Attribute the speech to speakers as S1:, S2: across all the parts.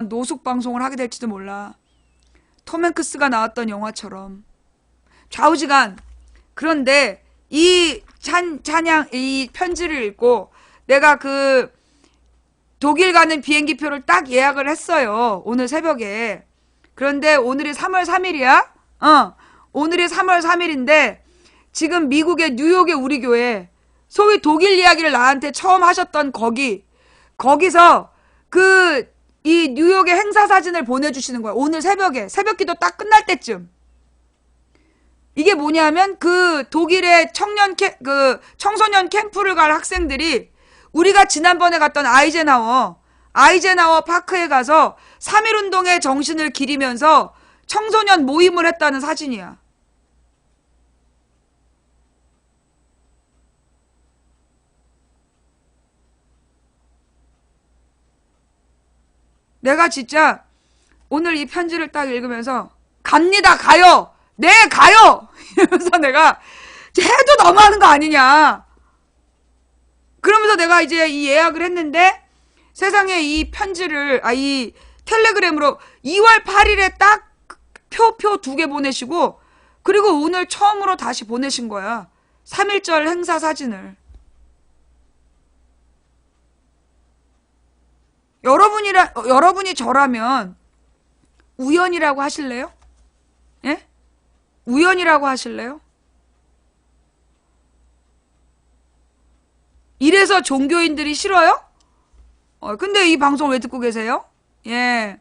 S1: 노숙 방송을 하게 될지도 몰라. 톰 행크스가 나왔던 영화처럼. 좌우지간. 그런데 이 이 편지를 읽고 내가 그 독일 가는 비행기표를 딱 예약을 했어요. 오늘 새벽에. 그런데 오늘이 3월 3일이야? 오늘이 3월 3일인데 지금 미국의 뉴욕의 우리 교회 소위 독일 이야기를 나한테 처음 하셨던 거기서 이 뉴욕의 행사 사진을 보내주시는 거야. 오늘 새벽 기도 딱 끝날 때쯤. 이게 뭐냐면 그 독일의 청소년 캠프를 갈 학생들이 우리가 지난번에 갔던 아이젠하워 파크에 가서 3.1운동의 정신을 기리면서 청소년 모임을 했다는 사진이야. 내가 진짜 오늘 이 편지를 딱 읽으면서 갑니다, 가요! 네, 가요! 이러면서 내가 해도 너무하는 거 아니냐. 그러면서 내가 이제 이 예약을 했는데 세상에 이 편지를, 이 텔레그램으로 2월 8일에 딱 표 2개 보내시고 그리고 오늘 처음으로 다시 보내신 거야. 3.1절 행사 사진을. 여러분이 저라면 우연이라고 하실래요? 예? 우연이라고 하실래요? 이래서 종교인들이 싫어요? 근데 이 방송 왜 듣고 계세요? 예.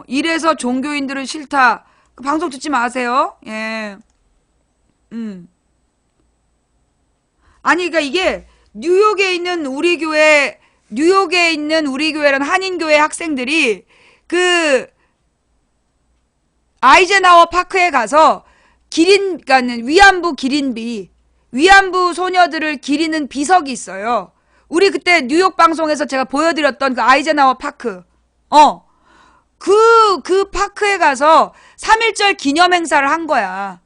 S1: 이래서 종교인들은 싫다. 그 방송 듣지 마세요. 예. 아니, 그러니까 이게 뉴욕에 있는 우리 교회라는 한인교회 학생들이 아이젠하워 파크에 가서 그러니까 위안부 소녀들을 기리는 비석이 있어요. 우리 그때 뉴욕 방송에서 제가 보여드렸던 그 아이젠하워 파크. 그 파크에 가서 3.1절 기념 행사를 한 거야.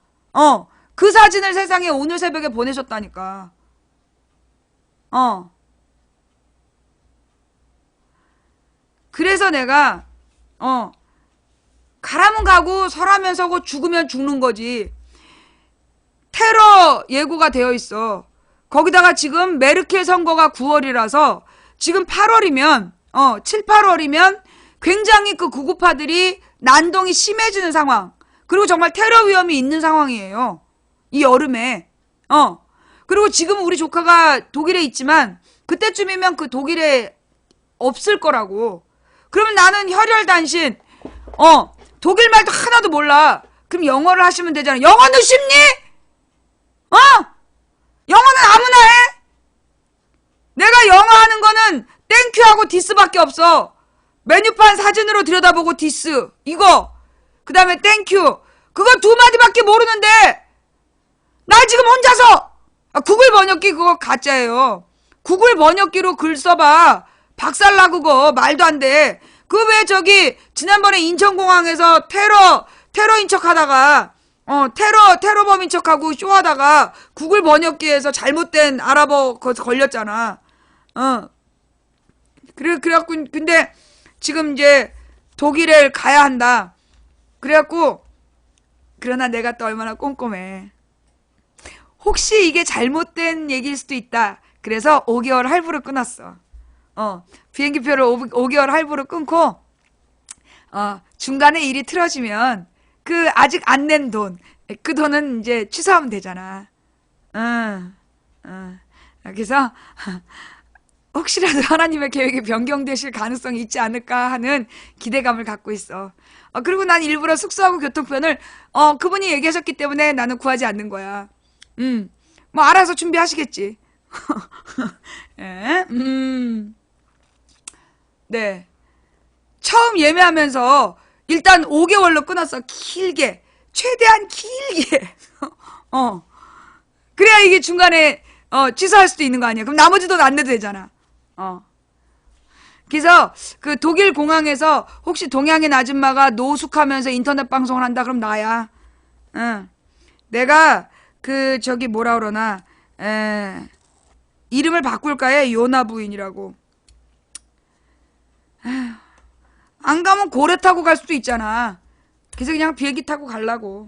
S1: 그 사진을 세상에 오늘 새벽에 보내셨다니까. 그래서 내가, 가라면 가고 서라면 서고 죽으면 죽는 거지. 테러 예고가 되어 있어. 거기다가 지금 메르켈 선거가 9월이라서 지금 8월이면 7, 8월이면 굉장히 그 구구파들이 난동이 심해지는 상황. 그리고 정말 테러 위험이 있는 상황이에요. 이 여름에. 그리고 지금 우리 조카가 독일에 있지만 그때쯤이면 그 독일에 없을 거라고. 그러면 나는 혈혈단신. 독일 말도 하나도 몰라. 그럼 영어를 하시면 되잖아. 영어는 쉽니? 영어는 아무나 해? 내가 영어 하는 거는 땡큐하고 디스밖에 없어. 메뉴판 사진으로 들여다보고 디스. 이거. 그 다음에 땡큐. 그거 2마디밖에 모르는데 나 지금 혼자서 구글 번역기 그거 가짜예요. 구글 번역기로 글 써봐. 박살나 그거. 말도 안 돼. 그 왜 저기 지난번에 인천공항에서 테러인 척하다가 테러범인 척하고 쇼하다가 구글 번역기에서 잘못된 아랍어 걸렸잖아. 그래갖고 근데 지금 이제 독일에 가야 한다. 그래갖고 그러나 내가 또 얼마나 꼼꼼해. 혹시 이게 잘못된 얘기일 수도 있다. 그래서 5개월 할부를 끊었어. 비행기표를 5개월 할부를 끊고 중간에 일이 틀어지면 그 아직 안 낸 돈, 그 돈은 이제 취소하면 되잖아. 그래서 혹시라도 하나님의 계획이 변경되실 가능성이 있지 않을까 하는 기대감을 갖고 있어. 그리고 난 일부러 숙소하고 교통편을 그분이 얘기하셨기 때문에 나는 구하지 않는 거야. 뭐 알아서 준비하시겠지. 예? 네. 처음 예매하면서 일단 5개월로 끊었어. 길게. 최대한 길게. 그래야 이게 중간에 취소할 수도 있는 거 아니야. 그럼 나머지 돈 안 내도 되잖아. 그래서 그 독일 공항에서 혹시 동양인 아줌마가 노숙하면서 인터넷 방송을 한다 그럼 나야. 내가 그 저기 뭐라 그러나 이름을 바꿀까 해. 요나 부인이라고. 안 가면 고래 타고 갈 수도 있잖아. 그래서 그냥 비행기 타고 가려고.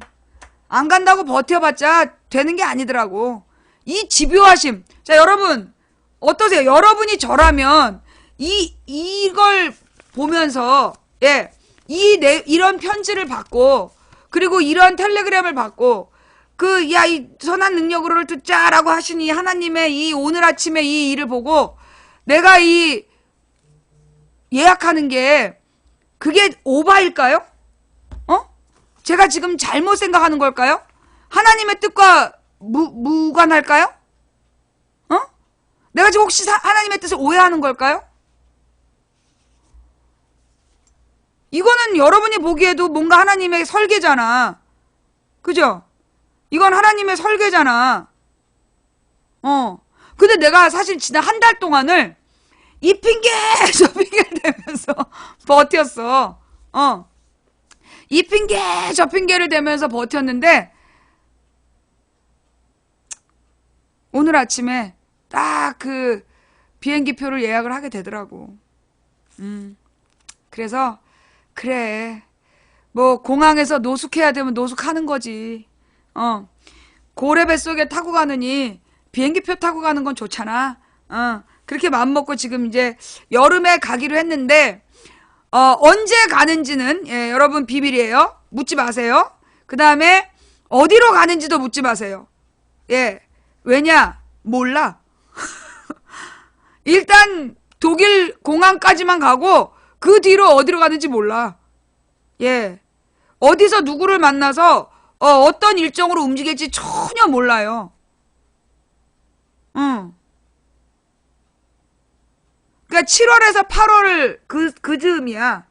S1: 안 간다고 버텨봤자 되는 게 아니더라고. 이 집요하심. 자, 여러분 어떠세요? 여러분이 저라면 이걸 보면서 예, 이런 편지를 받고 그리고 이런 텔레그램을 받고 이 선한 능력으로를 듣자라고 하시니 하나님의 이 오늘 아침에 이 일을 보고 내가 이 예약하는 게 그게 오바일까요? 제가 지금 잘못 생각하는 걸까요? 하나님의 뜻과 무관할까요? 내가 지금 혹시 하나님의 뜻을 오해하는 걸까요? 이거는 여러분이 보기에도 뭔가 하나님의 설계잖아. 그죠? 이건 하나님의 설계잖아. 근데 내가 사실 지난 한 달 동안을 이 핑계 저 핑계를 대면서 버텼어. 이 핑계 저 핑계를 대면서 버텼는데 오늘 아침에 딱 그 비행기 표를 예약을 하게 되더라고. 그래서 그래 뭐 공항에서 노숙해야 되면 노숙하는 거지. 고래 뱃속에 타고 가느니 비행기표 타고 가는 건 좋잖아. 그렇게 마음먹고 지금 이제 여름에 가기로 했는데 언제 가는지는 예, 여러분 비밀이에요. 묻지 마세요. 그 다음에 어디로 가는지도 묻지 마세요. 예, 왜냐? 몰라. 일단 독일 공항까지만 가고 그 뒤로 어디로 가는지 몰라. 예, 어디서 누구를 만나서 어떤 일정으로 움직일지 전혀 몰라요. 그러니까 7월에서 8월 그 즈음이야.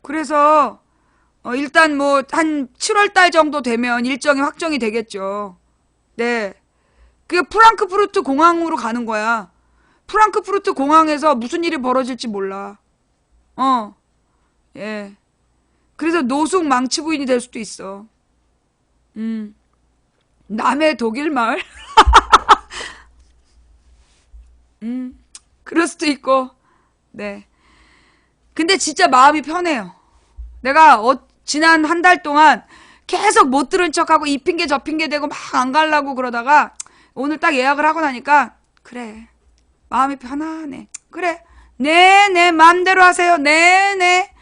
S1: 그래서 일단 뭐 한 7월 달 정도 되면 일정이 확정이 되겠죠. 네. 그게 프랑크푸르트 공항으로 가는 거야. 프랑크푸르트 공항에서 무슨 일이 벌어질지 몰라. 예. 그래서 노숙 망치 부인이 될 수도 있어. 남의 독일 마을? 그럴 수도 있고. 네. 근데 진짜 마음이 편해요. 내가 지난 한 달 동안 계속 못 들은 척하고 이 핑계 저 핑계 대고 막 안 가려고 그러다가 오늘 딱 예약을 하고 나니까 그래. 마음이 편하네. 그래. 네, 마음대로 하세요. 네.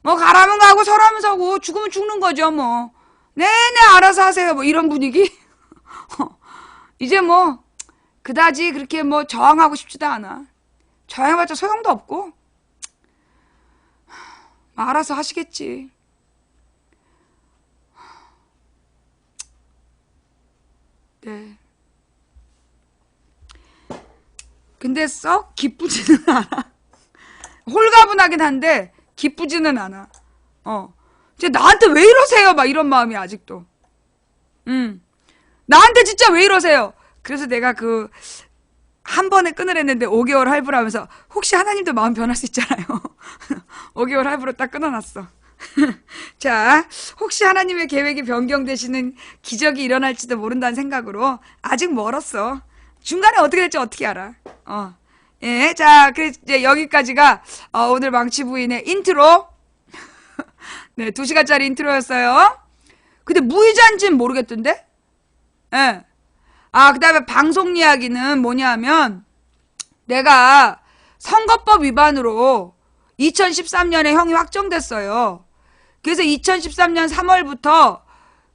S1: 뭐 가라면 가고 서라면 서고 죽으면 죽는 거죠, 뭐. 네, 알아서 하세요. 뭐 이런 분위기. 이제 뭐 그다지 그렇게 뭐 저항하고 싶지도 않아. 저항해봤자 소용도 없고 알아서 하시겠지. 네. 근데 썩 기쁘지는 않아. 홀가분하긴 한데 기쁘지는 않아. 진짜 나한테 왜 이러세요? 막 이런 마음이 아직도. 나한테 진짜 왜 이러세요? 그래서 내가 한 번에 끊으랬는데 5개월 할부를 하면서 혹시 하나님도 마음 변할 수 있잖아요. 5개월 할부로 딱 끊어놨어. 자, 혹시 하나님의 계획이 변경되시는 기적이 일어날지도 모른다는 생각으로 아직 멀었어. 중간에 어떻게 될지 어떻게 알아. 예, 자, 그래서 이제 여기까지가 오늘 망치 부인의 인트로. 네, 2시간짜리 인트로였어요. 근데 무의자인지는 모르겠던데? 예. 그 다음에 방송 이야기는 뭐냐면 내가 선거법 위반으로 2013년에 형이 확정됐어요. 그래서 2013년 3월부터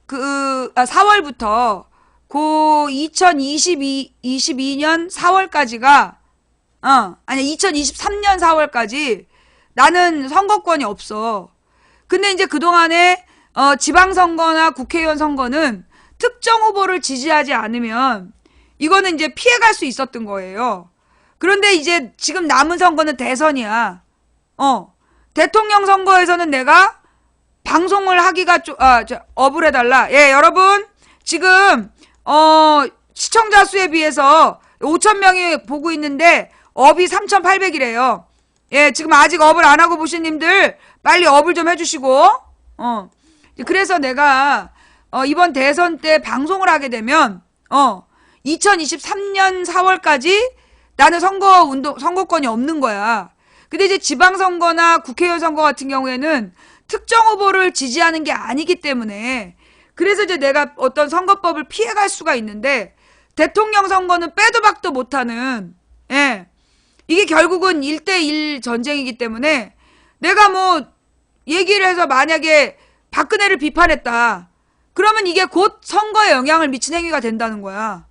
S1: 4월부터 2022년 4월까지가 아니 2023년 4월까지 나는 선거권이 없어. 근데 이제 그동안에 지방선거나 국회의원 선거는 특정 후보를 지지하지 않으면 이거는 이제 피해갈 수 있었던 거예요. 그런데 이제 지금 남은 선거는 대선이야. 대통령 선거에서는 내가 방송을 하기가 업을 해달라. 예, 여러분 지금 시청자 수에 비해서 5,000명이 보고 있는데 업이 3,800이래요. 예, 지금 아직 업을 안 하고 보신 님들 빨리 업을 좀 해주시고. 그래서 내가 이번 대선 때 방송을 하게 되면 2023년 4월까지 나는 선거권이 없는 거야. 근데 이제 지방선거나 국회의원 선거 같은 경우에는 특정 후보를 지지하는 게 아니기 때문에 그래서 이제 내가 어떤 선거법을 피해갈 수가 있는데 대통령 선거는 빼도 박도 못하는 예. 이게 결국은 1대1 전쟁이기 때문에 내가 뭐 얘기를 해서 만약에 박근혜를 비판했다. 그러면 이게 곧 선거에 영향을 미친 행위가 된다는 거야.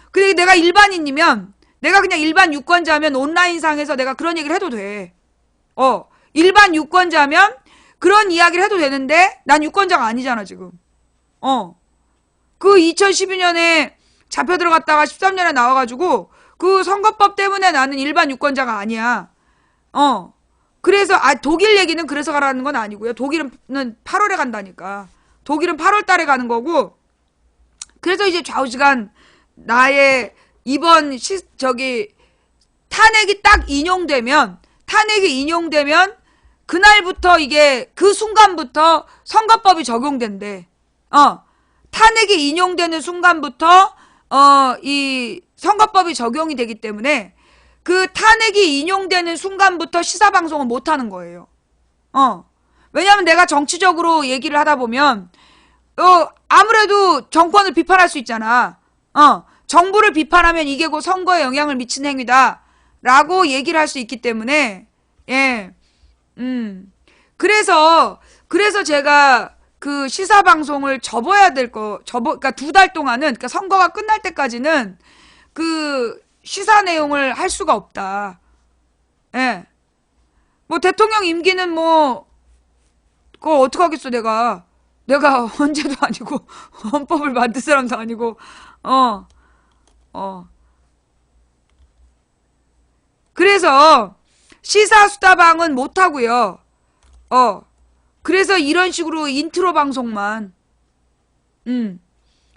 S1: 근데 내가 일반인이면 내가 그냥 일반 유권자면 온라인상에서 내가 그런 얘기를 해도 돼. 일반 유권자면 그런 이야기를 해도 되는데 난 유권자가 아니잖아 지금. 그 2012년에 잡혀 들어갔다가 13년에 나와가지고 그 선거법 때문에 나는 일반 유권자가 아니야. 그래서 독일 얘기는 그래서 가라는 건 아니고요. 독일은 8월에 간다니까. 독일은 8월 달에 가는 거고. 그래서 이제 좌우지간 나의 이번 탄핵이 딱 인용되면 그날부터 이게 그 순간부터 선거법이 적용된대. 탄핵이 인용되는 순간부터 이 선거법이 적용이 되기 때문에 그 탄핵이 인용되는 순간부터 시사방송은 못 하는 거예요. 왜냐면 내가 정치적으로 얘기를 하다 보면 아무래도 정권을 비판할 수 있잖아. 정부를 비판하면 이게 곧 선거에 영향을 미치는 행위다 라고 얘기를 할 수 있기 때문에 예. 그래서 제가 그 시사방송을 그러니까 2달 동안은, 그러니까 선거가 끝날 때까지는 그 시사 내용을 할 수가 없다. 예. 뭐 대통령 임기는 뭐, 그걸 어떡하겠어, 내가 헌재도 아니고, 헌법을 만든 사람도 아니고, 그래서 시사수다방은 못하고요. 그래서 이런 식으로 인트로 방송만.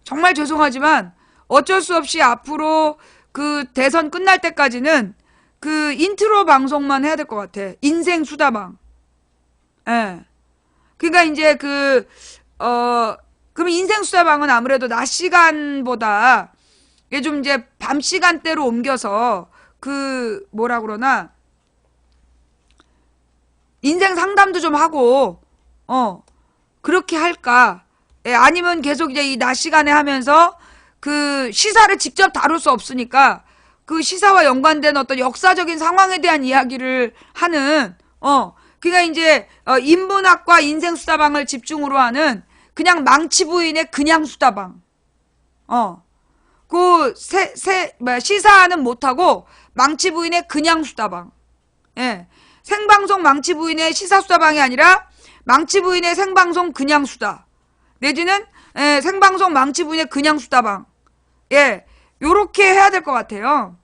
S1: 정말 죄송하지만 어쩔 수 없이 앞으로 그 대선 끝날 때까지는 그 인트로 방송만 해야 될 것 같아. 인생 수다방. 예. 그러니까 이제 그럼 인생 수다방은 아무래도 낮 시간보다 이게 좀 이제 밤 시간대로 옮겨서 뭐라 그러나 인생 상담도 좀 하고 그렇게 할까? 예, 아니면 계속 이제 이 낮 시간에 하면서 그 시사를 직접 다룰 수 없으니까 그 시사와 연관된 어떤 역사적인 상황에 대한 이야기를 하는 그러니까 이제 인문학과 인생 수다방을 집중으로 하는 그냥 망치 부인의 그냥 수다방. 시사는 못하고 망치 부인의 그냥 수다방. 예. 생방송 망치 부인의 시사 수다방이 아니라 망치 부인의 생방송 그냥 수다. 내지는 생방송 망치 부인의 그냥 수다방. 예. 요렇게 해야 될 것 같아요.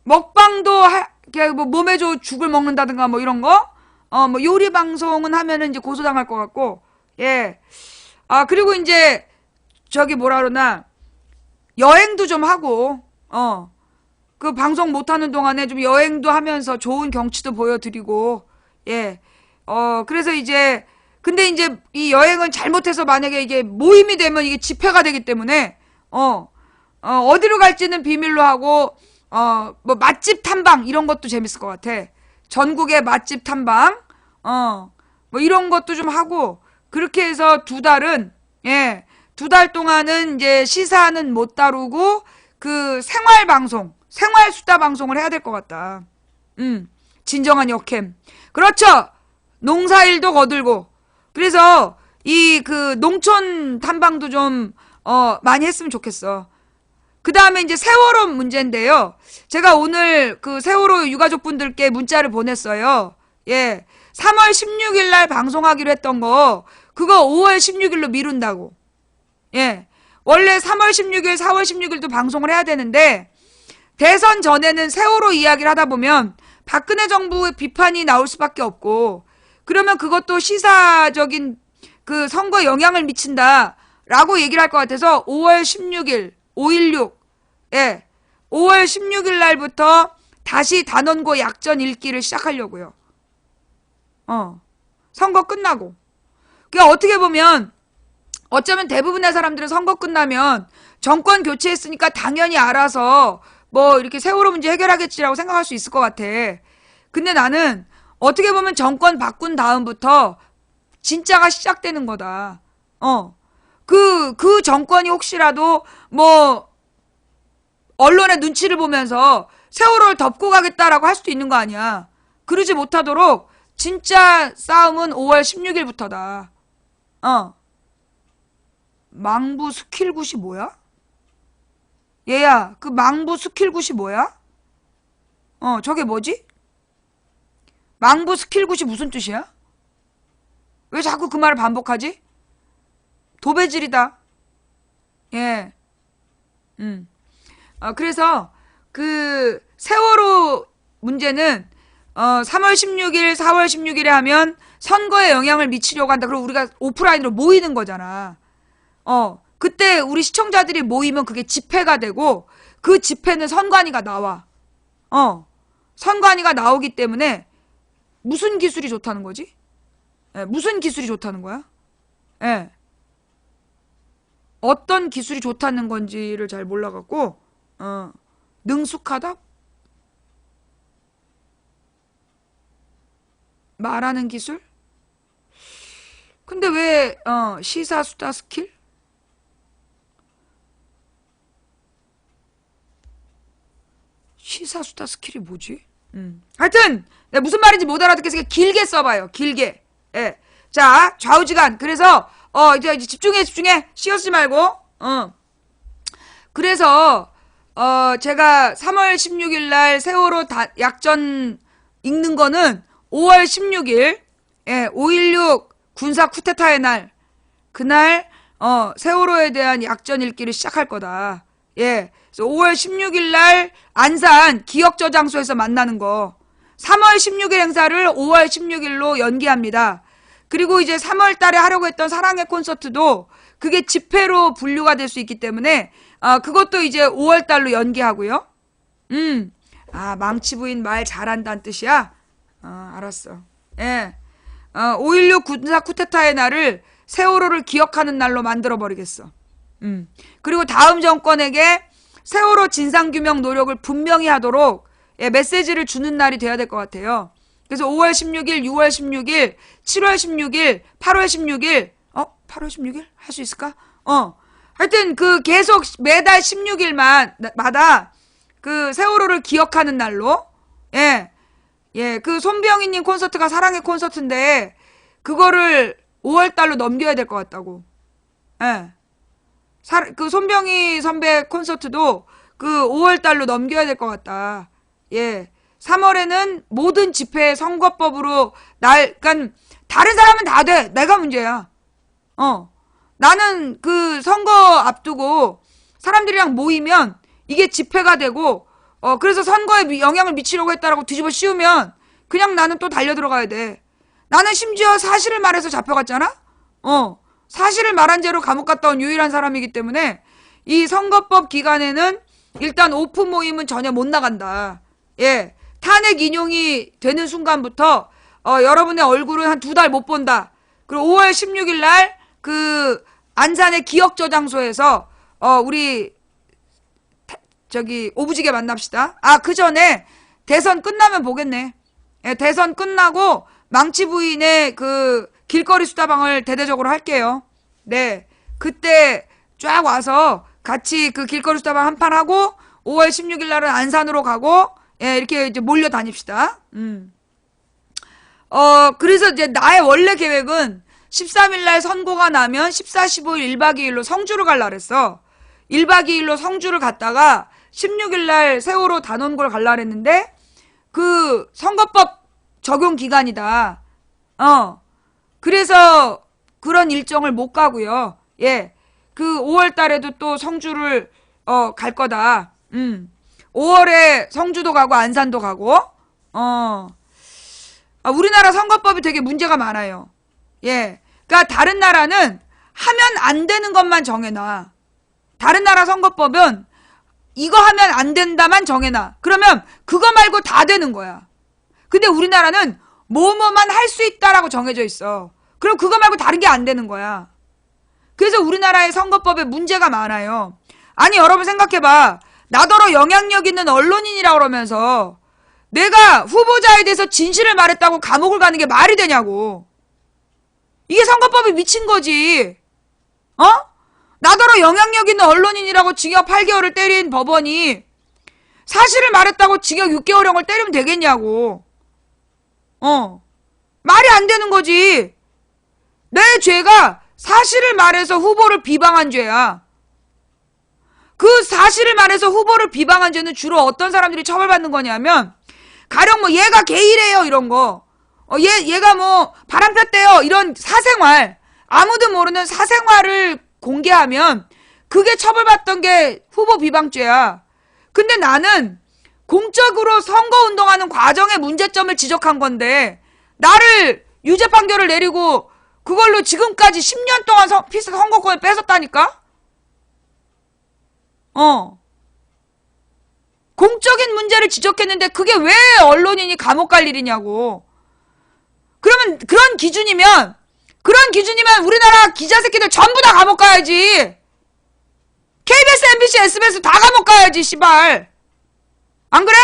S1: 먹방도 뭐 몸에 좋은 죽을 먹는다든가 뭐 이런 거. 뭐 요리 방송은 하면은 이제 고소당할 것 같고. 예. 그리고 이제 뭐라 그러나 여행도 좀 하고 그 방송 못하는 동안에 좀 여행도 하면서 좋은 경치도 보여드리고, 예. 그래서 이제, 근데 이제 이 여행은 잘못해서 만약에 이게 모임이 되면 이게 집회가 되기 때문에, 어디로 갈지는 비밀로 하고, 뭐 맛집 탐방, 이런 것도 재밌을 것 같아. 전국의 맛집 탐방, 뭐 이런 것도 좀 하고, 그렇게 해서 2달은, 예. 2달 동안은 이제 시사는 못 다루고, 그 생활 수다 방송을 해야 될 것 같다. 진정한 역캠. 그렇죠. 농사일도 거들고. 그래서 이 농촌 탐방도 좀 많이 했으면 좋겠어. 그 다음에 이제 세월호 문제인데요. 제가 오늘 그 세월호 유가족분들께 문자를 보냈어요. 예. 3월 16일 날 방송하기로 했던 거 그거 5월 16일로 미룬다고. 예. 원래 3월 16일, 4월 16일도 방송을 해야 되는데 대선 전에는 세월호 이야기를 하다 보면 박근혜 정부의 비판이 나올 수밖에 없고 그러면 그것도 시사적인 그 선거에 영향을 미친다라고 얘기를 할 것 같아서 5월 16일, 5.16, 예, 5월 16일 날부터 다시 단원고 약전 읽기를 시작하려고요. 선거 끝나고. 그러니까 어떻게 보면 어쩌면 대부분의 사람들은 선거 끝나면 정권 교체했으니까 당연히 알아서 뭐 이렇게 세월호 문제 해결하겠지라고 생각할 수 있을 것 같아. 근데 나는 어떻게 보면 정권 바꾼 다음부터 진짜가 시작되는 거다. 그 정권이 혹시라도 뭐 언론의 눈치를 보면서 세월호를 덮고 가겠다라고 할 수도 있는 거 아니야. 그러지 못하도록 진짜 싸움은 5월 16일부터다. 망부 스킬굿이 뭐야? 얘야, 그 망부 스킬굿이 뭐야? 저게 뭐지? 망부 스킬굿이 무슨 뜻이야? 왜 자꾸 그 말을 반복하지? 도배질이다. 예. 그래서 그 세월호 문제는 3월 16일, 4월 16일에 하면 선거에 영향을 미치려고 한다. 그리고 우리가 오프라인으로 모이는 거잖아. 그때 우리 시청자들이 모이면 그게 집회가 되고 그 집회는 선관위가 나와. 선관위가 나오기 때문에 무슨 기술이 좋다는 거지? 예, 무슨 기술이 좋다는 거야? 예. 어떤 기술이 좋다는 건지를 잘 몰라갖고, 능숙하다? 말하는 기술? 근데 왜, 시사수다 스킬? 시사수다 스킬이 뭐지? 하여튼, 내가 무슨 말인지 못 알아듣겠으니까 길게 써봐요. 길게. 예. 자, 좌우지간. 그래서, 이제 집중해. 쉬었지 말고. 그래서, 제가 3월 16일 날 세월호 약전 읽는 거는 5월 16일, 예, 5.16 군사 쿠데타의 날, 그날, 세월호에 대한 약전 읽기를 시작할 거다. 예. 그래서 5월 16일 날 안산 기억저장소에서 만나는 거. 3월 16일 행사를 5월 16일로 연기합니다. 그리고 이제 3월 달에 하려고 했던 사랑의 콘서트도 그게 집회로 분류가 될 수 있기 때문에 그것도 이제 5월 달로 연기하고요. 망치 부인 말 잘한다는 뜻이야? 알았어. 예. 5.16 군사 쿠데타의 날을 세월호를 기억하는 날로 만들어버리겠어. 그리고 다음 정권에게 세월호 진상규명 노력을 분명히 하도록 메시지를 주는 날이 돼야 될 것 같아요. 그래서 5월 16일, 6월 16일, 7월 16일, 8월 16일, 8월 16일? 할 수 있을까? 하여튼 그 계속 매달 16일마다 그 세월호를 기억하는 날로, 예, 그 손병희님 콘서트가 사랑의 콘서트인데, 그거를 5월 달로 넘겨야 될 것 같다고. 예. 그 손병희 선배 콘서트도 그 5월 달로 넘겨야 될 것 같다. 예. 3월에는 모든 집회 선거법으로 그러니까 다른 사람은 다 돼. 내가 문제야. 나는 그 선거 앞두고 사람들이랑 모이면 이게 집회가 되고, 그래서 선거에 영향을 미치려고 했다라고 뒤집어 씌우면 그냥 나는 또 달려 들어가야 돼. 나는 심지어 사실을 말해서 잡혀갔잖아? 사실을 말한 죄로 감옥 갔다 온 유일한 사람이기 때문에 이 선거법 기간에는 일단 오픈 모임은 전혀 못 나간다. 예. 탄핵 인용이 되는 순간부터 여러분의 얼굴은 한 2달 못 본다. 그리고 5월 16일 날 그 안산의 기억저장소에서 우리 오부지게 만납시다. 그 전에 대선 끝나면 보겠네. 예, 대선 끝나고 망치 부인의 그 길거리 수다방을 대대적으로 할게요. 네. 그때 쫙 와서 같이 그 길거리 수다방 한판 하고 5월 16일 날은 안산으로 가고, 예, 이렇게 이제 몰려 다닙시다. 그래서 이제 나의 원래 계획은 13일 날 선고가 나면 14, 15일 1박 2일로 성주를 갈라 그랬어. 1박 2일로 성주를 갔다가 16일 날 세월호 단원고를 갈라 그랬는데 그 선거법 적용 기간이다. 그래서 그런 일정을 못 가고요. 예. 그 5월 달에도 또 성주를 갈 거다. 5월에 성주도 가고 안산도 가고. 우리나라 선거법이 되게 문제가 많아요. 예. 그러니까 다른 나라는 하면 안 되는 것만 정해놔. 다른 나라 선거법은 이거 하면 안 된다만 정해놔. 그러면 그거 말고 다 되는 거야. 근데 우리나라는 뭐뭐만 할 수 있다라고 정해져 있어. 그럼 그거 말고 다른 게 안 되는 거야. 그래서 우리나라의 선거법에 문제가 많아요. 아니 여러분 생각해봐. 나더러 영향력 있는 언론인이라 그러면서 내가 후보자에 대해서 진실을 말했다고 감옥을 가는 게 말이 되냐고. 이게 선거법이 미친 거지. 어? 나더러 영향력 있는 언론인이라고 징역 8개월을 때린 법원이 사실을 말했다고 징역 6개월형을 때리면 되겠냐고. 말이 안 되는 거지. 내 죄가 사실을 말해서 후보를 비방한 죄야. 그 사실을 말해서 후보를 비방한 죄는 주로 어떤 사람들이 처벌받는 거냐면 가령 뭐 얘가 게이래요 이런 거. 얘가 뭐 바람 폈대요 이런 사생활. 아무도 모르는 사생활을 공개하면 그게 처벌받던 게 후보 비방죄야. 근데 나는 공적으로 선거운동하는 과정의 문제점을 지적한 건데 나를 유죄 판결을 내리고 그걸로 지금까지 10년 동안 선거권을 뺏었다니까? 공적인 문제를 지적했는데 그게 왜 언론인이 감옥 갈 일이냐고. 그러면 그런 기준이면 우리나라 기자 새끼들 전부 다 감옥 가야지. KBS, MBC, SBS 다 감옥 가야지, 씨발. 안 그래?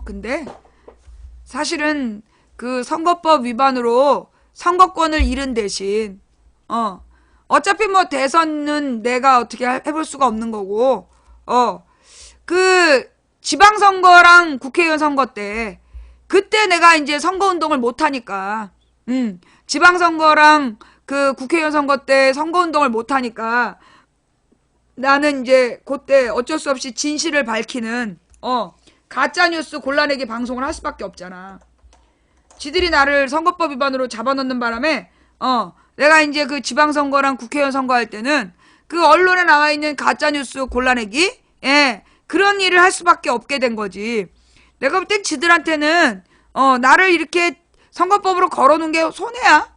S1: 근데 사실은 그 선거법 위반으로 선거권을 잃은 대신 어차피 뭐 대선은 내가 어떻게 해볼 수가 없는 거고 그 지방선거랑 국회의원 선거 때 그때 내가 이제 선거운동을 못하니까 지방선거랑 그 국회의원 선거 때 선거운동을 못하니까 나는 이제 그때 어쩔 수 없이 진실을 밝히는 가짜뉴스 골라내기 방송을 할 수밖에 없잖아. 지들이 나를 선거법 위반으로 잡아넣는 바람에 내가 이제 그 지방선거랑 국회의원 선거할 때는 그 언론에 나와 있는 가짜뉴스 골라내기 그런 일을 할 수밖에 없게 된 거지. 내가 볼 땐 지들한테는 나를 이렇게 선거법으로 걸어놓은 게 손해야.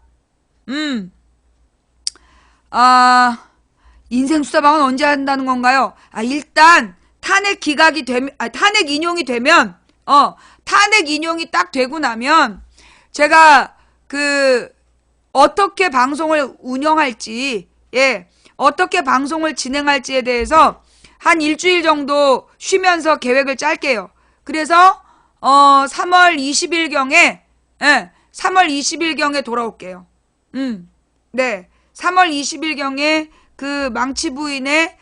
S1: 인생 수사방은 언제 한다는 건가요? 일단 탄핵 기각이 되면 탄핵 인용이 되면 탄핵 인용이 딱 되고 나면 제가 그 어떻게 방송을 운영할지 어떻게 방송을 진행할지에 대해서 한 일주일 정도 쉬면서 계획을 짤게요. 그래서 3월 20일경에 3월 20일경에 돌아올게요. 네. 3월 20일경에 그 망치 부인의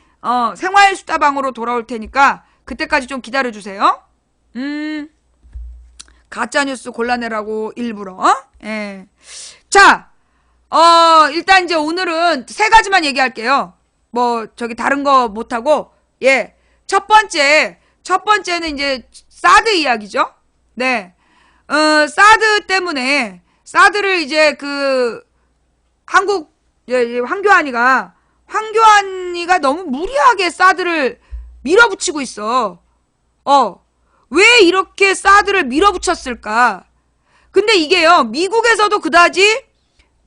S1: 생활수다방으로 돌아올 테니까 그때까지 좀 기다려주세요. 가짜뉴스 골라내라고 일부러. 자, 일단 이제 오늘은 세 가지만 얘기할게요. 뭐 저기 다른 거 못하고 첫 번째는 이제 사드 이야기죠. 네. 사드 때문에 사드를 이제 그 한국 황교안이가 너무 무리하게 사드를 밀어붙이고 있어. 왜 이렇게 사드를 밀어붙였을까? 근데 이게요, 미국에서도 그다지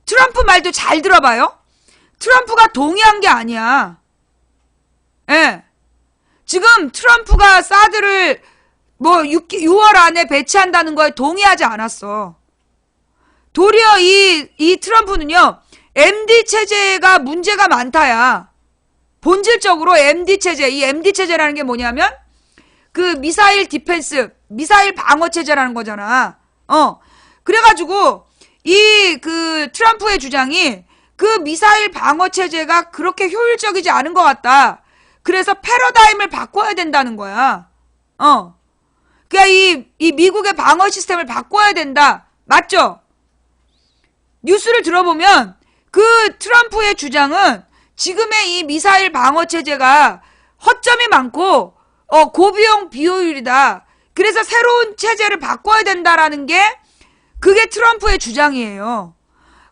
S1: 트럼프 말도 잘 들어봐요. 트럼프가 동의한 게 아니야. 지금 트럼프가 사드를 뭐 6월 안에 배치한다는 거에 동의하지 않았어. 도리어 이 트럼프는요, MD 체제가 문제가 많다야. 본질적으로 MD 체제, 이 MD 체제라는 게 뭐냐면 그 미사일 디펜스, 미사일 방어 체제라는 거잖아. 그래가지고 이 그 트럼프의 주장이 그 미사일 방어 체제가 그렇게 효율적이지 않은 것 같다. 그래서 패러다임을 바꿔야 된다는 거야. 그러니까 이 미국의 방어 시스템을 바꿔야 된다. 맞죠? 뉴스를 들어보면 그 트럼프의 주장은 지금의 이 미사일 방어 체제가 허점이 많고 고비용 비효율이다. 그래서 새로운 체제를 바꿔야 된다라는 게 그게 트럼프의 주장이에요.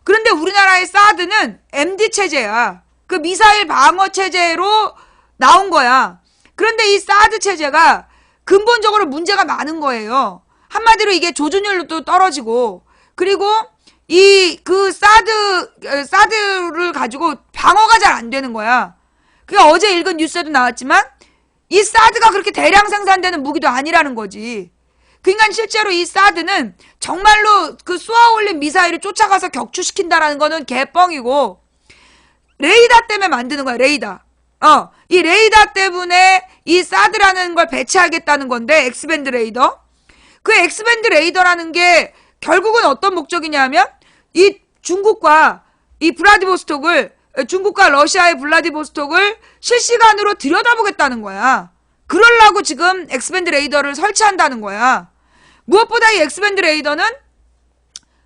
S1: 그런데 우리나라의 사드는 MD 체제야. 그 미사일 방어 체제로 나온 거야. 그런데 이 사드 체제가 근본적으로 문제가 많은 거예요. 한마디로 이게 조준율도 떨어지고, 그리고 이 그 사드를 가지고 방어가 잘 안 되는 거야. 그게 어제 읽은 뉴스에도 나왔지만 이 사드가 그렇게 대량 생산되는 무기도 아니라는 거지. 그러니까 실제로 이 사드는 정말로 그 쏘아올린 미사일을 쫓아가서 격추시킨다라는 거는 개뻥이고, 레이더 때문에 만드는 거야, 레이더. 이 레이더 때문에 이 사드라는 걸 배치하겠다는 건데, 엑스밴드 레이더. 그 엑스밴드 레이더라는 게 결국은 어떤 목적이냐면, 이 중국과 이 중국과 러시아의 블라디보스톡을 실시간으로 들여다보겠다는 거야. 그러려고 지금 엑스밴드 레이더를 설치한다는 거야. 무엇보다 이 엑스밴드 레이더는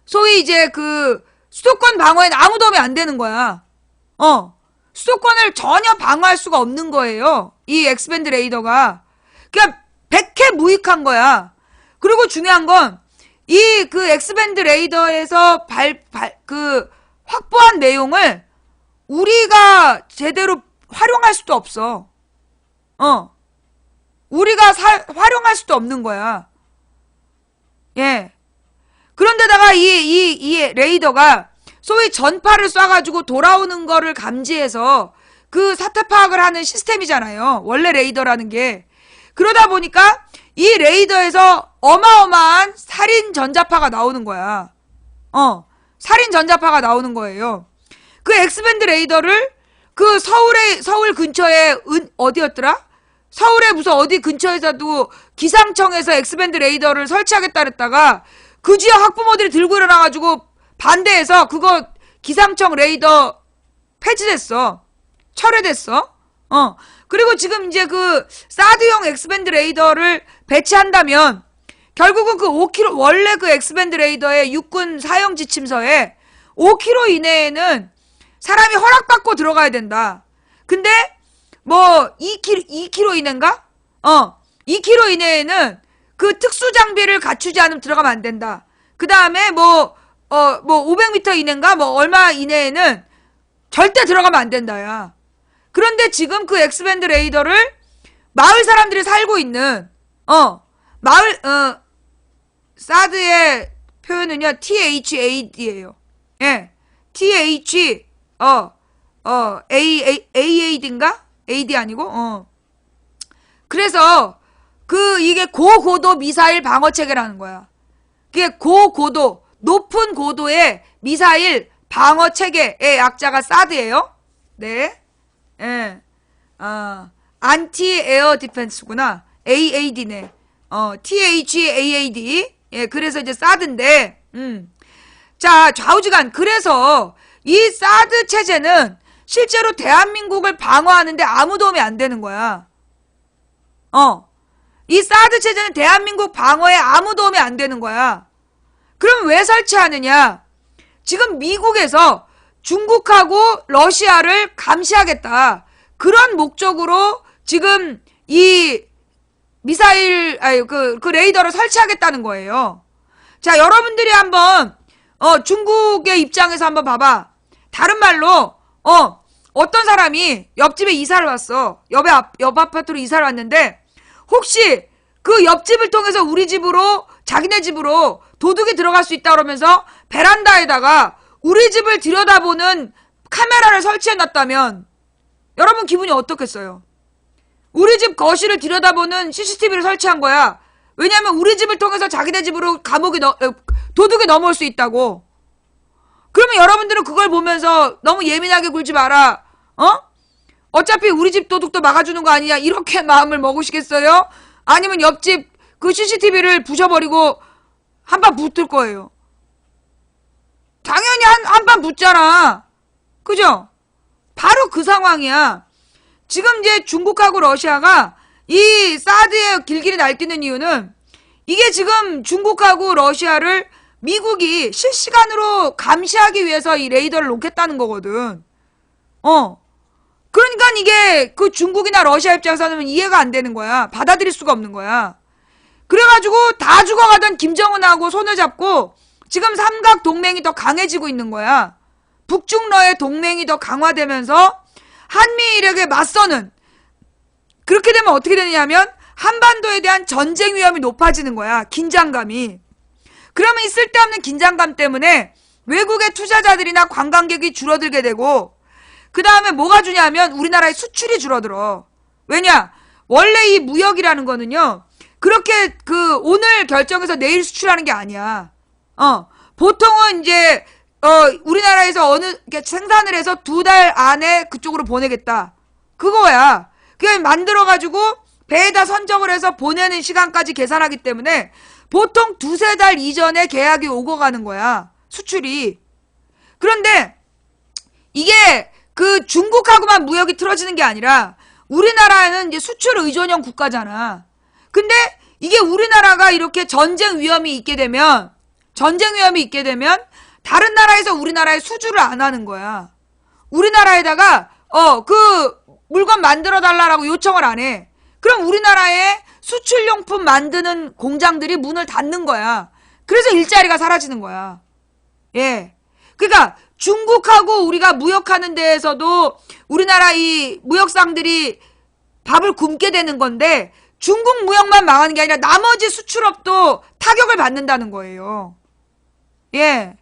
S1: 소위 이제 그 수도권 방어에는 아무 도움이 안 되는 거야. 수도권을 전혀 방어할 수가 없는 거예요. 이 엑스밴드 레이더가. 그냥 백해 무익한 거야. 그리고 중요한 건 이 그 엑스밴드 레이더에서 확보한 내용을 우리가 제대로 활용할 수도 없어. 우리가 활용할 수도 없는 거야. 예. 그런데다가 이 레이더가 소위 전파를 쏴가지고 돌아오는 거를 감지해서 그 사태 파악을 하는 시스템이잖아요. 원래 레이더라는 게. 그러다 보니까 이 레이더에서 어마어마한 살인 전자파가 나오는 거야. 살인 전자파가 나오는 거예요. 그 엑스밴드 레이더를 그 서울 근처에 어디였더라? 서울에 무슨 어디 근처에서도 기상청에서 엑스밴드 레이더를 설치하겠다 그랬다가 그 지역 학부모들이 들고 일어나가지고 반대해서 그거 기상청 레이더 폐지됐어. 철회됐어. 그리고 지금 이제 그 사드용 엑스밴드 레이더를 배치한다면 결국은 그 5km 원래 그 엑스밴드 레이더의 육군 사용 지침서에 5km 이내에는 사람이 허락받고 들어가야 된다. 근데 뭐 2km 이내인가? 2km 이내에는 그 특수 장비를 갖추지 않으면 들어가면 안 된다. 그 다음에 뭐 500m 이내인가? 뭐 얼마 이내에는 절대 들어가면 안 된다, 야. 그런데 지금 그 엑스밴드 레이더를 마을 사람들이 살고 있는, 사드의 표현은요, THAD예요. 예. AAD인가? AD 아니고, 그래서, 이게 고고도 미사일 방어 체계라는 거야. 그게 고고도, 높은 고도의 미사일 방어 체계의 약자가 사드예요. 네. 예. 안티 에어 디펜스구나. AAD네. THAAD. 예, 그래서 이제 사드인데, 자, 좌우지간. 그래서 이 사드 체제는 실제로 대한민국을 방어하는데 아무 도움이 안 되는 거야. 이 사드 체제는 대한민국 방어에 아무 도움이 안 되는 거야. 그럼 왜 설치하느냐? 지금 미국에서 중국하고 러시아를 감시하겠다. 그런 목적으로 지금 이 미사일, 그 레이더를 설치하겠다는 거예요. 자, 여러분들이 한번, 중국의 입장에서 한번 봐봐. 다른 말로, 어떤 사람이 옆집에 이사를 왔어. 옆 아파트로 이사를 왔는데, 혹시 그 옆집을 통해서 우리 집으로, 자기네 집으로 도둑이 들어갈 수 있다 그러면서 베란다에다가 우리 집을 들여다보는 카메라를 설치해놨다면, 여러분 기분이 어떻겠어요? 우리 집 거실을 들여다보는 CCTV를 설치한 거야. 왜냐면 우리 집을 통해서 자기네 집으로 도둑이 넘어올 수 있다고. 그러면 여러분들은 그걸 보면서 너무 예민하게 굴지 마라. 어차피 우리 집 도둑도 막아주는 거 아니냐. 이렇게 마음을 먹으시겠어요? 아니면 옆집 그 CCTV를 부셔버리고 한 판 붙을 거예요. 당연히 한 판 붙잖아. 그죠? 바로 그 상황이야. 지금 이제 중국하고 러시아가 이 사드의 길길이 날뛰는 이유는 이게 지금 중국하고 러시아를 미국이 실시간으로 감시하기 위해서 이 레이더를 놓겠다는 거거든. 그러니까 이게 그 중국이나 러시아 입장에서는 이해가 안 되는 거야. 받아들일 수가 없는 거야. 그래가지고 다 죽어가던 김정은하고 손을 잡고 지금 삼각 동맹이 더 강해지고 있는 거야. 북중러의 동맹이 더 강화되면서 한미일에게 맞서는, 그렇게 되면 어떻게 되냐면 한반도에 대한 전쟁 위험이 높아지는 거야. 긴장감이. 그러면 이 쓸데없는 긴장감 때문에 외국의 투자자들이나 관광객이 줄어들게 되고, 그 다음에 뭐가 주냐면 우리나라의 수출이 줄어들어. 왜냐? 원래 이 무역이라는 거는요, 그렇게 오늘 결정해서 내일 수출하는 게 아니야. 보통은 이제 우리나라에서 생산을 해서 2달 안에 그쪽으로 보내겠다. 그거야. 그냥 만들어가지고 배에다 선적을 해서 보내는 시간까지 계산하기 때문에 보통 2-3달 이전에 계약이 오고 가는 거야. 수출이. 그런데 이게 중국하고만 무역이 틀어지는 게 아니라 우리나라는 이제 수출 의존형 국가잖아. 근데 이게 우리나라가 이렇게 전쟁 위험이 있게 되면 다른 나라에서 우리나라에 수주를 안 하는 거야. 우리나라에다가 물건 만들어 달라고 요청을 안 해. 그럼 우리나라에 수출용품 만드는 공장들이 문을 닫는 거야. 그래서 일자리가 사라지는 거야. 예. 그러니까 중국하고 우리가 무역하는 데에서도 우리나라 이 무역상들이 밥을 굶게 되는 건데 중국 무역만 망하는 게 아니라 나머지 수출업도 타격을 받는다는 거예요. 예.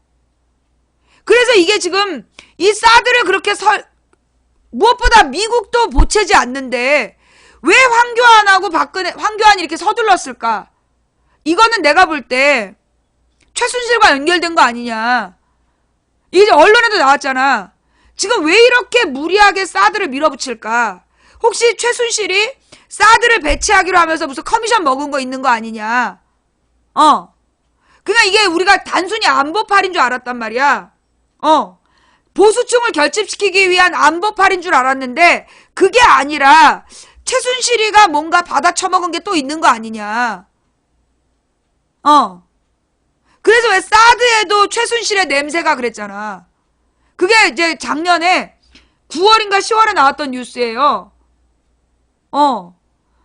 S1: 그래서 이게 지금 이 사드를 그렇게 무엇보다 미국도 보채지 않는데 왜 황교안이 이렇게 서둘렀을까? 이거는 내가 볼 때 최순실과 연결된 거 아니냐. 이제 언론에도 나왔잖아. 지금 왜 이렇게 무리하게 사드를 밀어붙일까? 혹시 최순실이 사드를 배치하기로 하면서 무슨 커미션 먹은 거 있는 거 아니냐. 그러니까 이게 우리가 단순히 안보팔인 줄 알았단 말이야. 보수층을 결집시키기 위한 안보팔인 줄 알았는데 그게 아니라 최순실이가 뭔가 받아쳐먹은 게 또 있는 거 아니냐. 그래서 왜 사드에도 최순실의 냄새가 그랬잖아. 그게 이제 작년에 9월인가 10월에 나왔던 뉴스예요.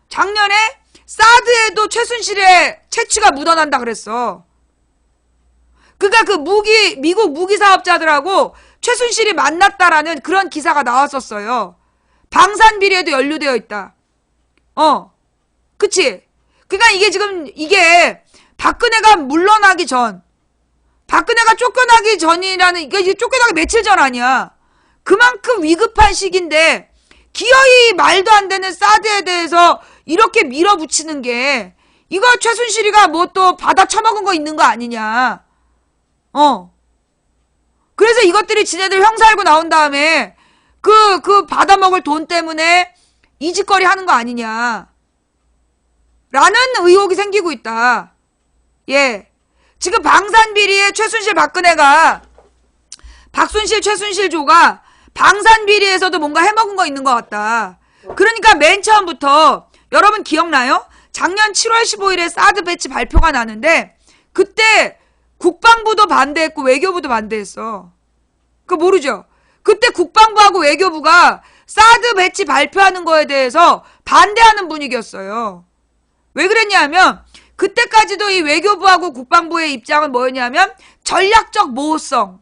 S1: 작년에 사드에도 최순실의 채취가 묻어난다 그랬어. 그러니까 미국 무기 사업자들하고 최순실이 만났다라는 그런 기사가 나왔었어요. 방산비리에도 연루되어 있다. 그치? 그러니까 이게 박근혜가 물러나기 전, 박근혜가 쫓겨나기 전이라는, 이게 쫓겨나기 며칠 전 아니야. 그만큼 위급한 시기인데 기어이 말도 안 되는 사드에 대해서 이렇게 밀어붙이는 게 이거 최순실이가 뭐 또 받아 처먹은 거 있는 거 아니냐. 그래서 이것들이 지네들 형사 알고 나온 다음에 받아먹을 돈 때문에 이 짓거리 하는 거 아니냐. 라는 의혹이 생기고 있다. 예. 지금 방산비리에 박순실 최순실 조가 방산비리에서도 뭔가 해먹은 거 있는 것 같다. 그러니까 맨 처음부터 여러분 기억나요? 작년 7월 15일에 사드 배치 발표가 나는데 그때 국방부도 반대했고 외교부도 반대했어. 그거 모르죠? 그때 국방부하고 외교부가 사드 배치 발표하는 거에 대해서 반대하는 분위기였어요. 왜 그랬냐면 그때까지도 이 외교부하고 국방부의 입장은 뭐였냐면 전략적 모호성.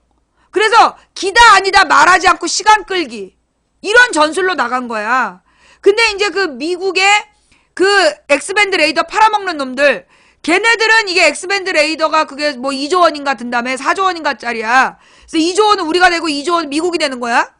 S1: 그래서 기다 아니다 말하지 않고 시간 끌기. 이런 전술로 나간 거야. 근데 이제 미국의 엑스밴드 레이더 팔아먹는 놈들, 걔네들은 이게 엑스밴드 레이더가 그게 뭐 2조 원인가 든다며 4조 원인가 짜리야. 그래서 2조 원은 우리가 내고 2조 원 미국이 내는 거야.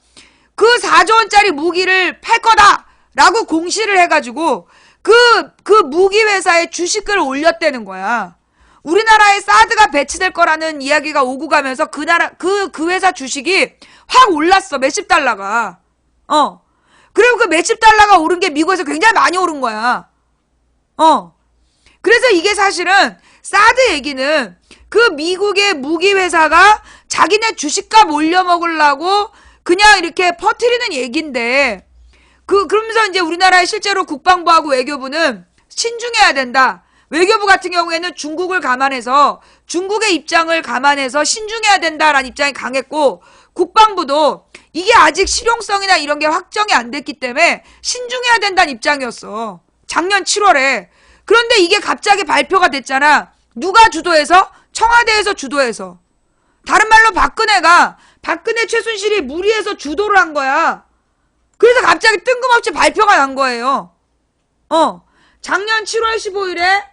S1: 그 4조 원짜리 무기를 팔 거다라고 공시를 해가지고 그 무기 회사의 주식을 올렸다는 거야. 우리나라에 사드가 배치될 거라는 이야기가 오고 가면서 그 회사 주식이 확 올랐어. 몇십 달러가. 그리고 그 몇십 달러가 오른 게 미국에서 굉장히 많이 오른 거야. 그래서 이게 사실은 사드 얘기는 그 미국의 무기 회사가 자기네 주식값 올려먹으려고 그냥 이렇게 퍼뜨리는 얘기인데 그러면서 이제 우리나라의 실제로 국방부하고 외교부는 신중해야 된다. 외교부 같은 경우에는 중국을 감안해서 중국의 입장을 감안해서 신중해야 된다라는 입장이 강했고 국방부도 이게 아직 실용성이나 이런 게 확정이 안 됐기 때문에 신중해야 된다는 입장이었어. 작년 7월에. 그런데 이게 갑자기 발표가 됐잖아. 누가 주도해서? 청와대에서 주도해서. 다른 말로 박근혜 최순실이 무리해서 주도를 한 거야. 그래서 갑자기 뜬금없이 발표가 난 거예요. 작년 7월 15일에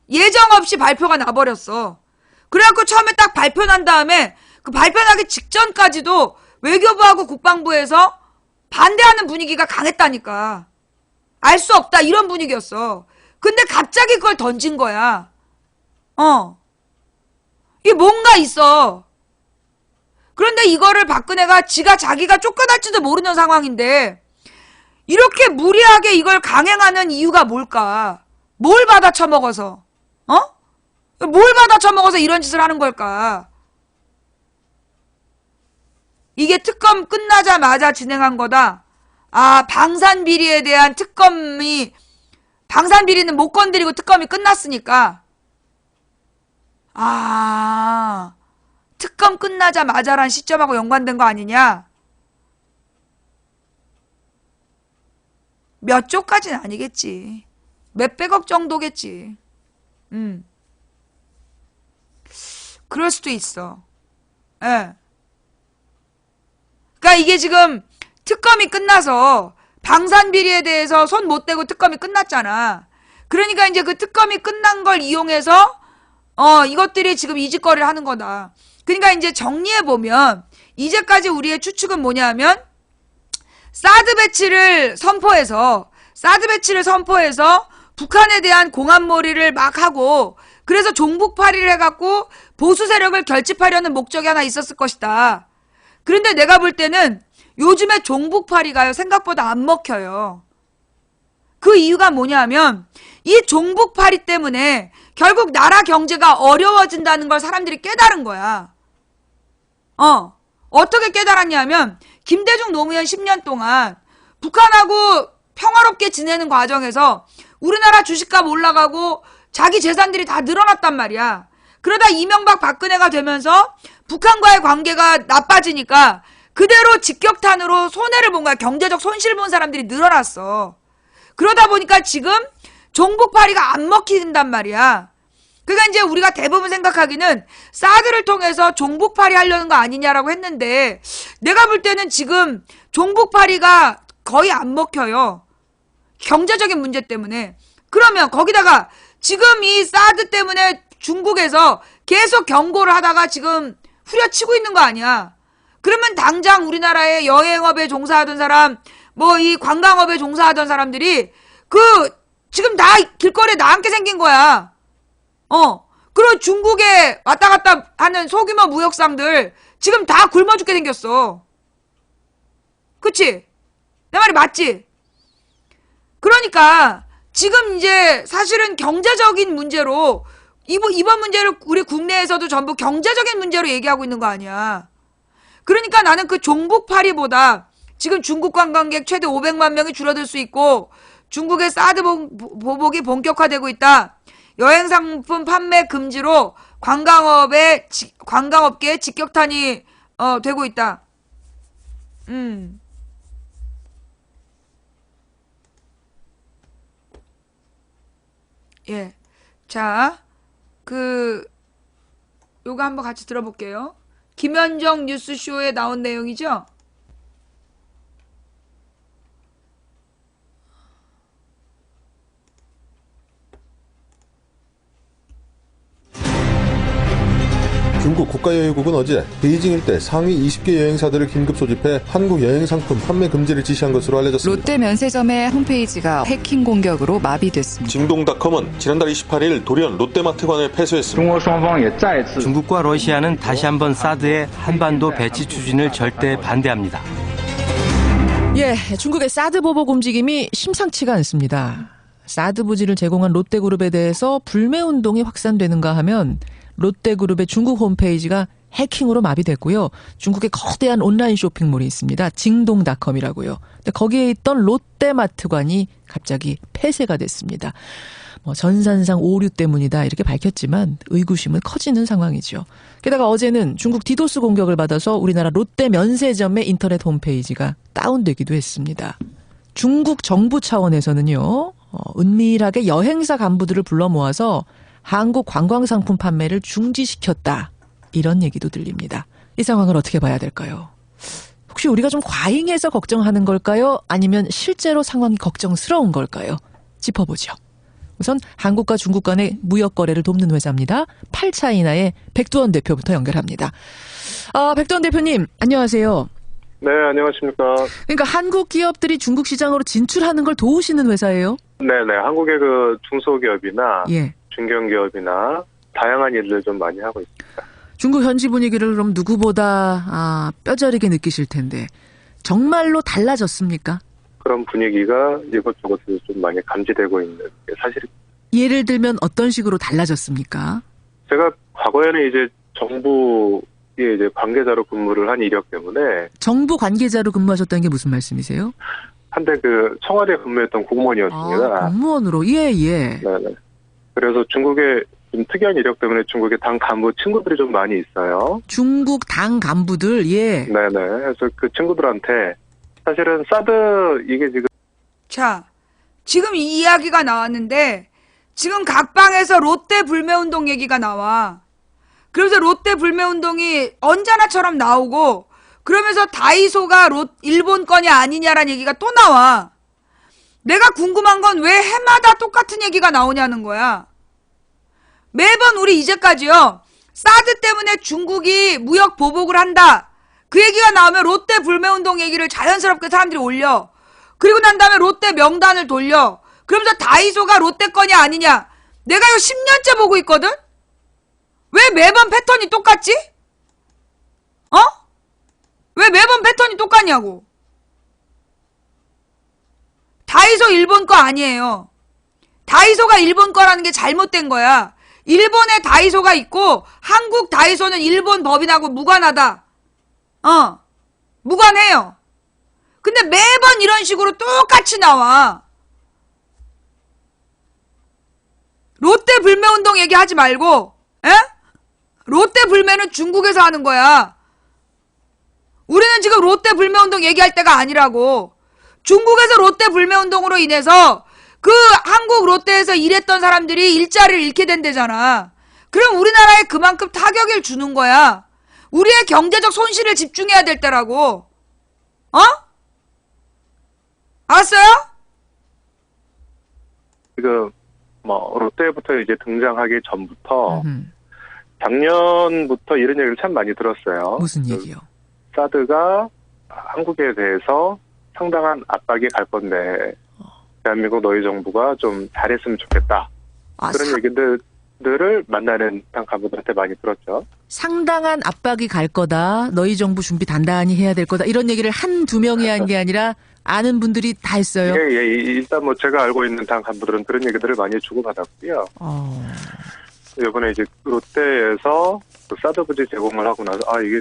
S1: 예정 없이 발표가 나버렸어. 그래갖고 처음에 딱 발표 난 다음에 그 발표 나기 직전까지도 외교부하고 국방부에서 반대하는 분위기가 강했다니까. 알 수 없다 이런 분위기였어. 근데 갑자기 그걸 던진 거야. 이게 뭔가 있어. 그런데 이거를 박근혜가 자기가 쫓겨날지도 모르는 상황인데 이렇게 무리하게 이걸 강행하는 이유가 뭘까? 뭘 받아 처먹어서? 뭘 받아 처먹어서 이런 짓을 하는 걸까? 이게 특검 끝나자마자 진행한 거다. 아, 방산비리에 대한 방산비리는 못 건드리고 특검이 끝났으니까. 아, 특검 끝나자마자란 시점하고 연관된 거 아니냐? 몇 조까지는 아니겠지. 몇백억 정도겠지. 그럴 수도 있어. 예. 그러니까 이게 지금 특검이 끝나서 방산비리에 대해서 손 못 대고 특검이 끝났잖아. 그러니까 이제 그 특검이 끝난 걸 이용해서 이것들이 지금 이 짓거리를 하는 거다. 그러니까 이제 정리해보면 이제까지 우리의 추측은 뭐냐면 사드 배치를 선포해서 북한에 대한 공안몰이를 막 하고 그래서 종북팔이를 해갖고 보수 세력을 결집하려는 목적이 하나 있었을 것이다. 그런데 내가 볼 때는 요즘에 종북팔이가요 생각보다 안 먹혀요. 그 이유가 뭐냐면 이 종북팔이 때문에 결국 나라 경제가 어려워진다는 걸 사람들이 깨달은 거야. 어떻게 깨달았냐면 김대중 노무현 10년 동안 북한하고 평화롭게 지내는 과정에서 우리나라 주식값 올라가고 자기 재산들이 다 늘어났단 말이야. 그러다 이명박 박근혜가 되면서 북한과의 관계가 나빠지니까 그대로 직격탄으로 손해를 본 거야. 경제적 손실 본 사람들이 늘어났어. 그러다 보니까 지금 종북팔이가 안 먹힌단 말이야. 그러니까 이제 우리가 대부분 생각하기는 사드를 통해서 종북팔이 하려는 거 아니냐라고 했는데 내가 볼 때는 지금 종북팔이가 거의 안 먹혀요. 경제적인 문제 때문에. 그러면 거기다가 지금 이 사드 때문에 중국에서 계속 경고를 하다가 지금 후려치고 있는 거 아니야. 그러면 당장 우리나라의 여행업에 종사하던 사람, 뭐 이 관광업에 종사하던 사람들이 지금 다 길거리에 나앉게 생긴 거야. 그리고 중국에 왔다 갔다 하는 소규모 무역상들 지금 다 굶어 죽게 생겼어. 그치? 내 말이 맞지? 그러니까 지금 이제 사실은 경제적인 문제로 이번 문제를 우리 국내에서도 전부 경제적인 문제로 얘기하고 있는 거 아니야. 그러니까 나는 그 종북팔이보다 지금 중국 관광객 최대 500만 명이 줄어들 수 있고 중국의 사드 보복이 본격화되고 있다. 여행상품 판매 금지로 관광업계에 직격탄이 되고 있다. 예. 자, 요거 한번 같이 들어볼게요. 김현정 뉴스쇼에 나온 내용이죠?
S2: 중국 국가여행국은 어제 베이징 일대 상위 20개 여행사들을 긴급 소집해 한국 여행상품 판매 금지를 지시한 것으로 알려졌습니다.
S3: 롯데 면세점의 홈페이지가 해킹 공격으로 마비됐습니다.
S2: 징동닷컴은 지난달 28일 돌연 롯데마트관을 폐쇄했습니다.
S4: 중국과 러시아는 다시 한번 사드의 한반도 배치 추진을 절대 반대합니다.
S5: 예, 중국의 사드 보복 움직임이 심상치가 않습니다. 사드 부지를 제공한 롯데그룹에 대해서 불매운동이 확산되는가 하면 롯데그룹의 중국 홈페이지가 해킹으로 마비됐고요. 중국의 거대한 온라인 쇼핑몰이 있습니다. 징동닷컴이라고요. 근데 거기에 있던 롯데마트관이 갑자기 폐쇄가 됐습니다. 전산상 오류 때문이다 이렇게 밝혔지만 의구심은 커지는 상황이죠. 게다가 어제는 중국 디도스 공격을 받아서 우리나라 롯데 면세점의 인터넷 홈페이지가 다운되기도 했습니다. 중국 정부 차원에서는요. 은밀하게 여행사 간부들을 불러 모아서 한국 관광상품 판매를 중지시켰다. 이런 얘기도 들립니다. 이 상황을 어떻게 봐야 될까요? 혹시 우리가 좀 과잉해서 걱정하는 걸까요? 아니면 실제로 상황이 걱정스러운 걸까요? 짚어보죠. 우선 한국과 중국 간의 무역 거래를 돕는 회사입니다. 8차이나의 백두원 대표부터 연결합니다. 백두원 대표님, 안녕하세요.
S6: 네, 안녕하십니까.
S5: 그러니까 한국 기업들이 중국 시장으로 진출하는 걸 도우시는 회사예요?
S6: 네네, 한국의 그 중소기업이나
S5: 예.
S6: 중견기업이나 다양한 일을 좀 많이 하고 있습니다.
S5: 중국 현지 분위기를 그럼 누구보다 뼈저리게 느끼실 텐데 정말로 달라졌습니까?
S6: 그런 분위기가 이곳저곳에서 좀 많이 감지되고 있는 게 사실입니다.
S5: 예를 들면 어떤 식으로 달라졌습니까?
S6: 제가 과거에는 이제 정부의 이제 관계자로 근무를 한 이력 때문에
S5: 정부 관계자로 근무하셨다는 게 무슨 말씀이세요?
S6: 한때 그 청와대에 근무했던 공무원이었습니다.
S5: 공무원으로. 예.
S6: 네네. 그래서 중국의 좀 특이한 이력 때문에 중국의 당 간부 친구들이 좀 많이 있어요.
S5: 중국 당 간부들. 예.
S6: 네네. 그래서 그 친구들한테 사실은 사드 이게 지금
S1: 자, 지금 이 이야기가 나왔는데 지금 각 방에서 롯데 불매운동 얘기가 나와. 그래서 롯데 불매운동이 언제나처럼 나오고 그러면서 다이소가 일본 건이 아니냐라는 얘기가 또 나와. 내가 궁금한 건 왜 해마다 똑같은 얘기가 나오냐는 거야. 매번 우리 이제까지요. 사드 때문에 중국이 무역 보복을 한다. 그 얘기가 나오면 롯데 불매운동 얘기를 자연스럽게 사람들이 올려. 그리고 난 다음에 롯데 명단을 돌려. 그러면서 다이소가 롯데 건이 아니냐. 내가 이거 10년째 보고 있거든? 왜 매번 패턴이 똑같지? 왜 매번 패턴이 똑같냐고. 다이소 일본 거 아니에요. 다이소가 일본 거라는 게 잘못된 거야. 일본에 다이소가 있고 한국 다이소는 일본 법인하고 무관하다. 무관해요. 근데 매번 이런 식으로 똑같이 나와. 롯데 불매운동 얘기하지 말고, 롯데 불매는 중국에서 하는 거야. 우리는 지금 롯데 불매운동 얘기할 때가 아니라고. 중국에서 롯데 불매운동으로 인해서 그 한국 롯데에서 일했던 사람들이 일자리를 잃게 된대잖아. 그럼 우리나라에 그만큼 타격을 주는 거야. 우리의 경제적 손실을 집중해야 될 때라고. 알았어요?
S6: 지금 롯데부터 이제 등장하기 전부터 작년부터 이런 얘기를 참 많이 들었어요.
S5: 무슨 얘기요?
S6: 사드가 한국에 대해서 상당한 압박이 갈 건데 대한민국 너희 정부가 좀 잘했으면 좋겠다. 그런 얘기들을 만나는 당 간부들한테 많이 들었죠.
S5: 상당한 압박이 갈 거다. 너희 정부 준비 단단히 해야 될 거다. 이런 얘기를 한두 명이 한 게 아니라 아는 분들이 다 했어요.
S6: 예. 일단 제가 알고 있는 당 간부들은 그런 얘기들을 많이 주고받았고요. 이번에 이제 롯데에서 그 사드 부지 제공을 하고 나서 이게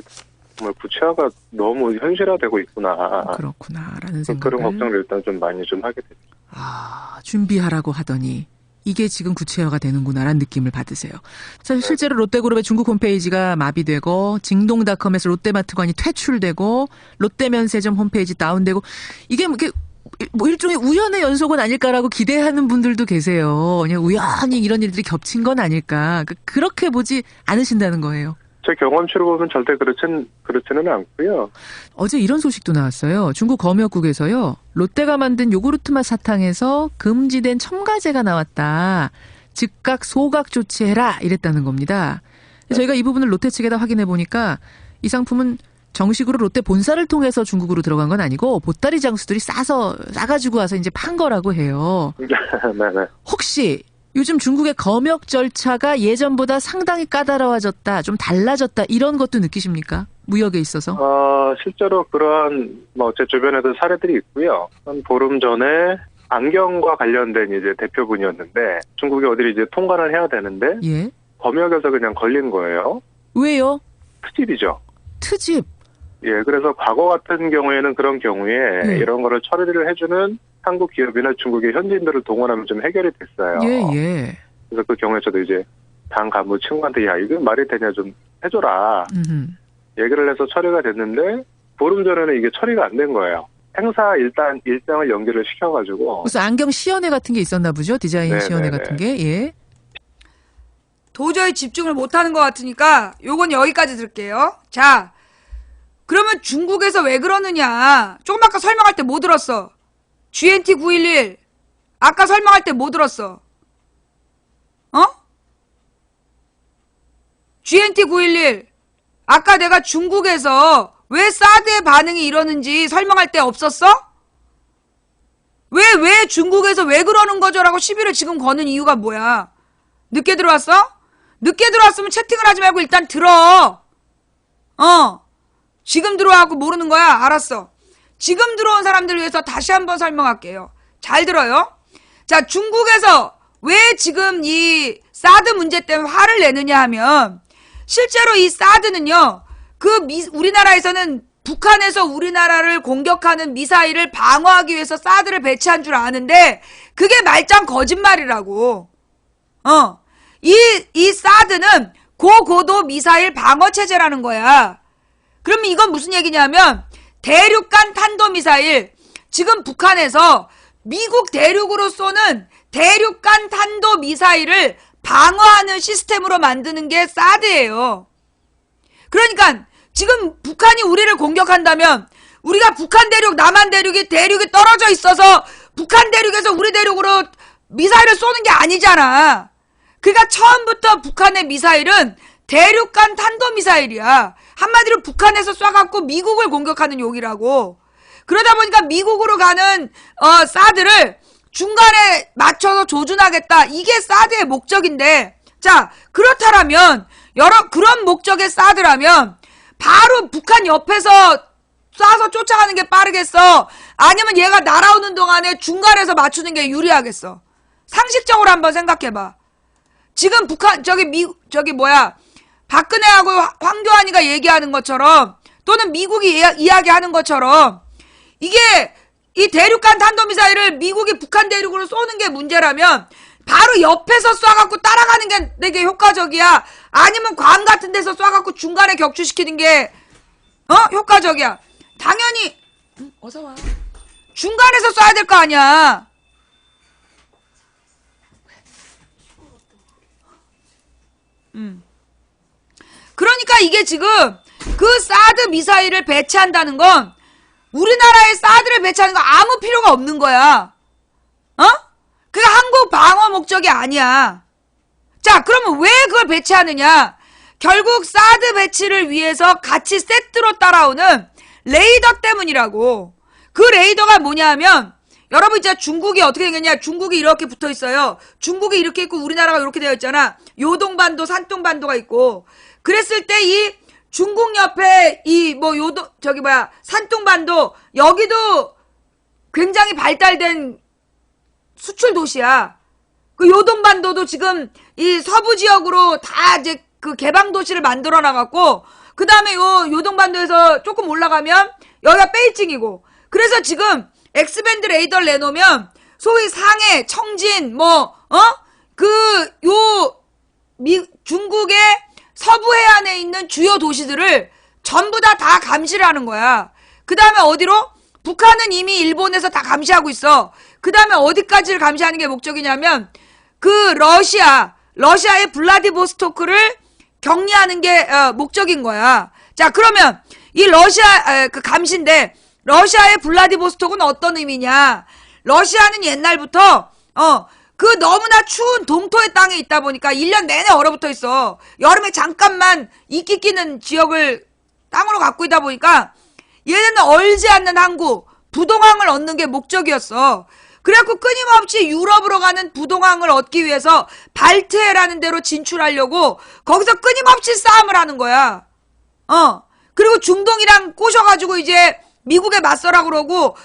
S6: 정말 구체화가 너무 현실화되고 있구나.
S5: 그렇구나라는 생각을.
S6: 그런 걱정을 일단 좀 많이 좀 하게 됐죠.
S5: 준비하라고 하더니 이게 지금 구체화가 되는구나라는 느낌을 받으세요. 사실 실제로 롯데그룹의 중국 홈페이지가 마비되고 징동닷컴에서 롯데마트관이 퇴출되고 롯데면세점 홈페이지 다운되고 이게 뭐 일종의 우연의 연속은 아닐까라고 기대하는 분들도 계세요. 그냥 우연히 이런 일들이 겹친 건 아닐까. 그렇게 보지 않으신다는 거예요.
S6: 제 경험치로 보면 절대 그렇지는 않고요.
S5: 어제 이런 소식도 나왔어요. 중국 검역국에서요. 롯데가 만든 요구르트 맛 사탕에서 금지된 첨가제가 나왔다. 즉각 소각 조치해라 이랬다는 겁니다. 저희가 이 부분을 롯데 측에다 확인해 보니까 이 상품은 정식으로 롯데 본사를 통해서 중국으로 들어간 건 아니고 보따리 장수들이 싸가지고 와서 이제 판 거라고 해요.
S6: 네네.
S5: 혹시 요즘 중국의 검역 절차가 예전보다 상당히 까다로워졌다, 좀 달라졌다 이런 것도 느끼십니까? 무역에 있어서?
S6: 실제로 그러한 제 주변에도 사례들이 있고요. 한 보름 전에 안경과 관련된 이제 대표분이었는데 중국에 어디를 이제 통관을 해야 되는데
S5: 예.
S6: 검역에서 그냥 걸린 거예요.
S5: 왜요?
S6: 트집이죠.
S5: 트집.
S6: 예, 그래서 과거 같은 경우에는 그런 경우에 이런 거를 처리를 해주는 한국 기업이나 중국의 현지인들을 동원하면 좀 해결이 됐어요.
S5: 예.
S6: 그래서 그 경우에 저도 이제 당 간부 친구한테 이거 말이 되냐 좀 해줘라. 얘기를 해서 처리가 됐는데 보름 전에는 이게 처리가 안 된 거예요. 행사 일정을 연기를 시켜가지고.
S5: 무슨 안경 시연회 같은 게 있었나 보죠? 디자인 시연회 같은 게. 예.
S1: 도저히 집중을 못하는 것 같으니까 요건 여기까지 들을게요. 자, 그러면 중국에서 왜 그러느냐. 조금 아까 설명할 때 뭐 들었어? GNT 911 아까 설명할 때 뭐 들었어? GNT 911 아까 내가 중국에서 왜 사드의 반응이 이러는지 설명할 데 없었어? 왜 중국에서 왜 그러는 거죠라고 시비를 지금 거는 이유가 뭐야? 늦게 들어왔어? 늦게 들어왔으면 채팅을 하지 말고 일단 들어. 지금 들어와갖고 모르는 거야? 알았어. 지금 들어온 사람들을 위해서 다시 한번 설명할게요. 잘 들어요. 자, 중국에서 왜 지금 이 사드 문제 때문에 화를 내느냐 하면 실제로 이 사드는요. 우리나라에서는 북한에서 우리나라를 공격하는 미사일을 방어하기 위해서 사드를 배치한 줄 아는데 그게 말짱 거짓말이라고. 이 사드는 고고도 미사일 방어 체제라는 거야. 그러면 이건 무슨 얘기냐면 대륙간 탄도미사일, 지금 북한에서 미국 대륙으로 쏘는 대륙간 탄도미사일을 방어하는 시스템으로 만드는 게 사드예요. 그러니까 지금 북한이 우리를 공격한다면 우리가 북한 대륙, 남한 대륙이 떨어져 있어서 북한 대륙에서 우리 대륙으로 미사일을 쏘는 게 아니잖아. 그러니까 처음부터 북한의 미사일은 대륙간 탄도미사일이야. 한마디로 북한에서 쏴갖고 미국을 공격하는 용이라고. 그러다 보니까 미국으로 가는 사드를 중간에 맞춰서 조준하겠다. 이게 사드의 목적인데, 자, 그렇다라면 그런 목적의 사드라면 바로 북한 옆에서 쏴서 쫓아가는 게 빠르겠어? 아니면 얘가 날아오는 동안에 중간에서 맞추는 게 유리하겠어? 상식적으로 한번 생각해봐. 지금 북한 박근혜하고 황교안이가 얘기하는 것처럼 또는 미국이 이야기하는 것처럼 이게 이 대륙간 탄도미사일을 미국이 북한 대륙으로 쏘는 게 문제라면 바로 옆에서 쏴갖고 따라가는 게 되게 효과적이야? 아니면 괌 같은 데서 쏴갖고 중간에 격추시키는 게 효과적이야? 당연히 어서와. 중간에서 쏴야 될 거 아니야. 그러니까 이게 지금 그 사드 미사일을 배치한다는 건 우리나라에 사드를 배치하는 거 아무 필요가 없는 거야. 그게 한국 방어 목적이 아니야. 자, 그러면 왜 그걸 배치하느냐? 결국 사드 배치를 위해서 같이 세트로 따라오는 레이더 때문이라고. 그 레이더가 뭐냐 하면 여러분 이제 중국이 어떻게 생겼냐? 중국이 이렇게 붙어 있어요. 중국이 이렇게 있고 우리나라가 이렇게 되어 있잖아. 요동반도, 산둥반도가 있고. 그랬을 때 이 중국 옆에 산둥반도 여기도 굉장히 발달된 수출 도시야. 그 요동반도도 지금 이 서부 지역으로 다 이제 그 개방 도시를 만들어 놔갖고 그 다음에 요동반도에서 조금 올라가면 여기가 베이징이고. 그래서 지금 X밴드 레이더를 내놓으면 소위 상해, 청진, 중국의 서부 해안에 있는 주요 도시들을 전부 다 감시를 하는 거야. 그 다음에 어디로? 북한은 이미 일본에서 다 감시하고 있어. 그 다음에 어디까지를 감시하는 게 목적이냐면 그 러시아의 블라디보스토크를 격리하는 게 목적인 거야. 자, 그러면 이 러시아 그 감시인데 러시아의 블라디보스톡은 어떤 의미냐? 러시아는 옛날부터 그 너무나 추운 동토의 땅에 있다 보니까 1년 내내 얼어붙어 있어. 여름에 잠깐만 이끼 끼는 지역을 땅으로 갖고 있다 보니까 얘는 얼지 않는 항구, 부동항을 얻는 게 목적이었어. 그래갖고 끊임없이 유럽으로 가는 부동항을 얻기 위해서 발트해라는 데로 진출하려고 거기서 끊임없이 싸움을 하는 거야. 그리고 중동이랑 꼬셔가지고 이제 미국에 맞서라 그러고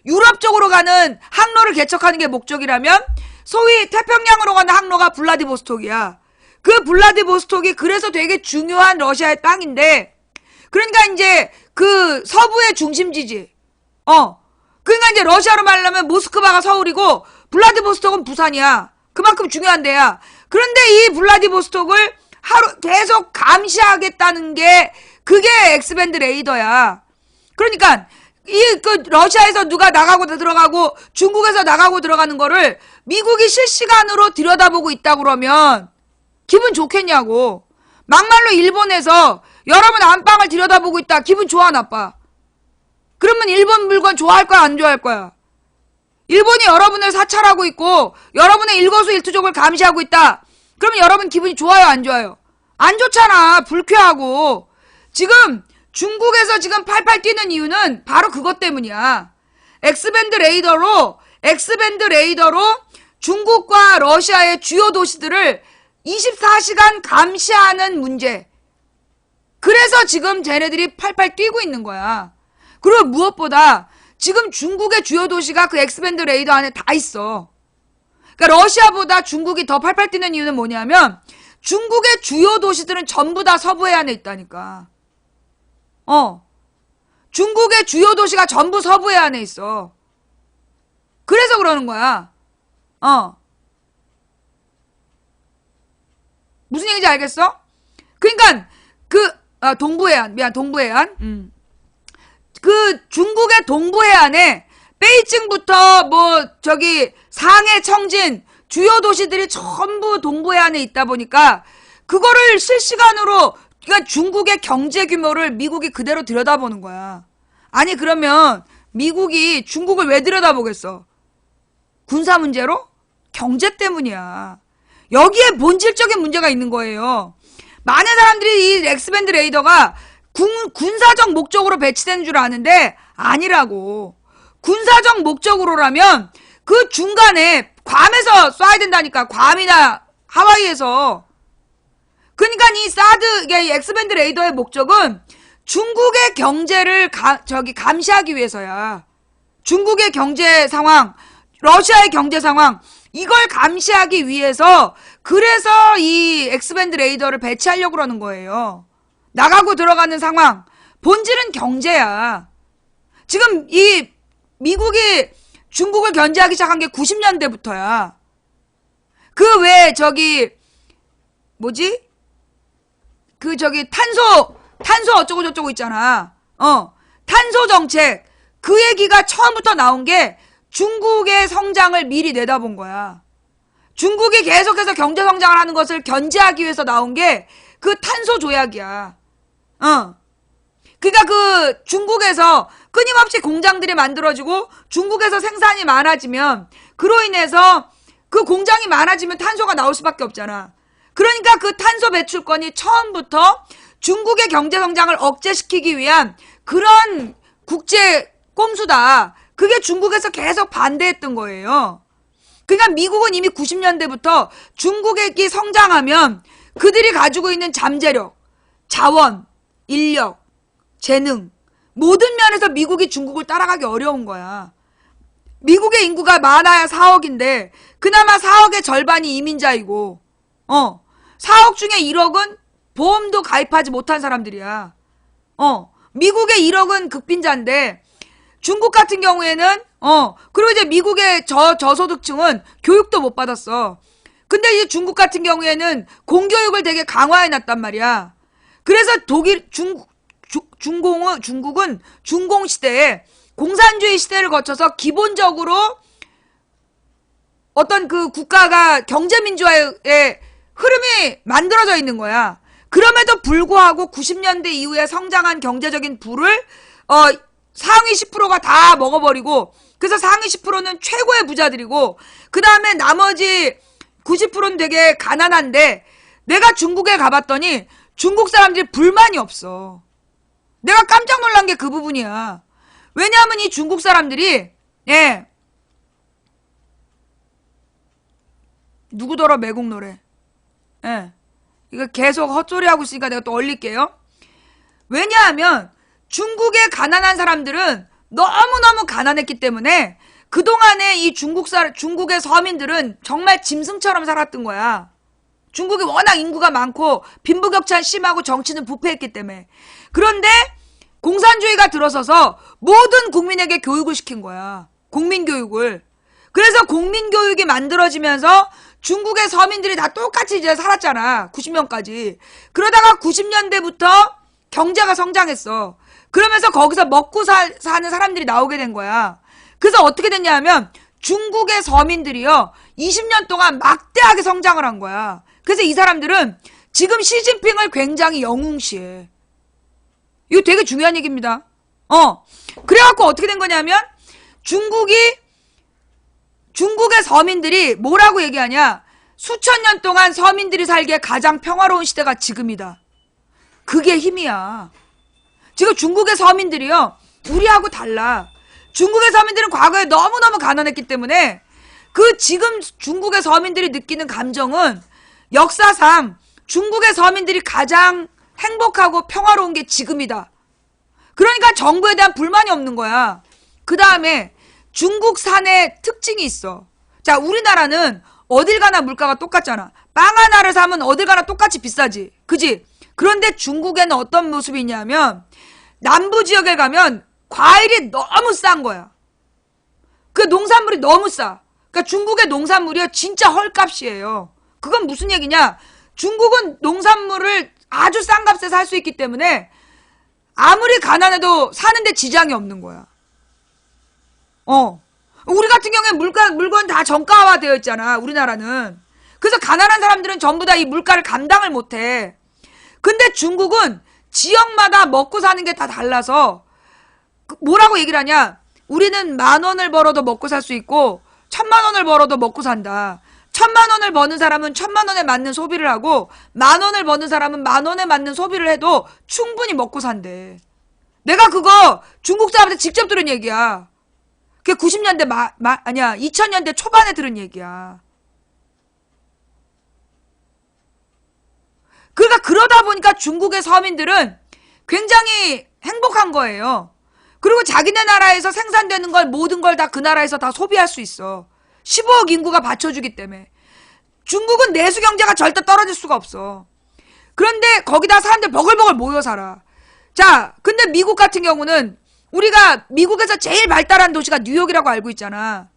S1: 유럽 쪽으로 가는 항로를 개척하는 게 목적이라면 소위 태평양으로 가는 항로가 블라디보스톡이야. 그 블라디보스톡이 그래서 되게 중요한 러시아의 땅인데 그러니까 이제 그 서부의 중심지지. 그러니까 이제 러시아로 말하면 모스크바가 서울이고 블라디보스톡은 부산이야. 그만큼 중요한 데야. 그런데 이 블라디보스톡을 계속 감시하겠다는 게 그게 X밴드 레이더야. 그러니까 러시아에서 누가 나가고 들어가고 중국에서 나가고 들어가는 거를 미국이 실시간으로 들여다보고 있다 그러면 기분 좋겠냐고. 막말로 일본에서 여러분 안방을 들여다보고 있다. 기분 좋아 나빠? 그러면 일본 물건 좋아할 거야 안 좋아할 거야? 일본이 여러분을 사찰하고 있고 여러분의 일거수일투족을 감시하고 있다. 그러면 여러분 기분이 좋아요 안 좋아요? 안 좋잖아. 불쾌하고. 지금 중국에서 지금 팔팔 뛰는 이유는 바로 그것 때문이야. X밴드 레이더로 중국과 러시아의 주요 도시들을 24시간 감시하는 문제. 그래서 지금 쟤네들이 팔팔 뛰고 있는 거야. 그리고 무엇보다 지금 중국의 주요 도시가 그 X밴드 레이더 안에 다 있어. 그러니까 러시아보다 중국이 더 팔팔 뛰는 이유는 뭐냐면 중국의 주요 도시들은 전부 다 서부 해안에 있다니까. 중국의 주요 도시가 전부 서부 해안에 있어. 그래서 그러는 거야. 무슨 얘기인지 알겠어? 그러니까 동부해안. 그 중국의 동부해안에 베이징부터 상해, 청진 주요 도시들이 전부 동부해안에 있다 보니까 그거를 실시간으로 그러니까 중국의 경제 규모를 미국이 그대로 들여다보는 거야. 아니 그러면 미국이 중국을 왜 들여다보겠어? 군사 문제로? 경제 때문이야. 여기에 본질적인 문제가 있는 거예요. 많은 사람들이 이 X밴드 레이더가 군사적 목적으로 배치되는 줄 아는데 아니라고. 군사적 목적으로라면 그 중간에 괌에서 쏴야 된다니까. 괌이나 하와이에서. 그러니까 이 X밴드 레이더의 목적은 중국의 경제를 감시하기 위해서야. 중국의 경제 상황, 러시아의 경제 상황, 이걸 감시하기 위해서 그래서 이 X밴드 레이더를 배치하려고 그러는 거예요. 나가고 들어가는 상황, 본질은 경제야. 지금 이 미국이 중국을 견제하기 시작한 게 90년대부터야. 탄소 어쩌고 저쩌고 있잖아. 탄소 정책. 그 얘기가 처음부터 나온 게 중국의 성장을 미리 내다본 거야. 중국이 계속해서 경제 성장을 하는 것을 견제하기 위해서 나온 게 그 탄소 조약이야. 그러니까 그 중국에서 끊임없이 공장들이 만들어지고 중국에서 생산이 많아지면 그로 인해서 그 공장이 많아지면 탄소가 나올 수밖에 없잖아. 그러니까 그 탄소 배출권이 처음부터 중국의 경제 성장을 억제시키기 위한 그런 국제 꼼수다. 그게 중국에서 계속 반대했던 거예요. 그러니까 미국은 이미 90년대부터 중국이 성장하면 그들이 가지고 있는 잠재력, 자원, 인력, 재능 모든 면에서 미국이 중국을 따라가기 어려운 거야. 미국의 인구가 많아야 4억인데 그나마 4억의 절반이 이민자이고 4억 중에 1억은 보험도 가입하지 못한 사람들이야. 미국의 1억은 극빈자인데 중국 같은 경우에는 그리고 이제 미국의 저소득층은 교육도 못 받았어. 근데 이제 중국 같은 경우에는 공교육을 되게 강화해 놨단 말이야. 그래서 중국은 중공 시대에 공산주의 시대를 거쳐서 기본적으로 어떤 그 국가가 경제민주화의 흐름이 만들어져 있는 거야. 그럼에도 불구하고 90년대 이후에 성장한 경제적인 부를 상위 10%가 다 먹어버리고 그래서 상위 10%는 최고의 부자들이고 그 다음에 나머지 90%는 되게 가난한데 내가 중국에 가봤더니 중국 사람들이 불만이 없어. 내가 깜짝 놀란 게 그 부분이야. 왜냐하면 이 중국 사람들이 누구더러 매국 노래 이거 계속 헛소리하고 있으니까 내가 또 얼릴게요. 왜냐하면 중국의 가난한 사람들은 너무너무 가난했기 때문에 그동안에 이 중국의 서민들은 정말 짐승처럼 살았던 거야. 중국이 워낙 인구가 많고 빈부격차 심하고 정치는 부패했기 때문에. 그런데 공산주의가 들어서서 모든 국민에게 교육을 시킨 거야. 국민교육을. 그래서 국민교육이 만들어지면서 중국의 서민들이 다 똑같이 이제 살았잖아. 90년까지. 그러다가 90년대부터 경제가 성장했어. 그러면서 거기서 먹고 사는 사람들이 나오게 된 거야. 그래서 어떻게 됐냐 하면 중국의 서민들이요 20년 동안 막대하게 성장을 한 거야. 그래서 이 사람들은 지금 시진핑을 굉장히 영웅시해. 이거 되게 중요한 얘기입니다. 그래갖고 어떻게 된 거냐면 중국의 서민들이 뭐라고 얘기하냐. 수천 년 동안 서민들이 살기에 가장 평화로운 시대가 지금이다. 그게 힘이야. 지금 중국의 서민들이요. 우리하고 달라. 중국의 서민들은 과거에 너무너무 가난했기 때문에 그 지금 중국의 서민들이 느끼는 감정은 역사상 중국의 서민들이 가장 행복하고 평화로운 게 지금이다. 그러니까 정부에 대한 불만이 없는 거야. 그 다음에 중국산의 특징이 있어. 자, 우리나라는 어딜 가나 물가가 똑같잖아. 빵 하나를 사면 어딜 가나 똑같이 비싸지. 그지? 그런데 중국에는 어떤 모습이 있냐면 남부 지역에 가면 과일이 너무 싼 거야. 그 농산물이 너무 싸. 그러니까 중국의 농산물이요 진짜 헐값이에요. 그건 무슨 얘기냐? 중국은 농산물을 아주 싼 값에 살 수 있기 때문에 아무리 가난해도 사는데 지장이 없는 거야. 우리 같은 경우에 물건 다 정가화 되어 있잖아. 우리나라는. 그래서 가난한 사람들은 전부 다 이 물가를 감당을 못해. 근데 중국은 지역마다 먹고 사는 게 다 달라서 뭐라고 얘기를 하냐? 우리는 10,000원을 벌어도 먹고 살 수 있고 10,000,000원을 벌어도 먹고 산다. 10,000,000원을 버는 사람은 10,000,000원에 맞는 소비를 하고 10,000원을 버는 사람은 10,000원에 맞는 소비를 해도 충분히 먹고 산대. 내가 그거 중국 사람한테 직접 들은 얘기야. 그게 90년대 아니야 2000년대 초반에 들은 얘기야. 그러니까 그러다 보니까 중국의 서민들은 굉장히 행복한 거예요. 그리고 자기네 나라에서 생산되는 걸 모든 걸 다 그 나라에서 다 소비할 수 있어. 15억 인구가 받쳐주기 때문에. 중국은 내수 경제가 절대 떨어질 수가 없어. 그런데 거기다 사람들 버글버글 모여 살아. 자, 근데 미국 같은 경우는 우리가 미국에서 제일 발달한 도시가 뉴욕이라고 알고 있잖아.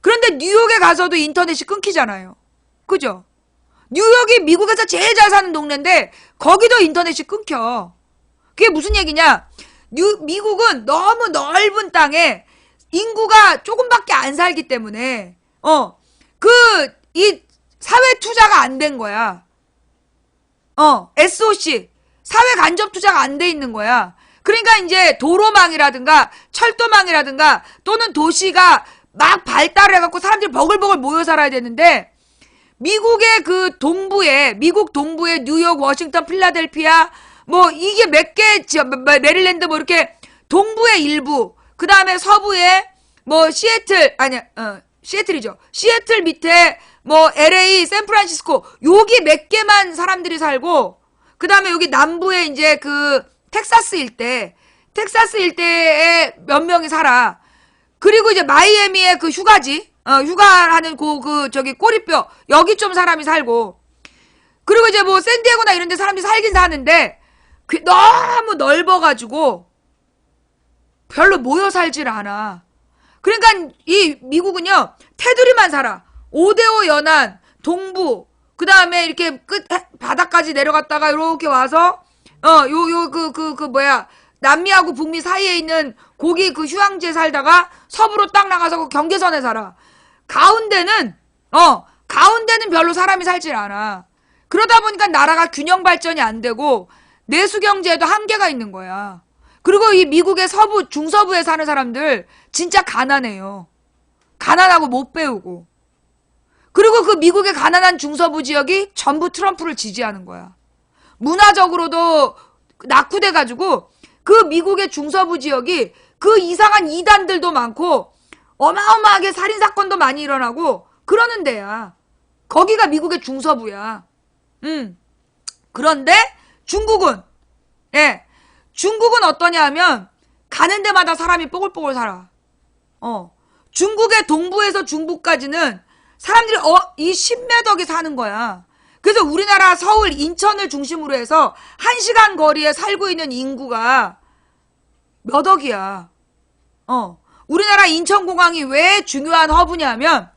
S1: 그런데 뉴욕에 가서도 인터넷이 끊기잖아요. 그죠? 뉴욕이 미국에서 제일 잘 사는 동네인데 거기도 인터넷이 끊겨. 그게 무슨 얘기냐? 미국은 너무 넓은 땅에 인구가 조금밖에 안 살기 때문에 이 사회 투자가 안 된 거야. SOC 사회 간접 투자가 안 돼 있는 거야. 그러니까 이제 도로망이라든가 철도망이라든가 또는 도시가 막 발달을 해갖고 사람들이 버글버글 모여 살아야 되는데 미국의 그 동부에 미국 동부에 뉴욕, 워싱턴, 필라델피아 뭐 이게 몇 개 메릴랜드 뭐 이렇게 동부의 일부 그 다음에 서부에 뭐 시애틀이죠. 시애틀 밑에 뭐 LA, 샌프란시스코 여기 몇 개만 사람들이 살고 그 다음에 여기 남부에 이제 그 텍사스 일대에 몇 명이 살아. 그리고 이제 마이애미의 그 휴가지, 휴가하는 저기 꼬리뼈 여기 좀 사람이 살고. 그리고 이제 뭐 샌디에고나 이런 데 사람들이 살긴 사는데 너무 넓어가지고 별로 모여 살질 않아. 그러니까 이 미국은요 테두리만 살아. 5대5 연안 동부 그 다음에 이렇게 끝 바닥까지 내려갔다가 이렇게 와서 남미하고 북미 사이에 있는 거기 그 휴양지에 살다가 서부로 딱 나가서 그 경계선에 살아. 가운데는 별로 사람이 살질 않아. 그러다 보니까 나라가 균형 발전이 안 되고 내수 경제에도 한계가 있는 거야. 그리고 이 미국의 서부, 중서부에 사는 사람들 진짜 가난해요. 가난하고 못 배우고. 그리고 그 미국의 가난한 중서부 지역이 전부 트럼프를 지지하는 거야. 문화적으로도 낙후돼가지고 그 미국의 중서부 지역이 그 이상한 이단들도 많고 어마어마하게 살인사건도 많이 일어나고 그러는 데야. 거기가 미국의 중서부야. 그런데 중국은 어떠냐 하면 가는 데마다 사람이 뽀글뽀글 살아. 중국의 동부에서 중부까지는 사람들이 이 10매덕이 사는 거야. 그래서 우리나라 서울, 인천을 중심으로 해서 1시간 거리에 살고 있는 인구가 몇 억이야. 우리나라 인천공항이 왜 중요한 허브냐면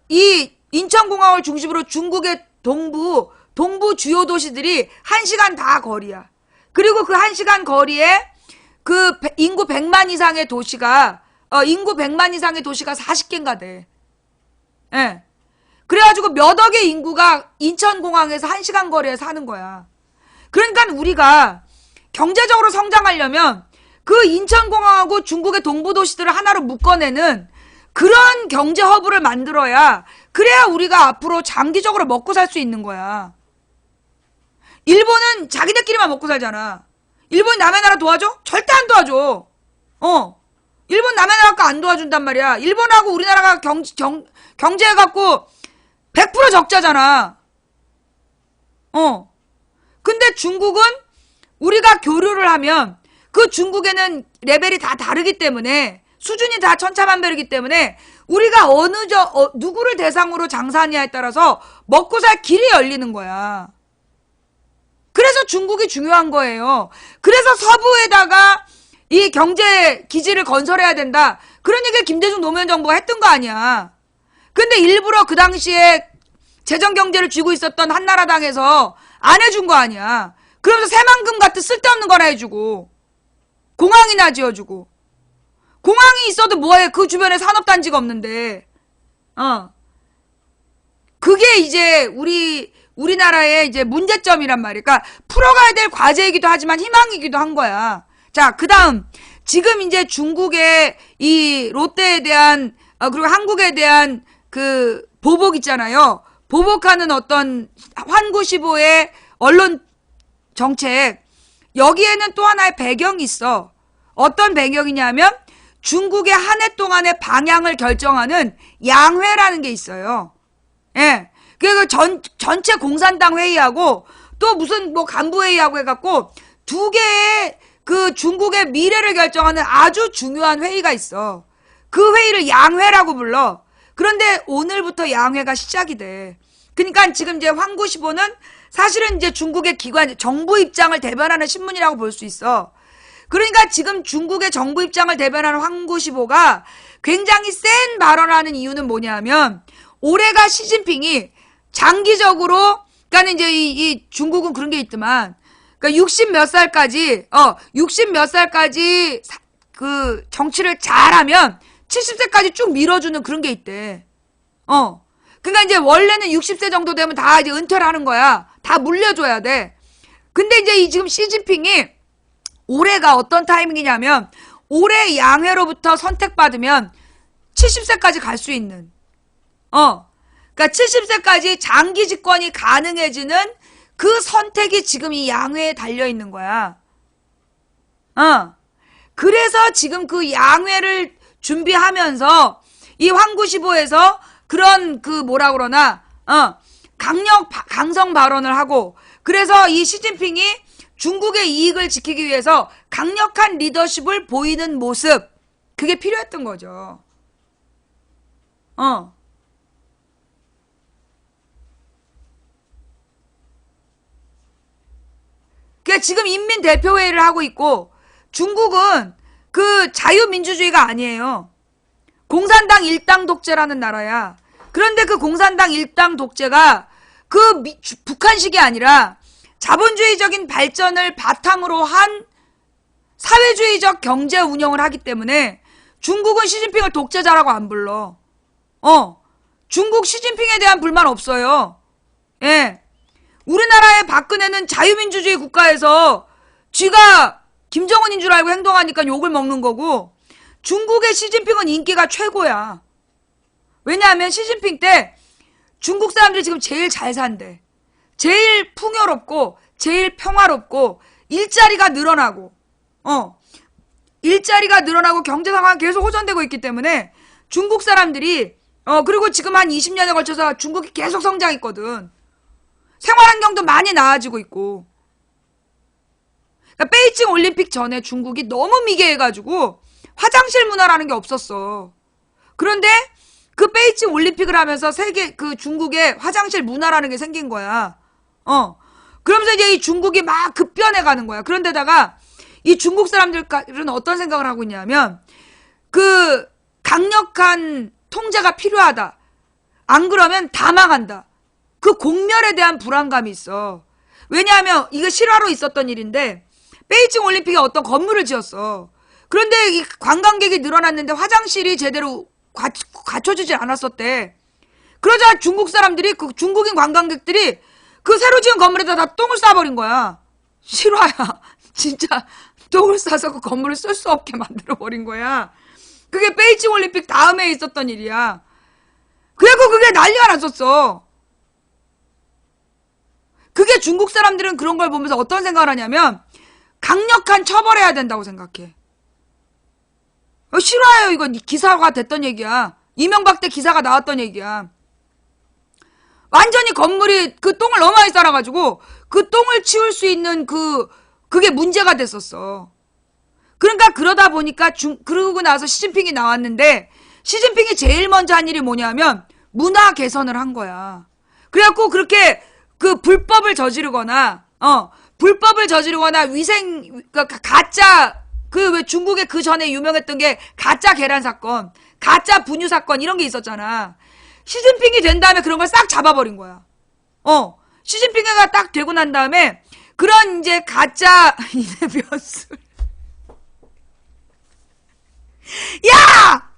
S1: 이 인천공항을 중심으로 중국의 동부 주요 도시들이 1시간 다 거리야. 그리고 그 1시간 거리에 그 인구 100만 이상의 도시가 40개인가 돼. 예. 그래가지고 몇 억의 인구가 인천공항에서 1시간 거리에 사는 거야. 그러니까 우리가 경제적으로 성장하려면 그 인천공항하고 중국의 동부 도시들을 하나로 묶어내는 그런 경제 허브를 만들어야 그래야 우리가 앞으로 장기적으로 먹고 살 수 있는 거야. 일본은 자기들끼리만 먹고 살잖아. 일본이 남의 나라 도와줘? 절대 안 도와줘. 일본 남의 나라 거 안 도와준단 말이야. 일본하고 우리나라가 경제 갖고 100% 적자잖아. 근데 중국은 우리가 교류를 하면 그 중국에는 레벨이 다 다르기 때문에 수준이 다 천차만별이기 때문에 우리가 누구를 대상으로 장사하냐에 따라서 먹고 살 길이 열리는 거야. 그래서 중국이 중요한 거예요. 그래서 서부에다가 이 경제 기지를 건설해야 된다. 그런 얘기를 김대중 노무현 정부가 했던 거 아니야. 근데 일부러 그 당시에 재정 경제를 쥐고 있었던 한나라당에서 안 해준 거 아니야. 그러면서 새만금 같은 쓸데없는 거나 해주고 공항이나 지어주고. 공항이 있어도 뭐해. 그 주변에 산업단지가 없는데. 그게 이제 우리나라의 이제 문제점이란 말이야. 그러니까 풀어가야 될 과제이기도 하지만 희망이기도 한 거야. 자, 그 다음. 지금 이제 중국의 이 롯데에 대한, 그리고 한국에 대한 그 보복 있잖아요. 보복하는 어떤 환구시보의 언론 정책. 여기에는 또 하나의 배경이 있어. 어떤 배경이냐면 중국의 한 해 동안의 방향을 결정하는 양회라는 게 있어요. 예. 그 전체 공산당 회의하고 또 무슨 뭐 간부 회의하고 해갖고 두 개의 그 중국의 미래를 결정하는 아주 중요한 회의가 있어. 그 회의를 양회라고 불러. 그런데 오늘부터 양회가 시작이 돼. 그러니까 지금 이제 환구시보는 사실은 이제 중국의 기관, 정부 입장을 대변하는 신문이라고 볼 수 있어. 그러니까 지금 중국의 정부 입장을 대변하는 환구시보가 굉장히 센 발언을 하는 이유는 뭐냐면 올해가 시진핑이 장기적으로, 그러니까 이제 이 중국은 그런 게 있더만, 그러니까 60 몇 살까지 그 정치를 잘하면 70세까지 쭉 밀어주는 그런 게 있대. 그러니까 이제 원래는 60세 정도 되면 다 이제 은퇴를 하는 거야. 다 물려줘야 돼. 근데 이제 지금 시진핑이 올해가 어떤 타이밍이냐면 올해 양회로부터 선택받으면 70세까지 갈 수 있는. 그러니까 70세까지 장기 집권이 가능해지는 그 선택이 지금 이 양회에 달려 있는 거야. 그래서 지금 그 양회를 준비하면서 이 환구시보에서 그런 그 뭐라 그러나 강성 발언을 하고, 그래서 이 시진핑이 중국의 이익을 지키기 위해서 강력한 리더십을 보이는 모습, 그게 필요했던 거죠. 그러니까 지금 인민대표회의를 하고 있고 중국은 그 자유민주주의가 아니에요. 공산당 일당 독재라는 나라야. 그런데 그 공산당 일당 독재가 그 북한식이 아니라 자본주의적인 발전을 바탕으로 한 사회주의적 경제 운영을 하기 때문에 중국은 시진핑을 독재자라고 안 불러. 중국 시진핑에 대한 불만 없어요. 예. 우리나라의 박근혜는 자유민주주의 국가에서 쥐가 김정은인 줄 알고 행동하니까 욕을 먹는 거고, 중국의 시진핑은 인기가 최고야. 왜냐하면 시진핑 때 중국 사람들이 지금 제일 잘 산대. 제일 풍요롭고 제일 평화롭고 일자리가 늘어나고 경제 상황이 계속 호전되고 있기 때문에 중국 사람들이 그리고 지금 한 20년에 걸쳐서 중국이 계속 성장했거든. 생활환경도 많이 나아지고 있고. 그러니까 베이징 올림픽 전에 중국이 너무 미개해가지고 화장실 문화라는 게 없었어. 그런데 그 베이징 올림픽을 하면서 그 중국의 화장실 문화라는 게 생긴 거야. 그러면서 이제 이 중국이 막 급변해 가는 거야. 그런데다가 이 중국 사람들은 어떤 생각을 하고 있냐면 그 강력한 통제가 필요하다. 안 그러면 다 망한다. 그 공멸에 대한 불안감이 있어. 왜냐하면 이거 실화로 있었던 일인데 베이징 올림픽에 어떤 건물을 지었어. 그런데 이 관광객이 늘어났는데 화장실이 제대로 갖춰지지 않았었대. 그러자 중국 사람들이, 그 중국인 관광객들이 그 새로 지은 건물에다 다 똥을 싸버린 거야. 실화야. 진짜 똥을 싸서 그 건물을 쓸 수 없게 만들어버린 거야. 그게 베이징 올림픽 다음에 있었던 일이야. 그리고 그게 난리가 났었어. 그게 중국 사람들은 그런 걸 보면서 어떤 생각을 하냐면 강력한 처벌해야 된다고 생각해. 싫어요. 이거 기사가 됐던 얘기야. 이명박 때 기사가 나왔던 얘기야. 완전히 건물이 그 똥을 너무 많이 싸놔가지고 그 똥을 치울 수 있는 그게 문제가 됐었어. 그러니까 그러다 보니까 그러고 나서 시진핑이 나왔는데 시진핑이 제일 먼저 한 일이 뭐냐면 문화 개선을 한 거야. 그래갖고 그렇게 그 불법을 저지르거나 위생 가짜 그 왜 중국에 그 전에 유명했던 게 가짜 계란 사건, 가짜 분유 사건 이런 게 있었잖아. 시진핑이 된 다음에 그런 걸 싹 잡아버린 거야. 시진핑이가 딱 되고 난 다음에 그런 이제 가짜 이내변술. 야!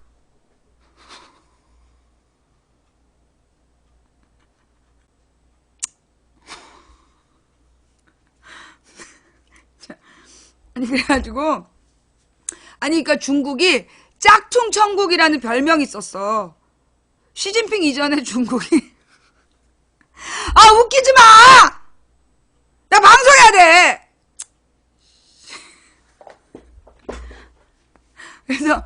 S1: 아니 그래가지고 그러니까 중국이 짝퉁 천국이라는 별명이 있었어. 시진핑 이전에 중국이 웃기지 마! 나 방송해야 돼! 그래서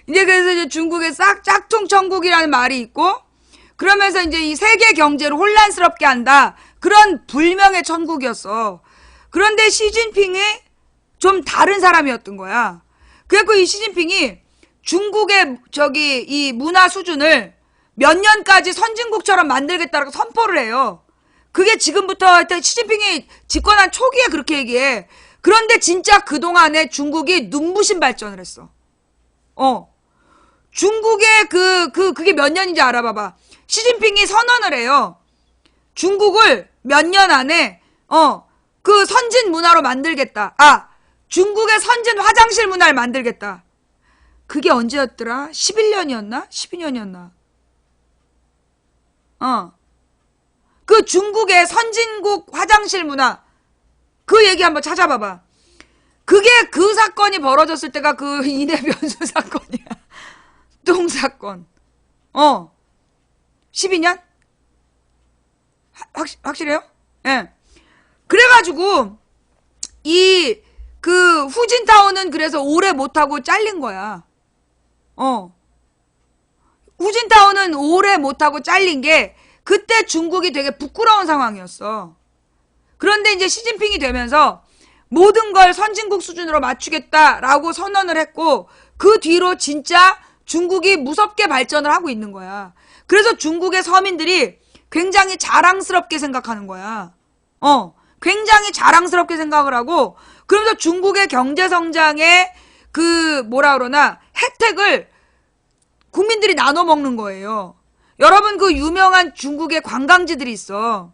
S1: 이제 중국의 짝퉁 천국이라는 말이 있고, 그러면서 이제 이 세계 경제를 혼란스럽게 한다. 그런 불명의 천국이었어. 그런데 시진핑이 좀 다른 사람이었던 거야. 그래갖고 이 시진핑이 중국의 이 문화 수준을 몇 년까지 선진국처럼 만들겠다라고 선포를 해요. 그게 지금부터 시진핑이 집권한 초기에 그렇게 얘기해. 그런데 진짜 그동안에 중국이 눈부신 발전을 했어. 중국의 그게 몇 년인지 알아봐봐. 시진핑이 선언을 해요. 중국을 몇 년 안에, 그 선진 문화로 만들겠다. 중국의 선진 화장실 문화를 만들겠다. 그게 언제였더라? 11년이었나? 12년이었나? 그 중국의 선진국 화장실 문화, 그 얘기 한번 찾아봐봐. 그게 그 사건이 벌어졌을 때가 그 이내변수 사건이야. 똥 사건. 12년? 확실해요? 예. 네. 그래가지고, 후진타오는 그래서 오래 못하고 잘린 거야. 후진타오는 오래 못하고 잘린 게, 그때 중국이 되게 부끄러운 상황이었어. 그런데 이제 시진핑이 되면서 모든 걸 선진국 수준으로 맞추겠다라고 선언을 했고, 그 뒤로 진짜 중국이 무섭게 발전을 하고 있는 거야. 그래서 중국의 서민들이 굉장히 자랑스럽게 생각하는 거야. 굉장히 자랑스럽게 생각을 하고, 그러면서 중국의 경제성장의 혜택을 국민들이 나눠 먹는 거예요. 여러분, 그 유명한 중국의 관광지들이 있어.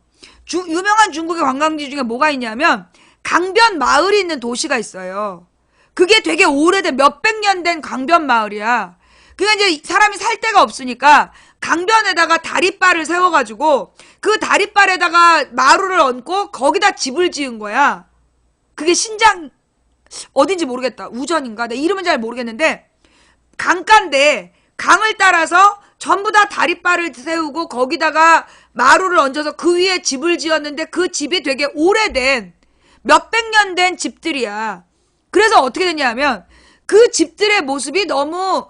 S1: 유명한 중국의 관광지 중에 뭐가 있냐면, 강변 마을이 있는 도시가 있어요. 그게 되게 오래된, 몇백 년 된 강변 마을이야. 그러니까 이제 사람이 살 데가 없으니까, 강변에다가 다리바를 세워가지고, 그 다리바에다가 마루를 얹고, 거기다 집을 지은 거야. 그게 신장, 어딘지 모르겠다. 우전인가? 내 이름은 잘 모르겠는데, 강가인데, 강을 따라서 전부 다 다리바를 세우고 거기다가 마루를 얹어서 그 위에 집을 지었는데 그 집이 되게 오래된 몇백 년 된 집들이야. 그래서 어떻게 됐냐면 그 집들의 모습이 너무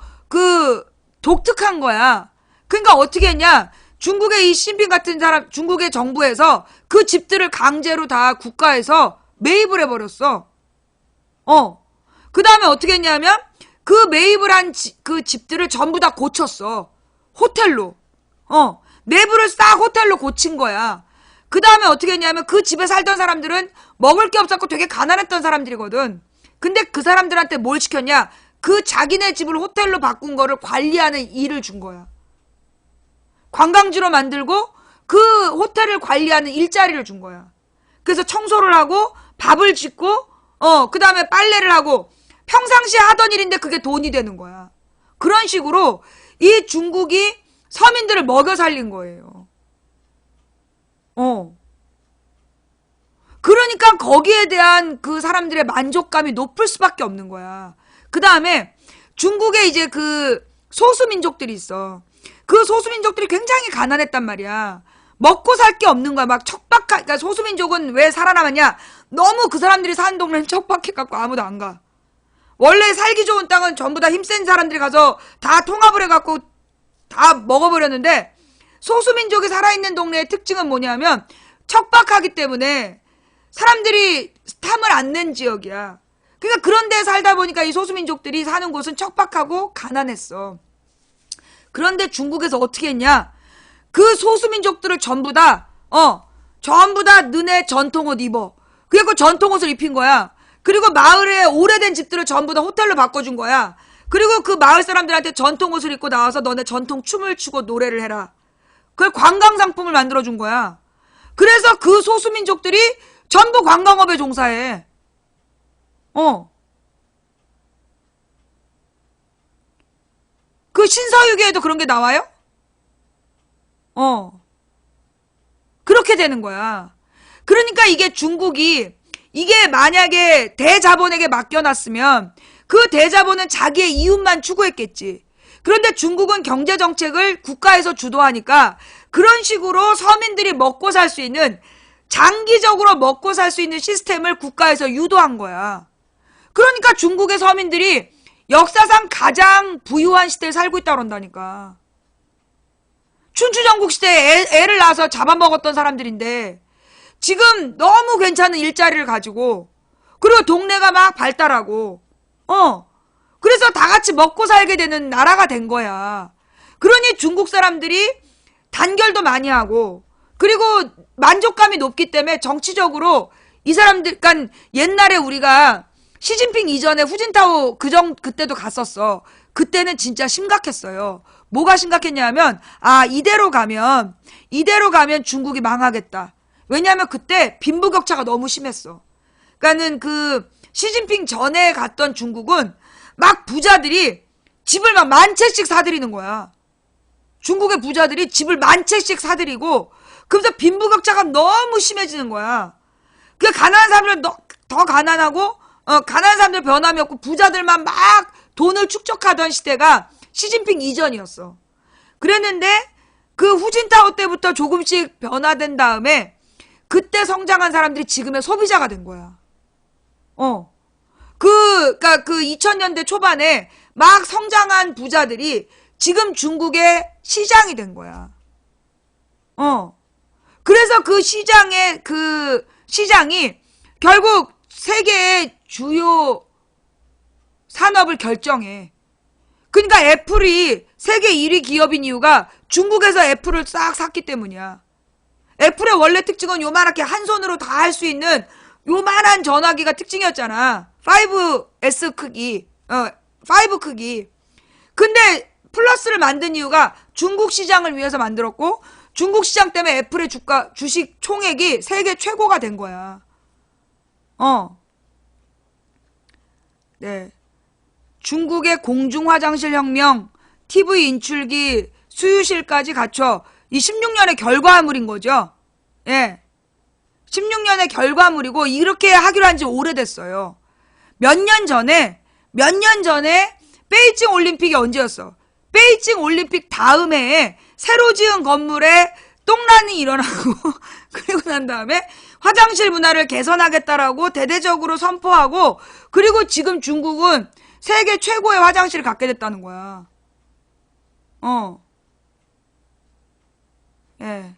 S1: 독특한 거야. 그러니까 어떻게 했냐? 중국의 이 시진핑 같은 사람, 중국의 정부에서 그 집들을 강제로 다 국가에서 매입을 해버렸어. 그 다음에 어떻게 했냐면 그 매입을 한 그 집들을 전부 다 고쳤어. 호텔로. 내부를 싹 호텔로 고친 거야. 그 다음에 어떻게 했냐면 그 집에 살던 사람들은 먹을 게 없었고 되게 가난했던 사람들이거든. 근데 그 사람들한테 뭘 시켰냐? 그 자기네 집을 호텔로 바꾼 거를 관리하는 일을 준 거야. 관광지로 만들고 그 호텔을 관리하는 일자리를 준 거야. 그래서 청소를 하고 밥을 짓고 그 다음에 빨래를 하고 평상시에 하던 일인데 그게 돈이 되는 거야. 그런 식으로 이 중국이 서민들을 먹여 살린 거예요. 그러니까 거기에 대한 그 사람들의 만족감이 높을 수밖에 없는 거야. 그 다음에 중국에 이제 그 소수민족들이 있어. 그 소수민족들이 굉장히 가난했단 말이야. 먹고 살 게 없는 거야. 막 그러니까 소수민족은 왜 살아남았냐? 너무 그 사람들이 사는 동네는 척박해갖고 아무도 안 가. 원래 살기 좋은 땅은 전부 다 힘센 사람들이 가서 다 통합을 해갖고 다 먹어버렸는데, 소수민족이 살아있는 동네의 특징은 뭐냐면 척박하기 때문에 사람들이 탐을 안 낸 지역이야. 그러니까 그런 데 살다 보니까 이 소수민족들이 사는 곳은 척박하고 가난했어. 그런데 중국에서 어떻게 했냐? 그 소수민족들을 전부 다 너네 전통옷 입어. 그래갖고 전통옷을 입힌 거야. 그리고 마을에 오래된 집들을 전부 다 호텔로 바꿔준 거야. 그리고 그 마을 사람들한테 전통옷을 입고 나와서 너네 전통 춤을 추고 노래를 해라. 그걸 관광상품을 만들어준 거야. 그래서 그 소수민족들이 전부 관광업에 종사해. 그 신서유기에도 그런 게 나와요? 그렇게 되는 거야. 그러니까 이게 중국이, 이게 만약에 대자본에게 맡겨놨으면 그 대자본은 자기의 이윤만 추구했겠지. 그런데 중국은 경제정책을 국가에서 주도하니까 그런 식으로 서민들이 먹고 살 수 있는, 장기적으로 먹고 살 수 있는 시스템을 국가에서 유도한 거야. 그러니까 중국의 서민들이 역사상 가장 부유한 시대에 살고 있다고 그런다니까. 춘추전국 시대에 애를 낳아서 잡아먹었던 사람들인데 지금 너무 괜찮은 일자리를 가지고, 그리고 동네가 막 발달하고, 그래서 다 같이 먹고 살게 되는 나라가 된 거야. 그러니 중국 사람들이 단결도 많이 하고, 그리고 만족감이 높기 때문에 정치적으로 이 사람들, 그러니까 옛날에 우리가 시진핑 이전에 후진타오 그때도 갔었어. 그때는 진짜 심각했어요. 뭐가 심각했냐면, 이대로 가면 중국이 망하겠다. 왜냐하면 그때 빈부격차가 너무 심했어. 그러니까는 그 시진핑 전에 갔던 중국은 막 부자들이 집을 막 만 채씩 사들이는 거야. 중국의 부자들이 집을 만 채씩 사들이고, 그러면서 빈부격차가 너무 심해지는 거야. 그 가난한 사람들은 더 가난하고, 가난한 사람들 변함이 없고 부자들만 막 돈을 축적하던 시대가 시진핑 이전이었어. 그랬는데 그 후진타오 때부터 조금씩 변화된 다음에 그때 성장한 사람들이 지금의 소비자가 된 거야. 그러니까 그 2000년대 초반에 막 성장한 부자들이 지금 중국의 시장이 된 거야. 그래서 그 시장이 결국 세계의 주요 산업을 결정해. 그러니까 애플이 세계 1위 기업인 이유가 중국에서 애플을 싹 샀기 때문이야. 애플의 원래 특징은 요만하게 한 손으로 다 할 수 있는 요만한 전화기가 특징이었잖아. 5S 크기, 5 크기. 근데 플러스를 만든 이유가 중국 시장을 위해서 만들었고, 중국 시장 때문에 애플의 주식 총액이 세계 최고가 된 거야. 네. 중국의 공중화장실 혁명, TV 인출기, 수유실까지 갖춰 이 16년의 결과물인 거죠. 예. 16년의 결과물이고, 이렇게 하기로 한 지 오래됐어요. 몇 년 전에 베이징 올림픽이 언제였어? 베이징 올림픽 다음 해에 새로 지은 건물에 똥란이 일어나고, 그리고 난 다음에 화장실 문화를 개선하겠다라고 대대적으로 선포하고, 그리고 지금 중국은 세계 최고의 화장실을 갖게 됐다는 거야. 예.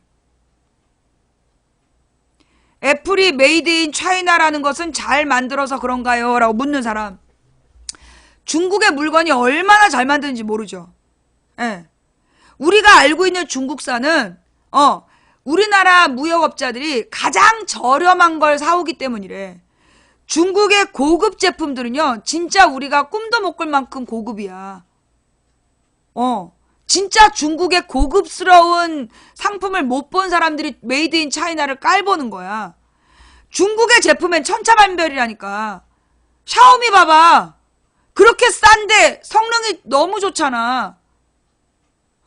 S1: 애플이 메이드 인 차이나라는 것은 잘 만들어서 그런가요? 라고 묻는 사람. 중국의 물건이 얼마나 잘 만드는지 모르죠. 예. 우리가 알고 있는 중국산은, 우리나라 무역업자들이 가장 저렴한 걸 사오기 때문이래. 중국의 고급 제품들은요, 진짜 우리가 꿈도 못 꿀 만큼 고급이야. 진짜 중국의 고급스러운 상품을 못 본 사람들이 메이드 인 차이나를 깔보는 거야. 중국의 제품엔 천차만별이라니까. 샤오미 봐봐. 그렇게 싼데 성능이 너무 좋잖아.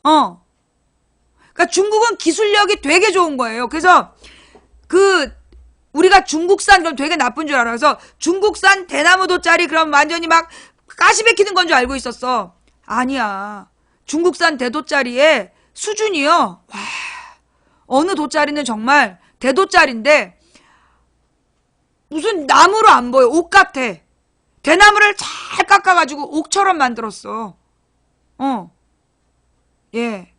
S1: 그러니까 중국은 기술력이 되게 좋은 거예요. 그래서 우리가 중국산 그럼 되게 나쁜 줄 알아. 그래서 중국산 대나무 돛자리 그럼 완전히 막 가시 베끼는 건 줄 알고 있었어. 아니야. 중국산 대돛자리의 수준이요. 와, 어느 돛자리는 정말 대도짜리인데 무슨 나무로 안 보여. 옥 같아. 대나무를 잘 깎아가지고 옥처럼 만들었어. 예.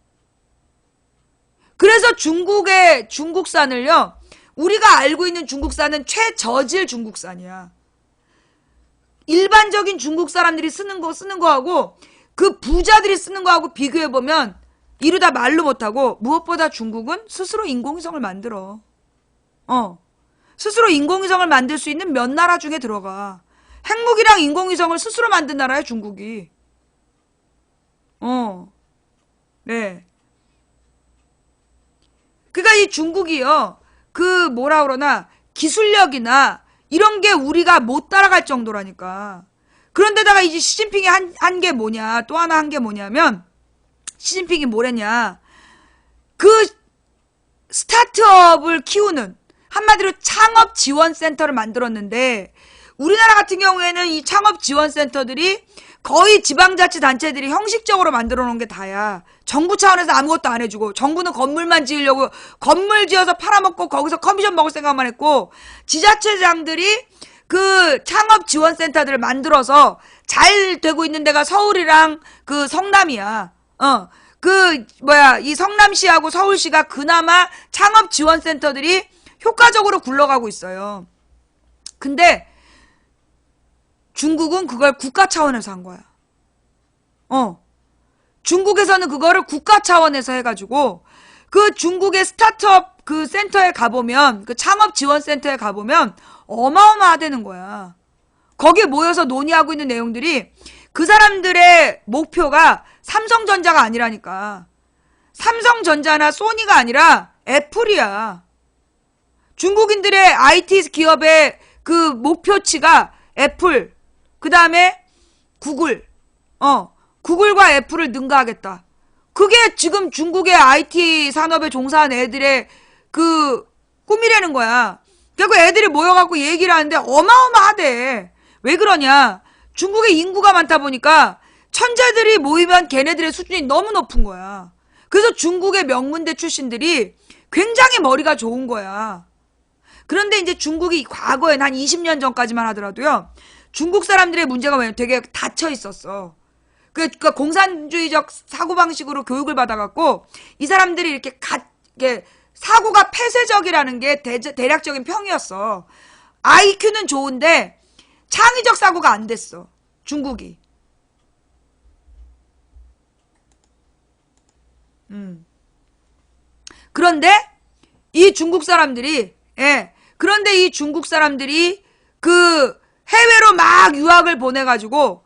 S1: 그래서 중국산을요, 우리가 알고 있는 중국산은 최저질 중국산이야. 일반적인 중국 사람들이 쓰는 거하고 그 부자들이 쓰는 거하고 비교해보면 이루다 말로 못하고, 무엇보다 중국은 스스로 인공위성을 만들어. 스스로 인공위성을 만들 수 있는 몇 나라 중에 들어가. 핵무기랑 인공위성을 스스로 만든 나라야, 중국이. 네. 그러니까 이 중국이요, 그 뭐라 그러나 기술력이나 이런 게 우리가 못 따라갈 정도라니까. 그런데다가 이제 시진핑이 한 게 뭐냐, 또 하나 한 게 뭐냐면, 시진핑이 뭐랬냐, 그 스타트업을 키우는, 한마디로 창업 지원센터를 만들었는데, 우리나라 같은 경우에는 이 창업 지원센터들이 거의 지방자치단체들이 형식적으로 만들어 놓은 게 다야. 정부 차원에서 아무것도 안 해주고, 정부는 건물만 지으려고 건물 지어서 팔아먹고 거기서 커미션 먹을 생각만 했고, 지자체장들이 그 창업 지원센터들을 만들어서 잘 되고 있는 데가 서울이랑 그 성남이야. 이 성남시하고 서울시가 그나마 창업 지원센터들이 효과적으로 굴러가고 있어요. 근데 중국은 그걸 국가 차원에서 한 거야. 중국에서는 그거를 국가 차원에서 해가지고, 그 중국의 스타트업 그 센터에 가보면, 그 창업 지원 센터에 가보면 어마어마하다는 거야. 거기에 모여서 논의하고 있는 내용들이, 그 사람들의 목표가 삼성전자가 아니라니까. 삼성전자나 소니가 아니라 애플이야. 중국인들의 IT 기업의 그 목표치가 애플, 그 다음에 구글, 구글과 애플을 능가하겠다. 그게 지금 중국의 IT 산업에 종사한 애들의 그 꿈이라는 거야. 결국 애들이 모여갖고 얘기를 하는데 어마어마하대. 왜 그러냐? 중국의 인구가 많다 보니까 천재들이 모이면 걔네들의 수준이 너무 높은 거야. 그래서 중국의 명문대 출신들이 굉장히 머리가 좋은 거야. 그런데 이제 중국이 과거엔 한 20년 전까지만 하더라도요, 중국 사람들의 문제가 뭐냐면 되게 닫혀 있었어. 그러니까 공산주의적 사고방식으로 교육을 받아갖고 이 사람들이 이렇게 사고가 폐쇄적이라는 게 대략적인 평이었어. IQ는 좋은데 창의적 사고가 안 됐어, 중국이. 그런데 이 중국 사람들이 그 해외로 막 유학을 보내가지고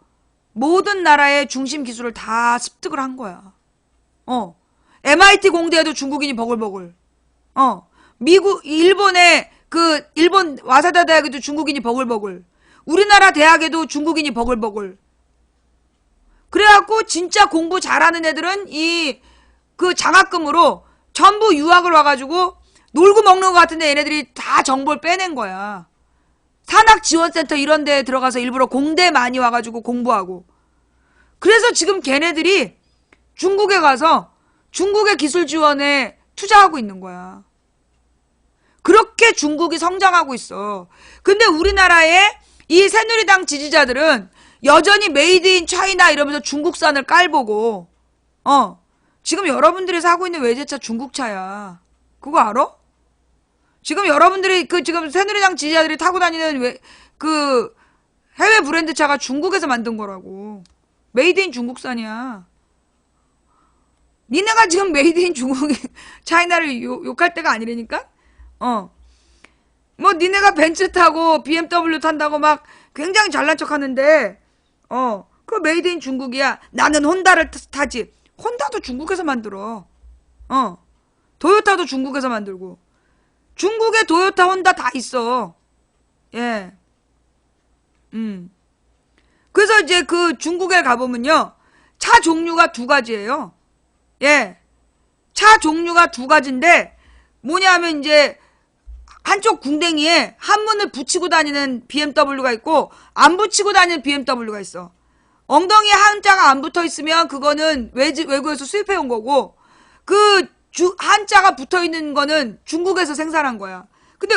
S1: 모든 나라의 중심 기술을 다 습득을 한 거야. MIT 공대에도 중국인이 버글버글. 일본 와사다 대학에도 중국인이 버글버글. 우리나라 대학에도 중국인이 버글버글. 그래갖고 진짜 공부 잘하는 애들은 그 장학금으로 전부 유학을 와가지고 놀고 먹는 것 같은데 얘네들이 다 정보를 빼낸 거야. 산학지원센터 이런 데에 들어가서 일부러 공대 많이 와가지고 공부하고. 그래서 지금 걔네들이 중국에 가서 중국의 기술 지원에 투자하고 있는 거야. 그렇게 중국이 성장하고 있어. 근데 우리나라의 이 새누리당 지지자들은 여전히 메이드 인 차이나 이러면서 중국산을 깔보고, 지금 여러분들이 사고 있는 외제차 중국차야. 그거 알아? 지금 여러분들이 지금 새누리당 지지자들이 타고 다니는 그 해외 브랜드 차가 중국에서 만든 거라고. 메이드 인 중국산이야. 니네가 지금 메이드 인 중국 차이나를 욕할 때가 아니라니까? 뭐 니네가 벤츠 타고 BMW 탄다고 막 굉장히 잘난 척 하는데, 그거 메이드 인 중국이야. 나는 혼다를 타지. 혼다도 중국에서 만들어. 도요타도 중국에서 만들고. 중국에 도요타, 혼다 다 있어. 예. 그래서 이제 그 중국에 가보면요, 차 종류가 두 가지예요. 예. 차 종류가 두 가지인데, 뭐냐면 이제, 한쪽 궁뎅이에 한문을 붙이고 다니는 BMW가 있고, 안 붙이고 다니는 BMW가 있어. 엉덩이에 한자가 안 붙어 있으면 그거는 외국에서 수입해 온 거고, 그 한자가 붙어 있는 거는 중국에서 생산한 거야. 근데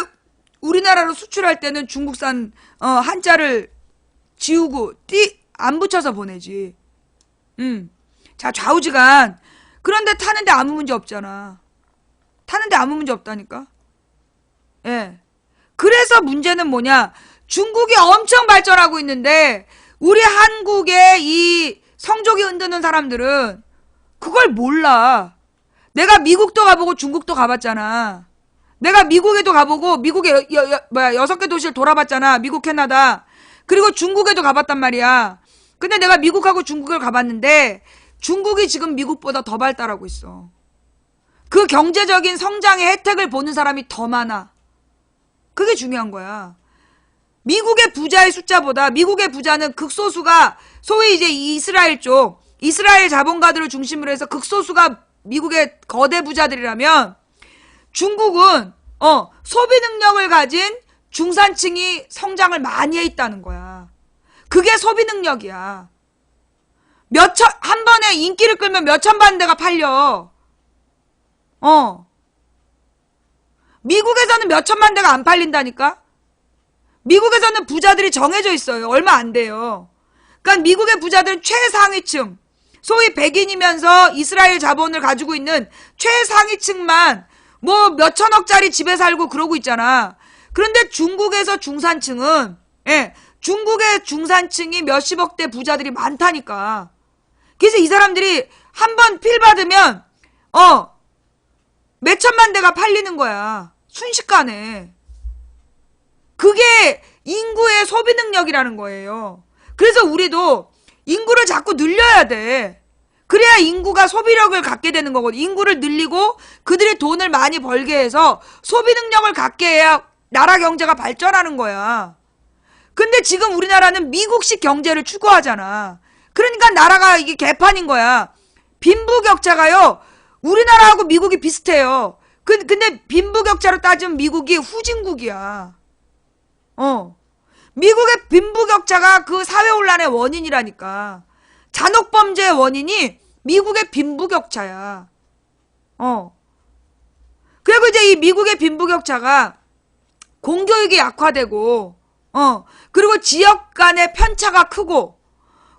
S1: 우리나라로 수출할 때는 중국산 한자를 지우고 안 붙여서 보내지. 자, 좌우지간. 그런데 타는데 아무 문제 없잖아. 타는데 아무 문제 없다니까. 예. 그래서 문제는 뭐냐? 중국이 엄청 발전하고 있는데 우리 한국의 이 성조기 흔드는 사람들은 그걸 몰라. 내가 미국도 가보고 중국도 가봤잖아. 내가 미국에도 가보고 미국의 6개 도시를 돌아봤잖아. 미국, 캐나다. 그리고 중국에도 가봤단 말이야. 근데 내가 미국하고 중국을 가봤는데 중국이 지금 미국보다 더 발달하고 있어. 그 경제적인 성장의 혜택을 보는 사람이 더 많아. 그게 중요한 거야. 미국의 부자의 숫자보다 미국의 부자는 극소수가 소위 이제 이스라엘 쪽, 이스라엘 자본가들을 중심으로 해서 극소수가 미국의 거대 부자들이라면 중국은 소비 능력을 가진 중산층이 성장을 많이 해 있다는 거야. 그게 소비 능력이야. 한 번에 인기를 끌면 몇천만 대가 팔려. 미국에서는 몇천만 대가 안 팔린다니까? 미국에서는 부자들이 정해져 있어요. 얼마 안 돼요. 그러니까 미국의 부자들은 최상위층, 소위 백인이면서 이스라엘 자본을 가지고 있는 최상위층만 뭐 몇천억짜리 집에 살고 그러고 있잖아. 그런데 중국에서 중산층은, 예, 중국의 중산층이 몇십억대 부자들이 많다니까. 그래서 이 사람들이 한 번 필 받으면 몇천만 대가 팔리는 거야. 순식간에. 그게 인구의 소비 능력이라는 거예요. 그래서 우리도 인구를 자꾸 늘려야 돼. 그래야 인구가 소비력을 갖게 되는 거거든. 인구를 늘리고 그들이 돈을 많이 벌게 해서 소비 능력을 갖게 해야 나라 경제가 발전하는 거야. 근데 지금 우리나라는 미국식 경제를 추구하잖아. 그러니까 나라가 이게 개판인 거야. 빈부격차가요, 우리나라하고 미국이 비슷해요. 근데 빈부격차로 따지면 미국이 후진국이야. 미국의 빈부격차가 그 사회혼란의 원인이라니까. 잔혹범죄의 원인이 미국의 빈부격차야. 그리고 이제 이 미국의 빈부격차가 공교육이 약화되고, 그리고 지역 간의 편차가 크고,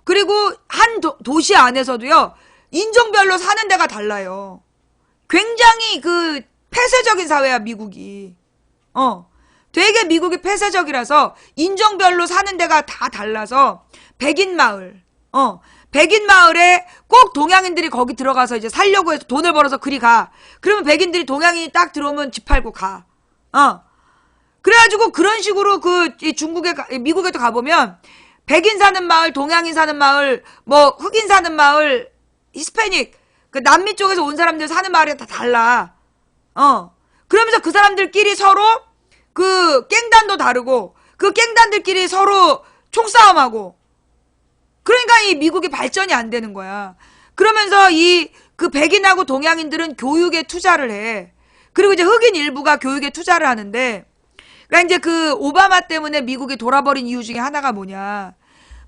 S1: 그리고 한 도시 안에서도요, 인종별로 사는 데가 달라요. 굉장히 그 폐쇄적인 사회야, 미국이. 되게 미국이 폐쇄적이라서 인종별로 사는 데가 다 달라서 백인 마을, 백인 마을에 꼭 동양인들이 거기 들어가서 이제 살려고 해서 돈을 벌어서 그리 가. 그러면 백인들이 동양인이 딱 들어오면 집 팔고 가. 그래가지고 그런 식으로 미국에도 가보면 백인 사는 마을, 동양인 사는 마을, 뭐 흑인 사는 마을, 히스패닉, 그 남미 쪽에서 온 사람들 사는 마을이 다 달라. 그러면서 그 사람들끼리 서로 그 갱단도 다르고 그 갱단들끼리 서로 총싸움하고. 그러니까 이 미국이 발전이 안 되는 거야. 그러면서 그 백인하고 동양인들은 교육에 투자를 해. 그리고 이제 흑인 일부가 교육에 투자를 하는데, 그러니까 이제 그 오바마 때문에 미국이 돌아버린 이유 중에 하나가 뭐냐.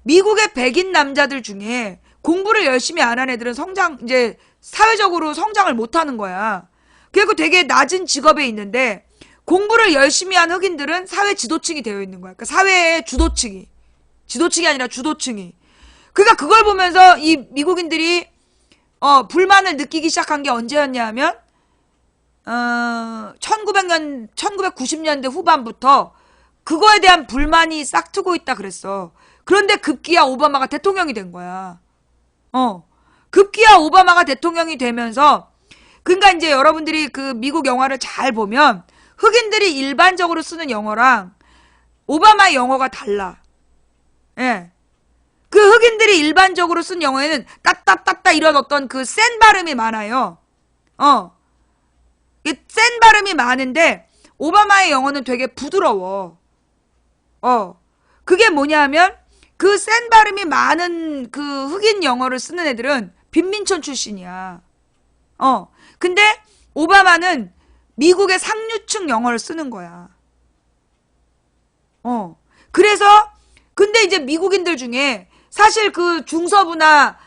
S1: 미국의 백인 남자들 중에 공부를 열심히 안 한 애들은 이제 사회적으로 성장을 못 하는 거야. 그리고 되게 낮은 직업에 있는데 공부를 열심히 한 흑인들은 사회 지도층이 되어 있는 거야. 그러니까 사회의 지도층이 아니라 주도층이. 그러니까 그걸 보면서 이 미국인들이 불만을 느끼기 시작한 게 언제였냐 하면 1990년대 후반부터 그거에 대한 불만이 싹트고 있다 그랬어. 그런데 급기야 오바마가 대통령이 된 거야. 급기야 오바마가 대통령이 되면서, 그러니까 이제 여러분들이 그 미국 영화를 잘 보면 흑인들이 일반적으로 쓰는 영어랑 오바마의 영어가 달라. 예. 그 흑인들이 일반적으로 쓴 영어에는 따따따따 이런 어떤 그 센 발음이 많아요. 센 발음이 많은데 오바마의 영어는 되게 부드러워. 그게 뭐냐 하면 그 센 발음이 많은 그 흑인 영어를 쓰는 애들은 빈민촌 출신이야. 근데 오바마는 미국의 상류층 영어를 쓰는 거야. 그래서 근데 이제 미국인들 중에 사실 그 중서부나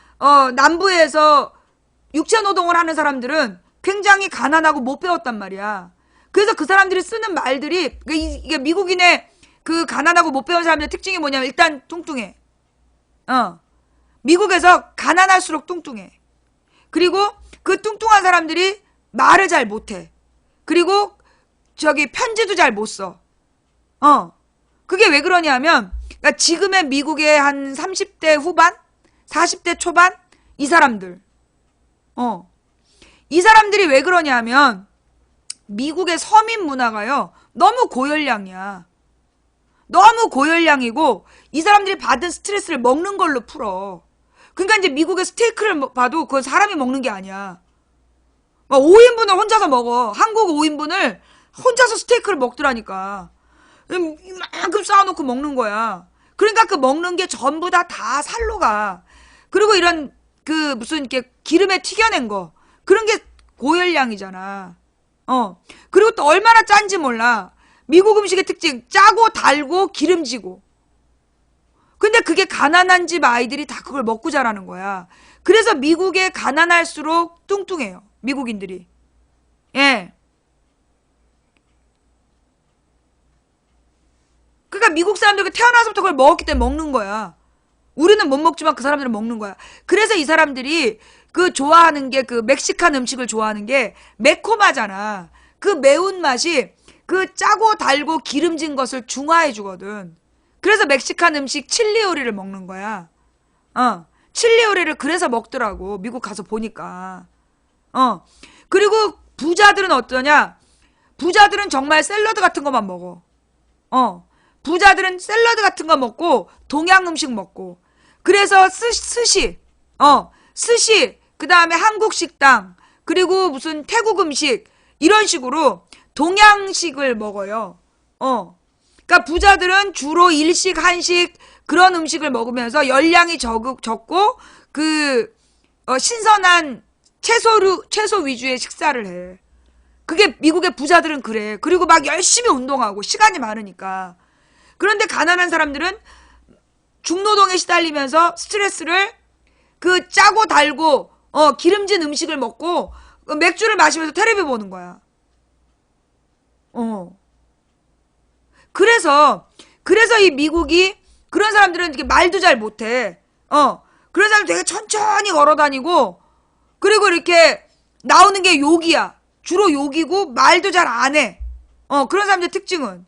S1: 남부에서 육체노동을 하는 사람들은 굉장히 가난하고 못 배웠단 말이야. 그래서 그 사람들이 쓰는 말들이, 이게 미국인의 그 가난하고 못 배운 사람들의 특징이 뭐냐면 일단 뚱뚱해. 미국에서 가난할수록 뚱뚱해. 그리고 그 뚱뚱한 사람들이 말을 잘 못해. 그리고 편지도 잘 못 써. 그게 왜 그러냐면, 그러니까 지금의 미국의 한 30대 후반? 40대 초반? 이 사람들. 이 사람들이 왜 그러냐면, 미국의 서민 문화가요, 너무 고열량이야. 너무 고열량이고, 이 사람들이 받은 스트레스를 먹는 걸로 풀어. 그러니까 이제 미국의 스테이크를 봐도 그건 사람이 먹는 게 아니야. 막 5인분을 혼자서 먹어. 한국 5인분을 혼자서 스테이크를 먹더라니까. 이만큼 쌓아놓고 먹는 거야. 그러니까 그 먹는 게 전부 다 살로 가. 그리고 이런 무슨 이렇게 기름에 튀겨낸 거. 그런 게 고열량이잖아. 그리고 또 얼마나 짠지 몰라. 미국 음식의 특징, 짜고 달고 기름지고. 근데 그게 가난한 집 아이들이 다 그걸 먹고 자라는 거야. 그래서 미국에 가난할수록 뚱뚱해요. 미국인들이. 예. 그러니까 미국 사람들 태어나서부터 그걸 먹었기 때문에 먹는 거야. 우리는 못 먹지만 그 사람들은 먹는 거야. 그래서 이 사람들이 좋아하는 게 멕시칸 음식을 좋아하는 게 매콤하잖아. 그 매운맛이 짜고 달고 기름진 것을 중화해 주거든. 그래서 멕시칸 음식 칠리 요리를 먹는 거야. 칠리 요리를 그래서 먹더라고. 미국 가서 보니까. 그리고 부자들은 어떠냐? 부자들은 정말 샐러드 같은 것만 먹어. 부자들은 샐러드 같은 거 먹고 동양 음식 먹고. 그래서 스시, 그 다음에 한국 식당, 그리고 무슨 태국 음식 이런 식으로 동양식을 먹어요. 그러니까 부자들은 주로 일식, 한식 그런 음식을 먹으면서 열량이 적고 신선한 채소 위주의 식사를 해. 그게 미국의 부자들은 그래. 그리고 막 열심히 운동하고 시간이 많으니까. 그런데 가난한 사람들은 중노동에 시달리면서 스트레스를 짜고 달고 기름진 음식을 먹고 맥주를 마시면서 텔레비 보는 거야. 그래서 이 미국이 그런 사람들은 이렇게 말도 잘 못해. 그런 사람 되게 천천히 걸어 다니고 그리고 이렇게 나오는 게 욕이야. 주로 욕이고 말도 잘 안 해. 그런 사람들 특징은.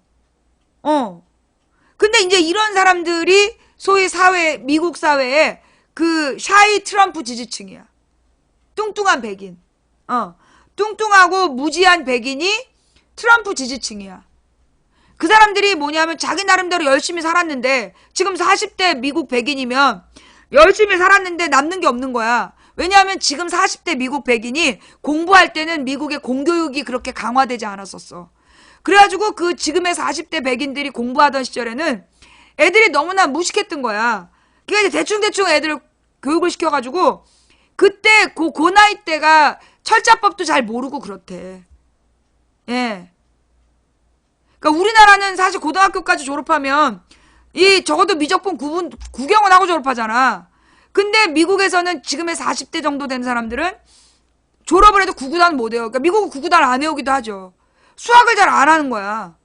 S1: 근데 이제 이런 사람들이 소위 미국 사회에 샤이 트럼프 지지층이야. 뚱뚱한 백인. 뚱뚱하고 무지한 백인이 트럼프 지지층이야. 그 사람들이 뭐냐면 자기 나름대로 열심히 살았는데 지금 40대 미국 백인이면 열심히 살았는데 남는 게 없는 거야. 왜냐하면 지금 40대 미국 백인이 공부할 때는 미국의 공교육이 그렇게 강화되지 않았었어. 그래가지고 지금의 40대 백인들이 공부하던 시절에는 애들이 너무나 무식했던 거야. 그러니까 이제 대충 애들을 교육을 시켜가지고 그때 그 나이 때가 철자법도 잘 모르고 그렇대. 예. 그러니까 우리나라는 사실 고등학교까지 졸업하면 적어도 미적분 구경은 하고 졸업하잖아. 근데 미국에서는 지금의 40대 정도 된 사람들은 졸업을 해도 구구단 못 외워. 그러니까 미국은 구구단 안 외우기도 하죠. 수학을 잘 안 하는 거야.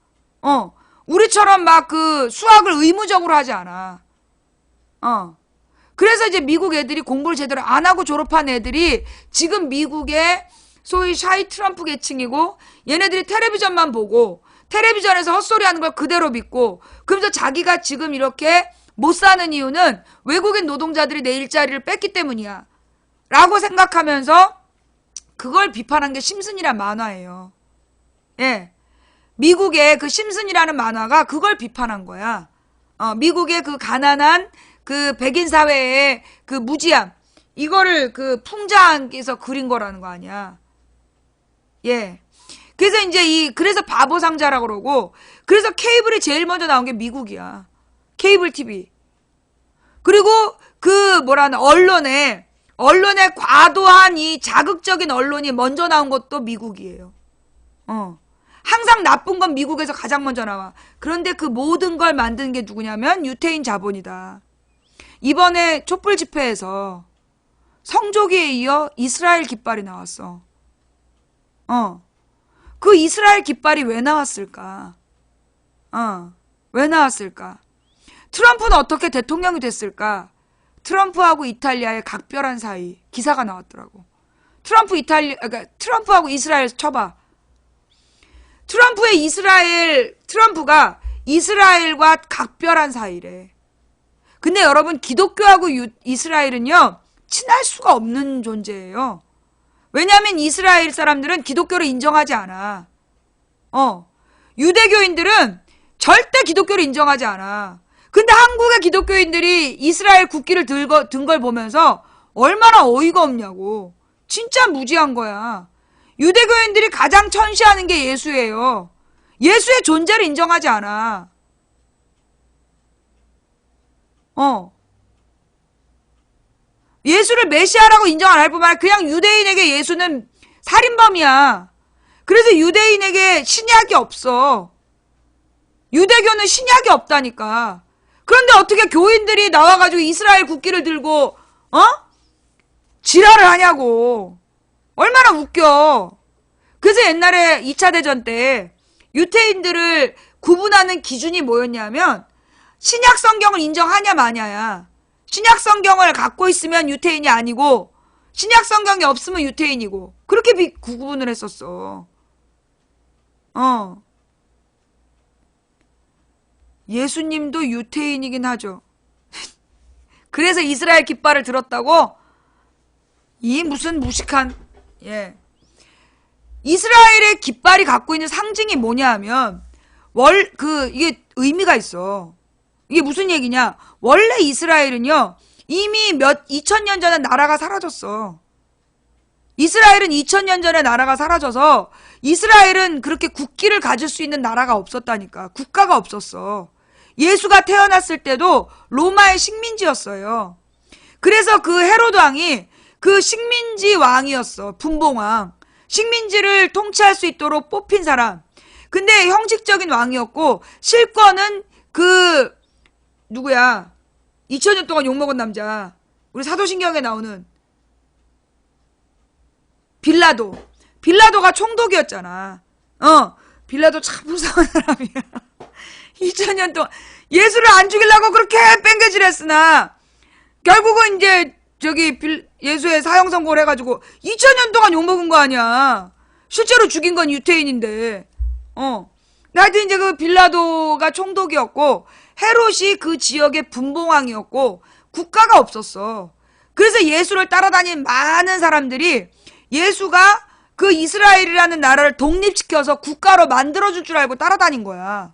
S1: 우리처럼 막 수학을 의무적으로 하지 않아. 그래서 이제 미국 애들이 공부를 제대로 안 하고 졸업한 애들이 지금 미국의 소위 샤이 트럼프 계층이고 얘네들이 텔레비전만 보고 텔레비전에서 헛소리 하는 걸 그대로 믿고 그러면서 자기가 지금 이렇게 못 사는 이유는 외국인 노동자들이 내 일자리를 뺐기 때문이야. 라고 생각하면서 그걸 비판한 게 심슨이란 만화예요. 예. 미국의 심슨이라는 만화가 그걸 비판한 거야. 미국의 가난한 백인 사회의 무지함. 이거를 풍자에서 그린 거라는 거 아니야. 예. 그래서 이제 그래서 바보 상자라고 그러고, 그래서 케이블이 제일 먼저 나온 게 미국이야. 케이블 TV. 그리고 언론에 과도한 이 자극적인 언론이 먼저 나온 것도 미국이에요. 항상 나쁜 건 미국에서 가장 먼저 나와. 그런데 그 모든 걸 만든 게 누구냐면 유태인 자본이다. 이번에 촛불 집회에서 성조기에 이어 이스라엘 깃발이 나왔어. 그 이스라엘 깃발이 왜 나왔을까? 왜 나왔을까? 트럼프는 어떻게 대통령이 됐을까? 트럼프하고 이탈리아의 각별한 사이 기사가 나왔더라고. 그러니까 트럼프하고 이스라엘 쳐봐. 트럼프가 이스라엘과 각별한 사이래. 근데 여러분, 기독교하고 이스라엘은요, 친할 수가 없는 존재예요. 왜냐하면 이스라엘 사람들은 기독교를 인정하지 않아. 유대교인들은 절대 기독교를 인정하지 않아. 근데 한국의 기독교인들이 이스라엘 국기를 든 걸 보면서 얼마나 어이가 없냐고. 진짜 무지한 거야. 유대교인들이 가장 천시하는 게 예수예요. 예수의 존재를 인정하지 않아. 예수를 메시아라고 인정 안 할 뿐만 아니라 그냥 유대인에게 예수는 살인범이야. 그래서 유대인에게 신약이 없어. 유대교는 신약이 없다니까. 그런데 어떻게 교인들이 나와가지고 이스라엘 국기를 들고 지랄을 하냐고. 얼마나 웃겨. 그래서 옛날에 2차 대전 때 유태인들을 구분하는 기준이 뭐였냐면 신약 성경을 인정하냐 마냐야. 신약 성경을 갖고 있으면 유태인이 아니고 신약 성경이 없으면 유태인이고 그렇게 구분을 했었어. 예수님도 유태인이긴 하죠. 그래서 이스라엘 깃발을 들었다고? 이 무슨 무식한, 이스라엘의 깃발이 갖고 있는 상징이 뭐냐 하면, 이게 의미가 있어. 이게 무슨 얘기냐? 원래 이스라엘은요, 이미 2000년 전에 나라가 사라졌어. 이스라엘은 2000년 전에 나라가 사라져서, 이스라엘은 그렇게 국기를 가질 수 있는 나라가 없었다니까. 국가가 없었어. 예수가 태어났을 때도 로마의 식민지였어요. 그래서 그 헤로드 왕이 그 식민지 왕이었어. 분봉왕. 식민지를 통치할 수 있도록 뽑힌 사람. 근데 형식적인 왕이었고 실권은 누구야? 2000년 동안 욕먹은 남자. 우리 사도신경에 나오는 빌라도가 총독이었잖아. 빌라도 참 무서운 사람이야. 2000년 동안 예수를 안 죽이려고 그렇게 뺑개질했으나 결국은 이제 예수의 사형 선고를 해가지고 2000년 동안 욕먹은 거 아니야. 실제로 죽인 건 유태인인데. 하여튼 이제 그 빌라도가 총독이었고 헤롯이 그 지역의 분봉왕이었고 국가가 없었어. 그래서 예수를 따라다닌 많은 사람들이 예수가 그 이스라엘이라는 나라를 독립시켜서 국가로 만들어줄 줄 알고 따라다닌 거야.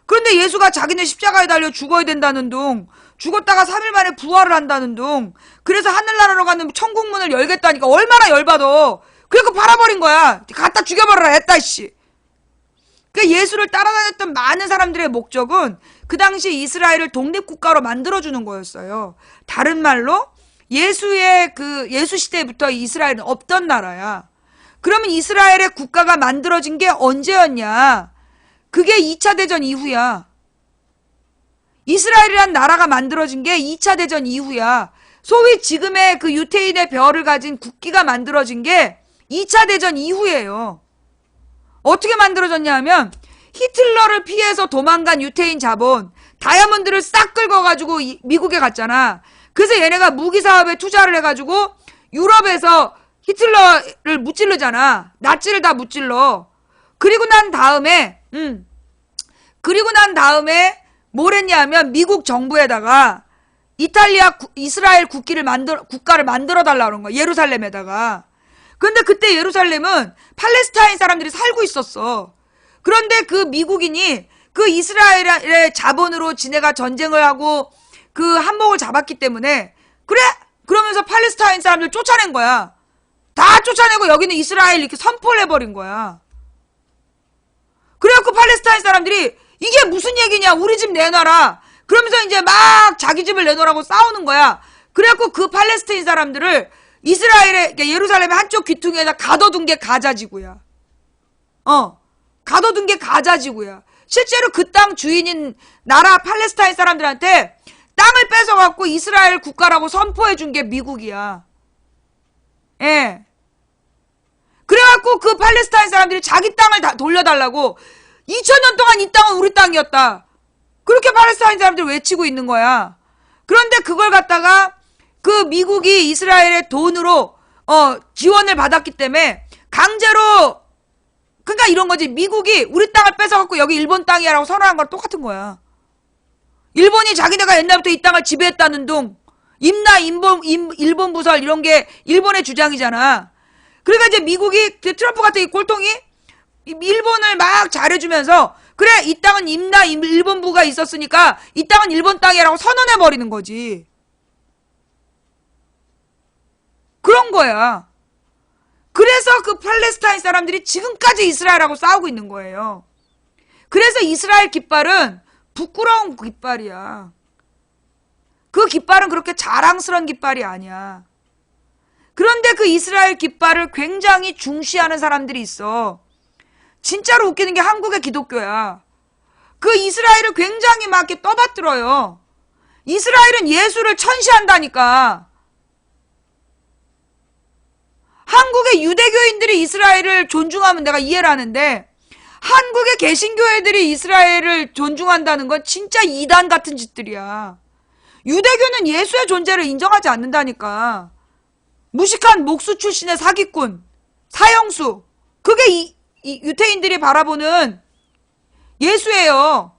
S1: 그런데 예수가 자기는 십자가에 달려 죽어야 된다는 둥, 죽었다가 3일 만에 부활을 한다는 둥, 그래서 하늘나라로 가는 천국문을 열겠다니까 얼마나 열받아. 그래서 팔아버린 거야. 갖다 죽여버려라 했다 씨. 그러니까 예수를 따라다녔던 많은 사람들의 목적은 그 당시 이스라엘을 독립국가로 만들어주는 거였어요. 다른 말로 예수 시대부터 이스라엘은 없던 나라야. 그러면 이스라엘의 국가가 만들어진 게 언제였냐? 그게 2차 대전 이후야. 이스라엘이란 나라가 만들어진 게 2차 대전 이후야. 소위 지금의 그 유태인의 별을 가진 국기가 만들어진 게 2차 대전 이후예요. 어떻게 만들어졌냐 하면 히틀러를 피해서 도망간 유태인 자본 다이아몬드를 싹 긁어가지고 미국에 갔잖아. 그래서 얘네가 무기 사업에 투자를 해가지고 유럽에서 히틀러를 무찔르잖아. 나치를 다 무찔러. 그리고 난 다음에 뭘 했냐면 미국 정부에다가 이스라엘 국가를 만들어 달라는 거야. 예루살렘에다가. 근데 그때 예루살렘은 팔레스타인 사람들이 살고 있었어. 그런데 그 미국인이 그 이스라엘의 자본으로 지네가 전쟁을 하고 그 한몫을 잡았기 때문에 그래? 그러면서 팔레스타인 사람들 쫓아낸 거야. 다 쫓아내고 여기는 이스라엘 이렇게 선포를 해버린 거야. 그래갖고 팔레스타인 사람들이 이게 무슨 얘기냐? 우리 집 내놔라. 그러면서 이제 막 자기 집을 내놓으라고 싸우는 거야. 그래갖고 그 팔레스타인 사람들을 예루살렘의 한쪽 귀퉁이에다 가둬둔 게 가자지구야. 가둬둔 게 가자지구야. 실제로 그 땅 주인인 나라 팔레스타인 사람들한테 땅을 뺏어갖고 이스라엘 국가라고 선포해준 게 미국이야. 예. 그래갖고 그래갖고 그 팔레스타인 사람들이 자기 땅을 다 돌려달라고 2000년 동안 이 땅은 우리 땅이었다. 그렇게 팔레스타인 사람들이 외치고 있는 거야. 그런데 그걸 갖다가 그 미국이 이스라엘의 돈으로 지원을 받았기 때문에 강제로 그러니까 이런 거지. 미국이 우리 땅을 뺏어갖고 여기 일본 땅이야라고 선언한 거랑 똑같은 거야. 일본이 자기네가 옛날부터 이 땅을 지배했다는 둥 일본 부설 이런 게 일본의 주장이잖아. 그러니까 이제 미국이 트럼프 같은 이 꼴통이 일본을 막 잘해주면서 그래 이 땅은 일본부가 있었으니까 이 땅은 일본 땅이라고 선언해버리는 거지. 그런 거야. 그래서 그 팔레스타인 사람들이 지금까지 이스라엘하고 싸우고 있는 거예요. 그래서 이스라엘 깃발은 부끄러운 깃발이야. 그 깃발은 그렇게 자랑스러운 깃발이 아니야. 그런데 그 이스라엘 깃발을 굉장히 중시하는 사람들이 있어. 진짜로 웃기는 게 한국의 기독교야. 그 이스라엘을 굉장히 막 이렇게 떠받들어요. 이스라엘은 예수를 천시한다니까. 한국의 유대교인들이 이스라엘을 존중하면 내가 이해를 하는데 한국의 개신교회들이 이스라엘을 존중한다는 건 진짜 이단 같은 짓들이야. 유대교는 예수의 존재를 인정하지 않는다니까. 무식한 목수 출신의 사기꾼, 사형수. 그게 유태인들이 바라보는 예수예요.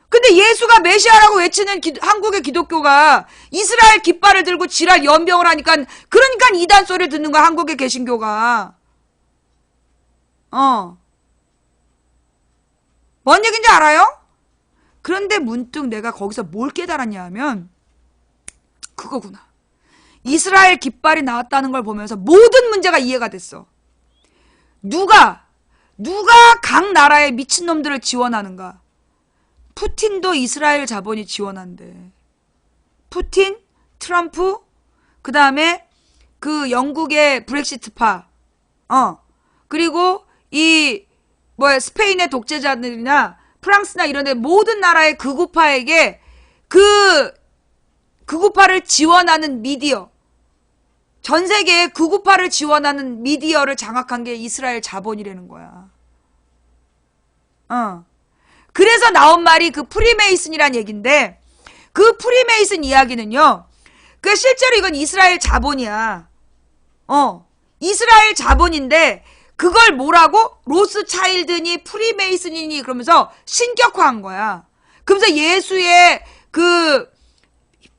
S1: 근데 예수가 메시아라고 외치는 한국의 기독교가 이스라엘 깃발을 들고 지랄 연병을 하니까 그러니까 이단 소리를 듣는 거야 한국의 개신교가. 뭔 얘기인지 알아요? 그런데 문득 내가 거기서 뭘 깨달았냐 하면 그거구나. 이스라엘 깃발이 나왔다는 걸 보면서 모든 문제가 이해가 됐어. 누가 각 나라의 미친놈들을 지원하는가? 푸틴도 이스라엘 자본이 지원한대. 푸틴, 트럼프, 그 다음에 그 영국의 브렉시트파, 그리고 스페인의 독재자들이나 프랑스나 이런 데 모든 나라의 극우파에게 극우파를 지원하는 미디어, 전 세계의 극우파를 지원하는 미디어를 장악한 게 이스라엘 자본이라는 거야. 그래서 나온 말이 그 프리메이슨이란 얘기인데 그 프리메이슨 이야기는요. 그 실제로 이건 이스라엘 자본이야. 이스라엘 자본인데 그걸 뭐라고? 로스차일드니 프리메이슨이니 그러면서 신격화한 거야. 그러면서 예수의 그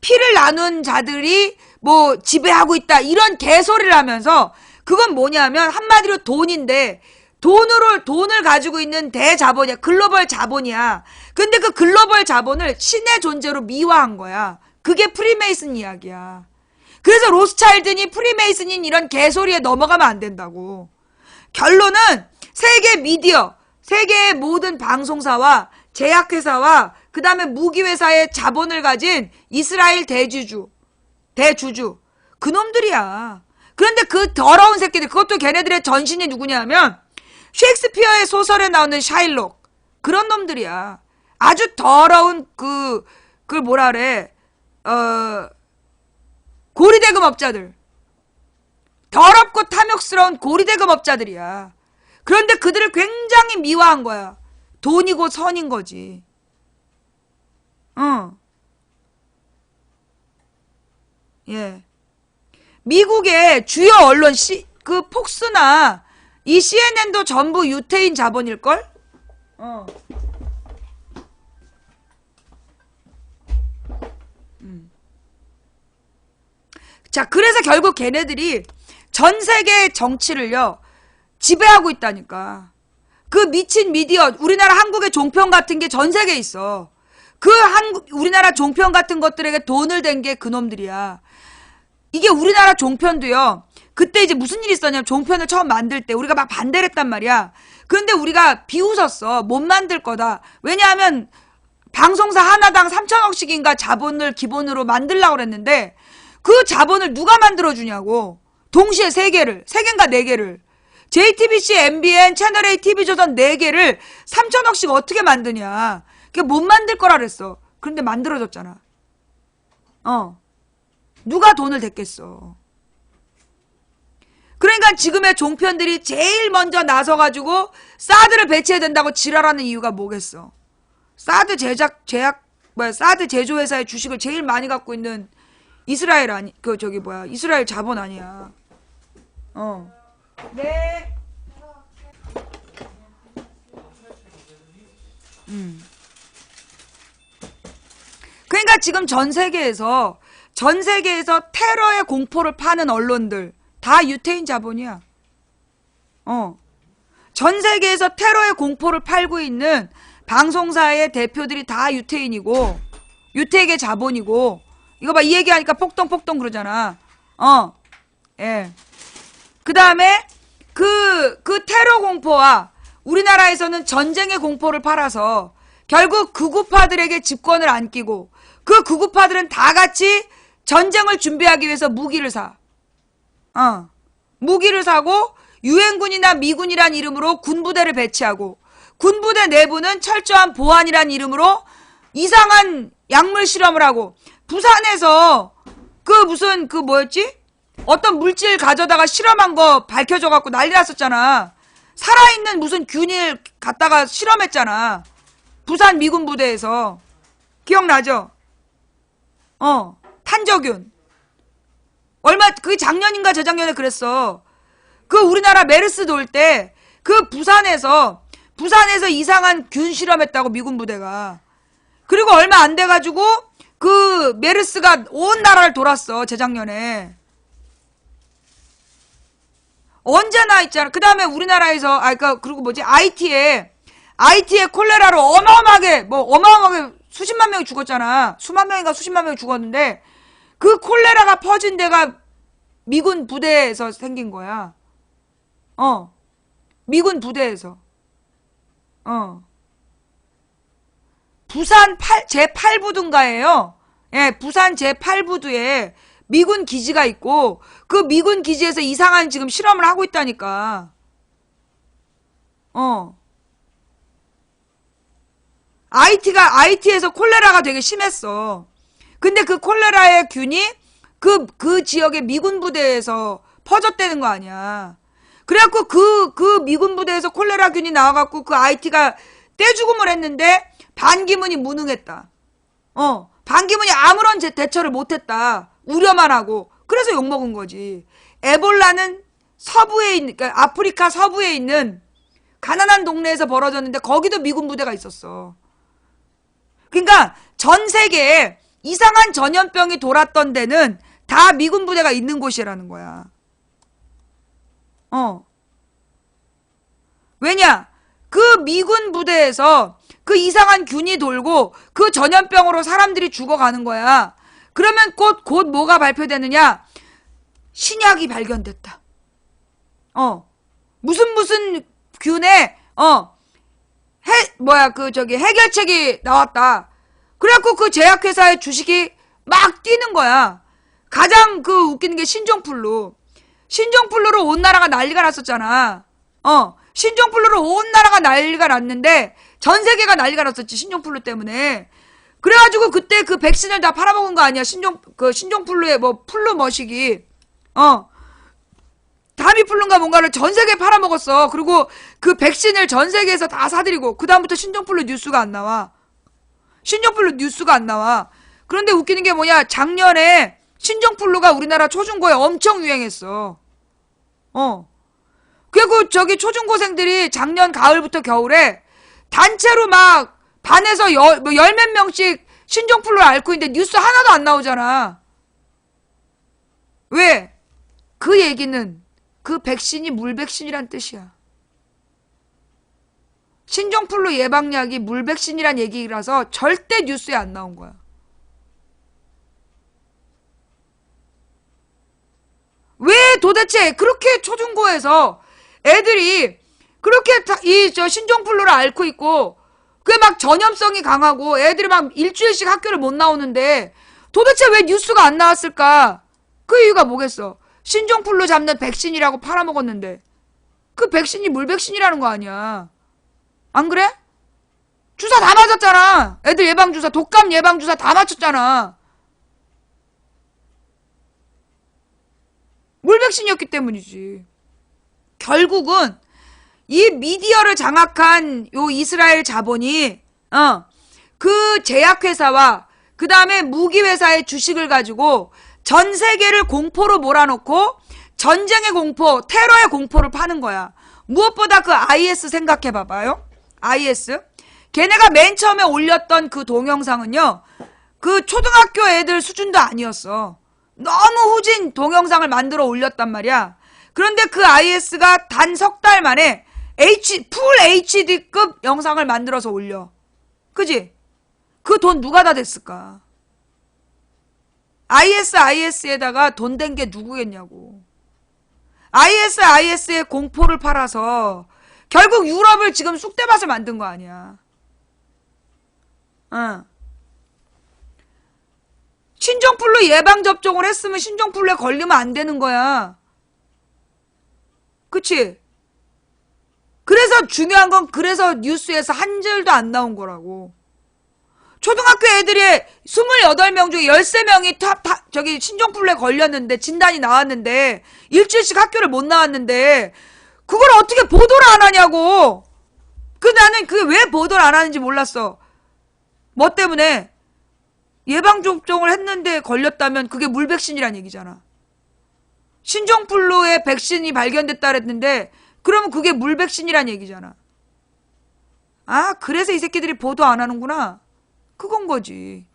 S1: 피를 나눈 자들이 뭐 지배하고 있다 이런 개소리를 하면서 그건 뭐냐면 한마디로 돈인데 돈을 가지고 있는 대자본이야. 글로벌 자본이야. 근데 그 글로벌 자본을 신의 존재로 미화한 거야. 그게 프리메이슨 이야기야. 그래서 로스차일드니 프리메이슨인 이런 개소리에 넘어가면 안 된다고. 결론은 세계 미디어, 세계의 모든 방송사와 제약회사와 그 다음에 무기회사의 자본을 가진 이스라엘 대주주 그놈들이야. 그런데 그 더러운 새끼들, 그것도 걔네들의 전신이 누구냐면 셰익스피어의 소설에 나오는 샤일록, 그런 놈들이야. 아주 더러운 그걸 뭐라 그래, 고리대금업자들, 더럽고 탐욕스러운 고리대금업자들이야. 그런데 그들을 굉장히 미화한 거야. 돈이고 선인 거지. 예. 미국의 주요 언론 그 폭스나 이 CNN도 전부 유태인 자본일걸? 자, 그래서 결국 걔네들이 전 세계 정치를요, 지배하고 있다니까. 그 미친 미디어, 우리나라 한국의 종편 같은 게 전 세계에 있어. 우리나라 종편 같은 것들에게 돈을 댄 게 그놈들이야. 이게 우리나라 종편도요, 그때 이제 무슨 일이 있었냐면 종편을 처음 만들 때 우리가 막 반대를 했단 말이야. 그런데 우리가 비웃었어. 못 만들 거다. 왜냐하면 방송사 하나당 3천억씩인가 자본을 기본으로 만들려고 그랬는데 그 자본을 누가 만들어주냐고. 동시에 3개인가 4개를. JTBC, MBN, 채널A, TV조선 4개를 3천억씩 어떻게 만드냐. 그게 못 만들 거라 그랬어. 그런데 만들어졌잖아. 누가 돈을 댔겠어. 그러니까 지금의 종편들이 제일 먼저 나서가지고 사드를 배치해야 된다고 지랄하는 이유가 뭐겠어? 사드 사드 제조회사의 주식을 제일 많이 갖고 있는 이스라엘 이스라엘 자본 아니야. 네. 그러니까 지금 전 세계에서 테러의 공포를 파는 언론들 다 유태인 자본이야. 전 세계에서 테러의 공포를 팔고 있는 방송사의 대표들이 다 유태인이고 유태계 자본이고 이거 봐 이 얘기하니까 폭동폭동 그러잖아. 예. 그 다음에 그 테러 공포와 우리나라에서는 전쟁의 공포를 팔아서 결국 극우파들에게 집권을 안기고 그 극우파들은 다 같이 전쟁을 준비하기 위해서 무기를 사. 무기를 사고 유엔군이나 미군이란 이름으로 군부대를 배치하고 군부대 내부는 철저한 보안이란 이름으로 이상한 약물 실험을 하고 부산에서 어떤 물질 가져다가 실험한 거 밝혀져갖고 난리 났었잖아. 살아있는 무슨 균일 갖다가 실험했잖아. 부산 미군 부대에서. 기억나죠? 탄저균. 그게 작년인가 재작년에 그랬어. 그 우리나라 메르스 돌 때 그 부산에서 이상한 균 실험했다고 미군 부대가. 그리고 얼마 안 돼가지고 그 메르스가 온 나라를 돌았어 재작년에. 언제나 있잖아. 그 다음에 우리나라에서 IT에 콜레라로 어마어마하게 수십만 명이 죽었잖아. 수만 명인가 수십만 명이 죽었는데 그 콜레라가 퍼진 데가 미군 부대에서 생긴 거야. 미군 부대에서. 부산 제8부두인가예요. 예, 부산 제8부두에 미군 기지가 있고 그 미군 기지에서 이상한 지금 실험을 하고 있다니까. IT에서 콜레라가 되게 심했어. 근데 그 콜레라의 균이 그 지역의 미군 부대에서 퍼졌다는 거 아니야. 그래갖고 그 미군 부대에서 콜레라 균이 나와갖고 그 IT가 떼죽음을 했는데 반기문이 무능했다. 반기문이 아무런 대처를 못했다. 우려만 하고. 그래서 욕먹은 거지. 에볼라는 그러니까 아프리카 서부에 있는 가난한 동네에서 벌어졌는데 거기도 미군 부대가 있었어. 그러니까 전 세계에 이상한 전염병이 돌았던 데는 다 미군 부대가 있는 곳이라는 거야. 왜냐? 그 미군 부대에서 그 이상한 균이 돌고 그 전염병으로 사람들이 죽어가는 거야. 그러면 곧 뭐가 발표되느냐? 신약이 발견됐다. 무슨 균에 해결책이 나왔다. 그래갖고 그 제약회사의 주식이 막 뛰는 거야. 가장 웃기는 게 신종플루로 온 나라가 난리가 났었잖아. 신종플루로 온 나라가 난리가 났는데 전 세계가 난리가 났었지 신종플루 때문에. 그래가지고 그때 그 백신을 다 팔아먹은 거 아니야. 신종플루의 플루 머시기. 다미플루인가 뭔가를 전 세계에 팔아먹었어. 그리고 그 백신을 전 세계에서 다 사들이고 그다음부터 신종플루 뉴스가 안 나와. 그런데 웃기는 게 뭐냐? 작년에 신종플루가 우리나라 초중고에 엄청 유행했어. 그리고 초중고생들이 작년 가을부터 겨울에 단체로 막 반에서 열 몇 명씩 신종플루를 앓고 있는데 뉴스 하나도 안 나오잖아. 왜? 그 얘기는 그 백신이 물백신이란 뜻이야. 신종플루 예방약이 물백신이란 얘기라서 절대 뉴스에 안 나온 거야. 왜 도대체 그렇게 초중고에서 애들이 그렇게 신종플루를 앓고 있고 그게 막 전염성이 강하고 애들이 막 일주일씩 학교를 못 나오는데 도대체 왜 뉴스가 안 나왔을까? 그 이유가 뭐겠어? 신종플루 잡는 백신이라고 팔아먹었는데 그 백신이 물백신이라는 거 아니야. 안 그래? 주사 다 맞았잖아. 애들 예방주사, 독감 예방주사 다 맞췄잖아. 물백신이었기 때문이지. 결국은 이 미디어를 장악한 요 이스라엘 자본이 그 제약회사와 그 다음에 무기회사의 주식을 가지고 전 세계를 공포로 몰아넣고 전쟁의 공포, 테러의 공포를 파는 거야. 무엇보다 그 IS 생각해 봐봐요. IS. 걔네가 맨 처음에 올렸던 그 동영상은요. 그 초등학교 애들 수준도 아니었어. 너무 후진 동영상을 만들어 올렸단 말이야. 그런데 그 IS가 단 석 달 만에 풀 HD급 영상을 만들어서 올려. 그지? 그 돈 누가 다 댔을까? IS에다가 돈 댄 게 누구겠냐고. IS의 공포를 팔아서 결국 유럽을 지금 쑥대밭을 만든 거 아니야. 신종플루 예방접종을 했으면 신종플루에 걸리면 안 되는 거야. 그치? 그래서 중요한 건 그래서 뉴스에서 한 줄도 안 나온 거라고. 초등학교 애들이 28명 중에 13명이 저기 신종플루에 걸렸는데 진단이 나왔는데 일주일씩 학교를 못 나왔는데 그걸 어떻게 보도를 안 하냐고. 나는 그게 왜 보도를 안 하는지 몰랐어. 뭐 때문에? 예방접종을 했는데 걸렸다면 그게 물백신이란 얘기잖아. 신종플루의 백신이 발견됐다 그랬는데 그러면 그게 물백신이란 얘기잖아. 아, 그래서 이 새끼들이 보도 안 하는구나. 그건 거지.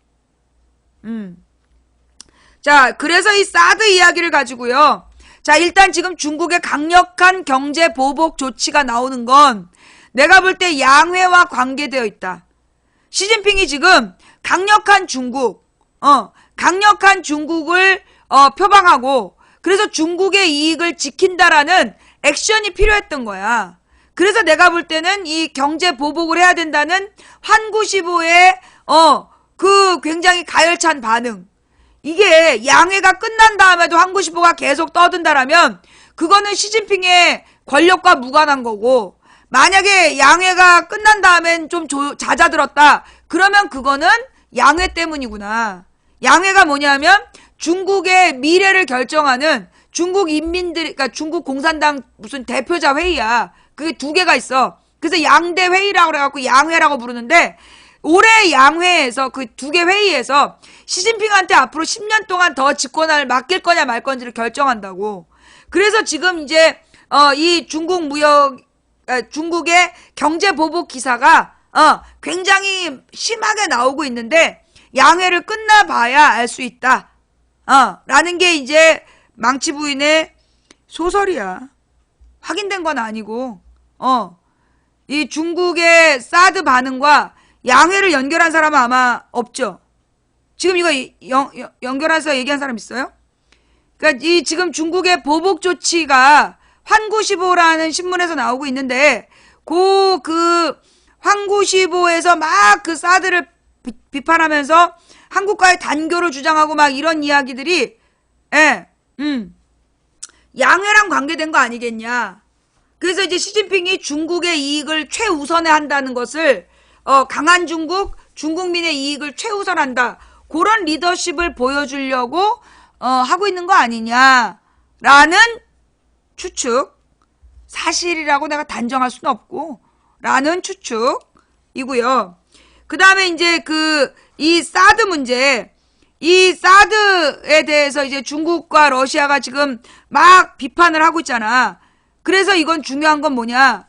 S1: 자, 그래서 이 사드 이야기를 가지고요. 자, 일단 지금 중국의 강력한 경제 보복 조치가 나오는 건 내가 볼 때 양회와 관계되어 있다. 시진핑이 지금 강력한 중국을 표방하고 그래서 중국의 이익을 지킨다라는 액션이 필요했던 거야. 그래서 내가 볼 때는 이 경제 보복을 해야 된다는 환구시보의 그 굉장히 가열찬 반응. 이게 양회가 끝난 다음에도 환구시보가 계속 떠든다라면 그거는 시진핑의 권력과 무관한 거고, 만약에 양회가 끝난 다음엔 좀 잦아들었다. 그러면 그거는 양회 때문이구나. 양회가 뭐냐면 중국의 미래를 결정하는 중국 그러니까 중국 공산당 무슨 대표자 회의야. 그게 두 개가 있어. 그래서 양대 회의라고 그래갖고 양회라고 부르는데, 올해 양회에서 그 두 개 회의에서 시진핑한테 앞으로 10년 동안 더 집권을 맡길 거냐 말 건지를 결정한다고. 그래서 지금 이제 이 중국의 경제 보복 기사가 굉장히 심하게 나오고 있는데, 양회를 끝나봐야 알 수 있다. 라는 게 이제 망치 부인의 소설이야. 확인된 건 아니고, 이 중국의 사드 반응과 양회를 연결한 사람은 아마 없죠. 지금 이거 연결해서 얘기한 사람 있어요? 그러니까 이 지금 중국의 보복 조치가 환구시보라는 신문에서 나오고 있는데, 그 환구시보에서 막 그 사드를 비판하면서 한국과의 단교를 주장하고 막 이런 이야기들이, 양회랑 관계된 거 아니겠냐. 그래서 이제 시진핑이 중국의 이익을 최우선에 한다는 것을, 강한 중국민의 이익을 최우선한다. 그런 리더십을 보여주려고, 하고 있는 거 아니냐라는 추측. 사실이라고 내가 단정할 수는 없고, 라는 추측이고요. 그 다음에 이제 이 사드 문제, 이 사드에 대해서 이제 중국과 러시아가 지금 막 비판을 하고 있잖아. 그래서 이건 중요한 건 뭐냐.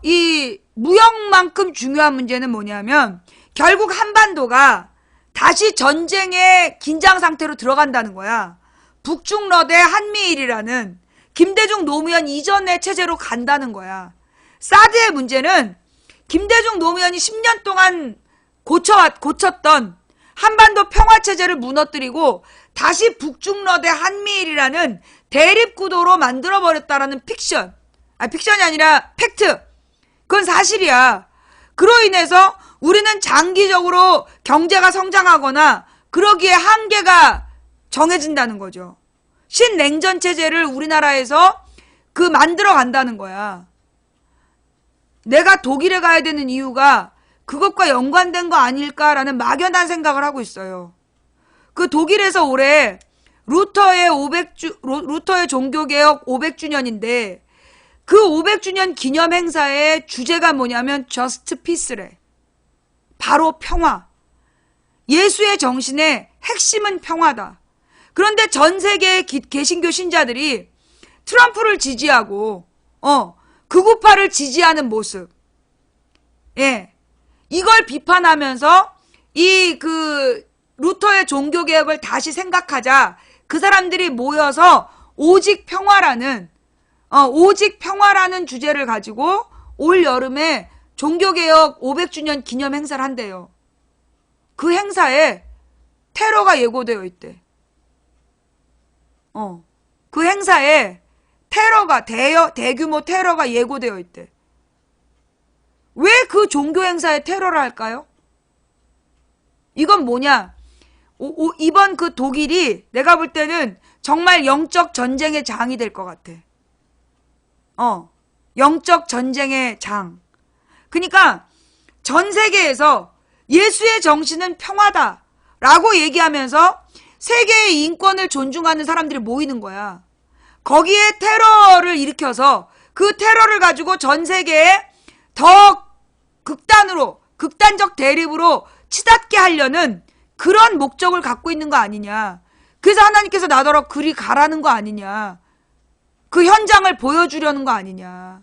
S1: 이 무역만큼 중요한 문제는 뭐냐면, 결국 한반도가 다시 전쟁의 긴장 상태로 들어간다는 거야. 북중러대 한미일이라는 김대중 노무현 이전의 체제로 간다는 거야. 사드의 문제는 김대중 노무현이 10년 동안 고쳤던 한반도 평화체제를 무너뜨리고 다시 북중러대 한미일이라는 대립구도로 만들어버렸다라는 픽션. 픽션이 아니라 팩트. 그건 사실이야. 그로 인해서 우리는 장기적으로 경제가 성장하거나 그러기에 한계가 정해진다는 거죠. 신냉전 체제를 우리나라에서 만들어 간다는 거야. 내가 독일에 가야 되는 이유가 그것과 연관된 거 아닐까라는 막연한 생각을 하고 있어요. 그 독일에서 올해 루터의 종교개혁 500주년인데 그 500주년 기념 행사의 주제가 뭐냐면 Just Peace래. 바로 평화. 예수의 정신의 핵심은 평화다. 그런데 전 세계의 개신교 신자들이 트럼프를 지지하고 극우파를 지지하는 모습. 예. 이걸 비판하면서 루터의 종교개혁을 다시 생각하자 그 사람들이 모여서 오직 평화라는 주제를 가지고 올 여름에 종교개혁 500주년 기념 행사를 한대요. 그 행사에 테러가 예고되어 있대. 그 행사에 대규모 테러가 예고되어 있대. 왜 그 종교 행사에 테러를 할까요? 이건 뭐냐? 이번 그 독일이 내가 볼 때는 정말 영적 전쟁의 장이 될 것 같아. 영적 전쟁의 장. 그러니까 전 세계에서 예수의 정신은 평화다라고 얘기하면서 세계의 인권을 존중하는 사람들이 모이는 거야. 거기에 테러를 일으켜서 그 테러를 가지고 전 세계에 더 극단적 대립으로 치닫게 하려는 그런 목적을 갖고 있는 거 아니냐. 그래서 하나님께서 나더러 그리 가라는 거 아니냐. 그 현장을 보여주려는 거 아니냐.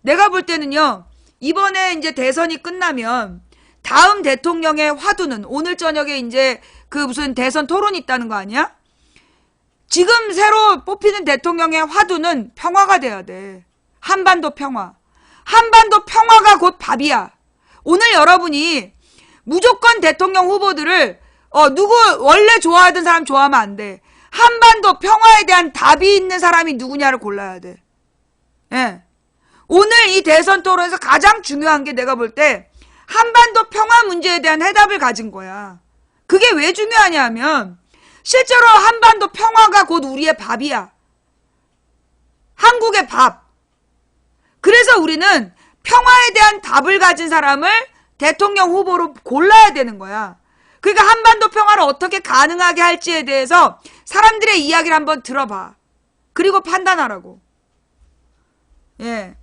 S1: 내가 볼 때는요, 이번에 이제 대선이 끝나면 다음 대통령의 화두는 오늘 저녁에 이제 그 무슨 대선 토론이 있다는 거 아니야? 지금 새로 뽑히는 대통령의 화두는 평화가 돼야 돼. 한반도 평화. 한반도 평화가 곧 밥이야. 오늘 여러분이 무조건 대통령 후보들을 누구 원래 좋아하던 사람 좋아하면 안 돼. 한반도 평화에 대한 답이 있는 사람이 누구냐를 골라야 돼. 예. 오늘 이 대선 토론에서 가장 중요한 게 내가 볼 때 한반도 평화 문제에 대한 해답을 가진 거야. 그게 왜 중요하냐 하면 실제로 한반도 평화가 곧 우리의 밥이야. 한국의 밥. 그래서 우리는 평화에 대한 답을 가진 사람을 대통령 후보로 골라야 되는 거야. 그러니까 한반도 평화를 어떻게 가능하게 할지에 대해서 사람들의 이야기를 한번 들어봐. 그리고 판단하라고. 예.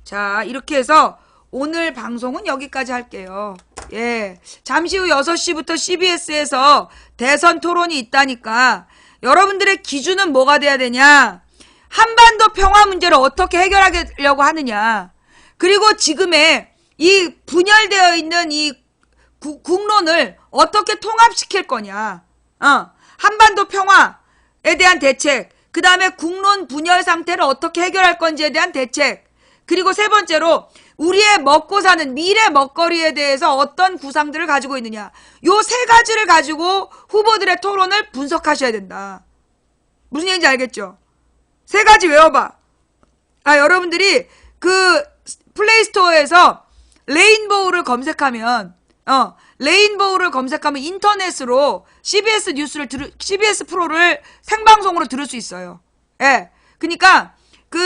S1: 자, 이렇게 해서 오늘 방송은 여기까지 할게요. 예. 잠시 후 6시부터 CBS에서 대선 토론이 있다니까 여러분들의 기준은 뭐가 돼야 되냐? 한반도 평화 문제를 어떻게 해결하려고 하느냐? 그리고 지금의 이 분열되어 있는 이 국론을 어떻게 통합시킬 거냐? 한반도 평화에 대한 대책, 그 다음에 국론 분열 상태를 어떻게 해결할 건지에 대한 대책, 그리고 세 번째로 우리의 먹고 사는 미래 먹거리에 대해서 어떤 구상들을 가지고 있느냐. 요 세 가지를 가지고 후보들의 토론을 분석하셔야 된다. 무슨 얘기인지 알겠죠? 세 가지 외워봐. 여러분들이 그 플레이스토어에서 레인보우를 검색하면 인터넷으로 CBS 뉴스를 CBS 프로를 생방송으로 들을 수 있어요. 예. 그러니까 그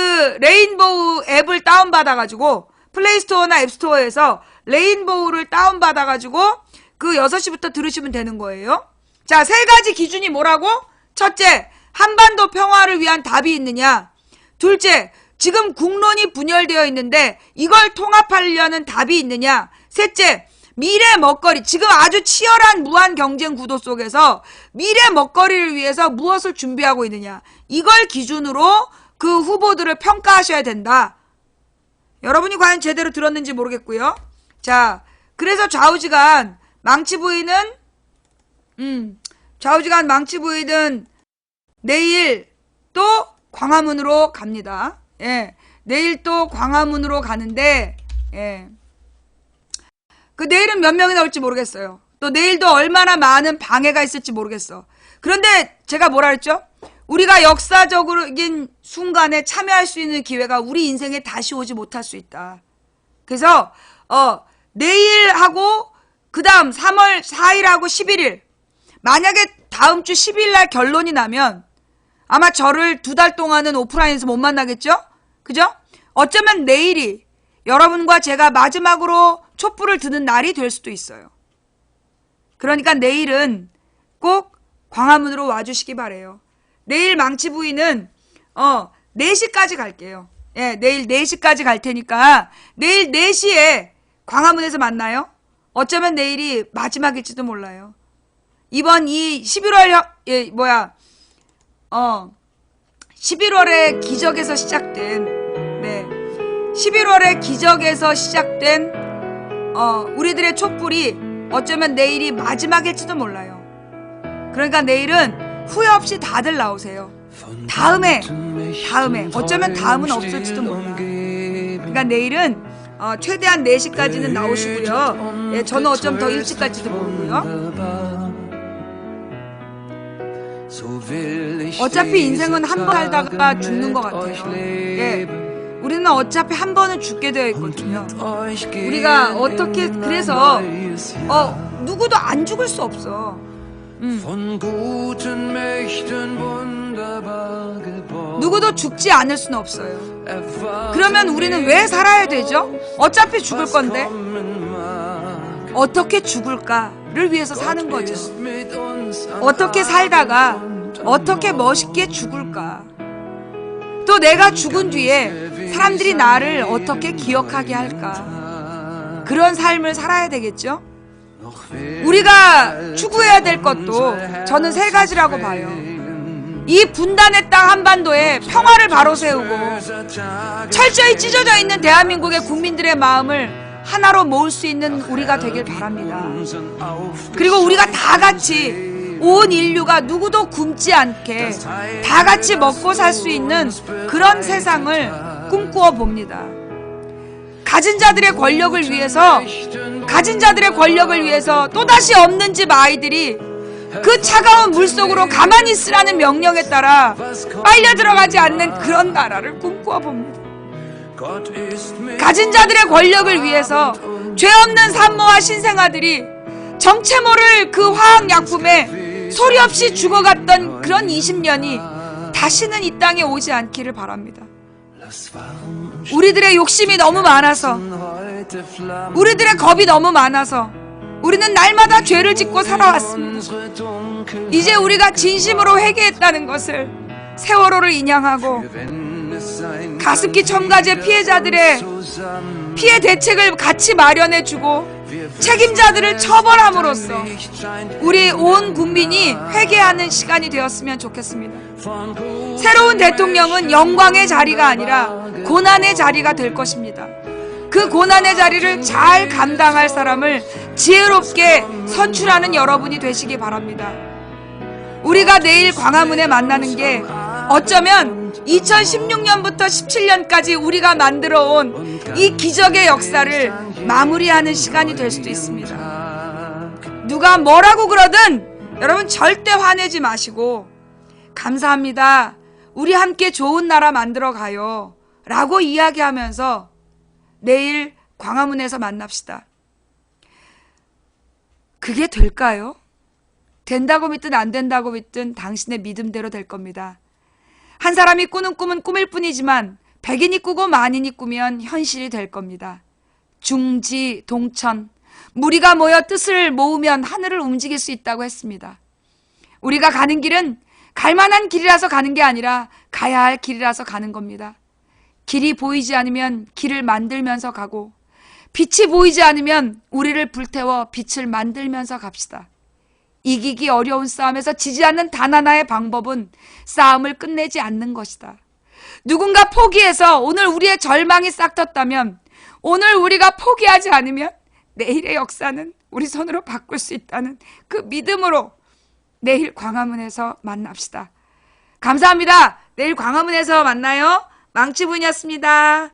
S1: 레인보우 앱을 다운받아가지고 플레이스토어나 앱스토어에서 레인보우를 다운받아가지고 그 6시부터 들으시면 되는 거예요. 자, 세 가지 기준이 뭐라고? 첫째, 한반도 평화를 위한 답이 있느냐? 둘째, 지금 국론이 분열되어 있는데 이걸 통합하려는 답이 있느냐? 셋째, 미래 먹거리, 지금 아주 치열한 무한 경쟁 구도 속에서 미래 먹거리를 위해서 무엇을 준비하고 있느냐? 이걸 기준으로 그 후보들을 평가하셔야 된다. 여러분이 과연 제대로 들었는지 모르겠고요. 자, 그래서 좌우지간 망치 부위는 내일 또 광화문으로 갑니다. 예. 내일 또 광화문으로 가는데, 예. 그 내일은 몇 명이 나올지 모르겠어요. 또 내일도 얼마나 많은 방해가 있을지 모르겠어. 그런데 제가 뭐라 그랬죠? 우리가 역사적인 순간에 참여할 수 있는 기회가 우리 인생에 다시 오지 못할 수 있다. 그래서 내일하고 그 다음 3월 4일하고 11일 만약에 다음 주 10일 날 결론이 나면 아마 저를 2달 동안은 오프라인에서 못 만나겠죠? 그죠? 어쩌면 내일이 여러분과 제가 마지막으로 촛불을 드는 날이 될 수도 있어요. 그러니까 내일은 꼭 광화문으로 와주시기 바래요. 내일 망치 부위는 4시까지 갈게요. 예, 내일 4시까지 갈 테니까 내일 4시에 광화문에서 만나요. 어쩌면 내일이 마지막일지도 몰라요. 이번 이 11월의 기적에서 시작된 11월의 기적에서 시작된 우리들의 촛불이 어쩌면 내일이 마지막일지도 몰라요. 그러니까 내일은 후회 없이 다들 나오세요. 다음에 어쩌면 다음은 없을지도 몰라. 그러니까 내일은 최대한 4시까지는 나오시고요. 예, 저는 어쩌면 더 일찍 갈지도 모르고요. 어차피 인생은 한 번 살다가 죽는 것 같아요. 예, 우리는 어차피 한 번은 죽게 되어 있거든요. 우리가 어떻게 그래서 누구도 안 죽을 수 없어. 누구도 죽지 않을 수는 없어요. 그러면 우리는 왜 살아야 되죠? 어차피 죽을 건데 어떻게 죽을까를 위해서 사는 거죠. 어떻게 살다가 어떻게 멋있게 죽을까. 또 내가 죽은 뒤에 사람들이 나를 어떻게 기억하게 할까. 그런 삶을 살아야 되겠죠. 우리가 추구해야 될 것도 저는 3가지라고 봐요. 이 분단의 땅 한반도에 평화를 바로 세우고 철저히 찢어져 있는 대한민국의 국민들의 마음을 하나로 모을 수 있는 우리가 되길 바랍니다. 그리고 우리가 다 같이 온 인류가 누구도 굶지 않게 다 같이 먹고 살 수 있는 그런 세상을 꿈꾸어 봅니다. 가진 자들의 권력을 위해서 또다시 없는 집 아이들이 그 차가운 물속으로 가만히 있으라는 명령에 따라 빨려 들어가지 않는 그런 나라를 꿈꾸어 봅니다. 가진 자들의 권력을 위해서 죄 없는 산모와 신생아들이 정체 모를 그 화학약품에 소리 없이 죽어갔던 그런 20년이 다시는 이 땅에 오지 않기를 바랍니다. 우리들의 욕심이 너무 많아서, 우리들의 겁이 너무 많아서 우리는 날마다 죄를 짓고 살아왔습니다. 이제 우리가 진심으로 회개했다는 것을 세월호를 인양하고 가습기 첨가제 피해자들의 피해 대책을 같이 마련해주고 책임자들을 처벌함으로써 우리 온 국민이 회개하는 시간이 되었으면 좋겠습니다. 새로운 대통령은 영광의 자리가 아니라 고난의 자리가 될 것입니다. 그 고난의 자리를 잘 감당할 사람을 지혜롭게 선출하는 여러분이 되시기 바랍니다. 우리가 내일 광화문에 만나는 게 어쩌면 2016년부터 17년까지 우리가 만들어온 이 기적의 역사를 마무리하는 시간이 될 수도 있습니다. 누가 뭐라고 그러든 여러분 절대 화내지 마시고 감사합니다. 우리 함께 좋은 나라 만들어 가요. 라고 이야기하면서 내일 광화문에서 만납시다. 그게 될까요? 된다고 믿든 안 된다고 믿든 당신의 믿음대로 될 겁니다. 한 사람이 꾸는 꿈은 꿈일 뿐이지만 백인이 꾸고 만인이 꾸면 현실이 될 겁니다. 중지, 동천, 무리가 모여 뜻을 모으면 하늘을 움직일 수 있다고 했습니다. 우리가 가는 길은 갈 만한 길이라서 가는 게 아니라 가야 할 길이라서 가는 겁니다. 길이 보이지 않으면 길을 만들면서 가고 빛이 보이지 않으면 우리를 불태워 빛을 만들면서 갑시다. 이기기 어려운 싸움에서 지지 않는 단 하나의 방법은 싸움을 끝내지 않는 것이다. 누군가 포기해서 오늘 우리의 절망이 싹 텄다면 오늘 우리가 포기하지 않으면 내일의 역사는 우리 손으로 바꿀 수 있다는 그 믿음으로 내일 광화문에서 만납시다. 감사합니다. 내일 광화문에서 만나요. 망치부인이었습니다.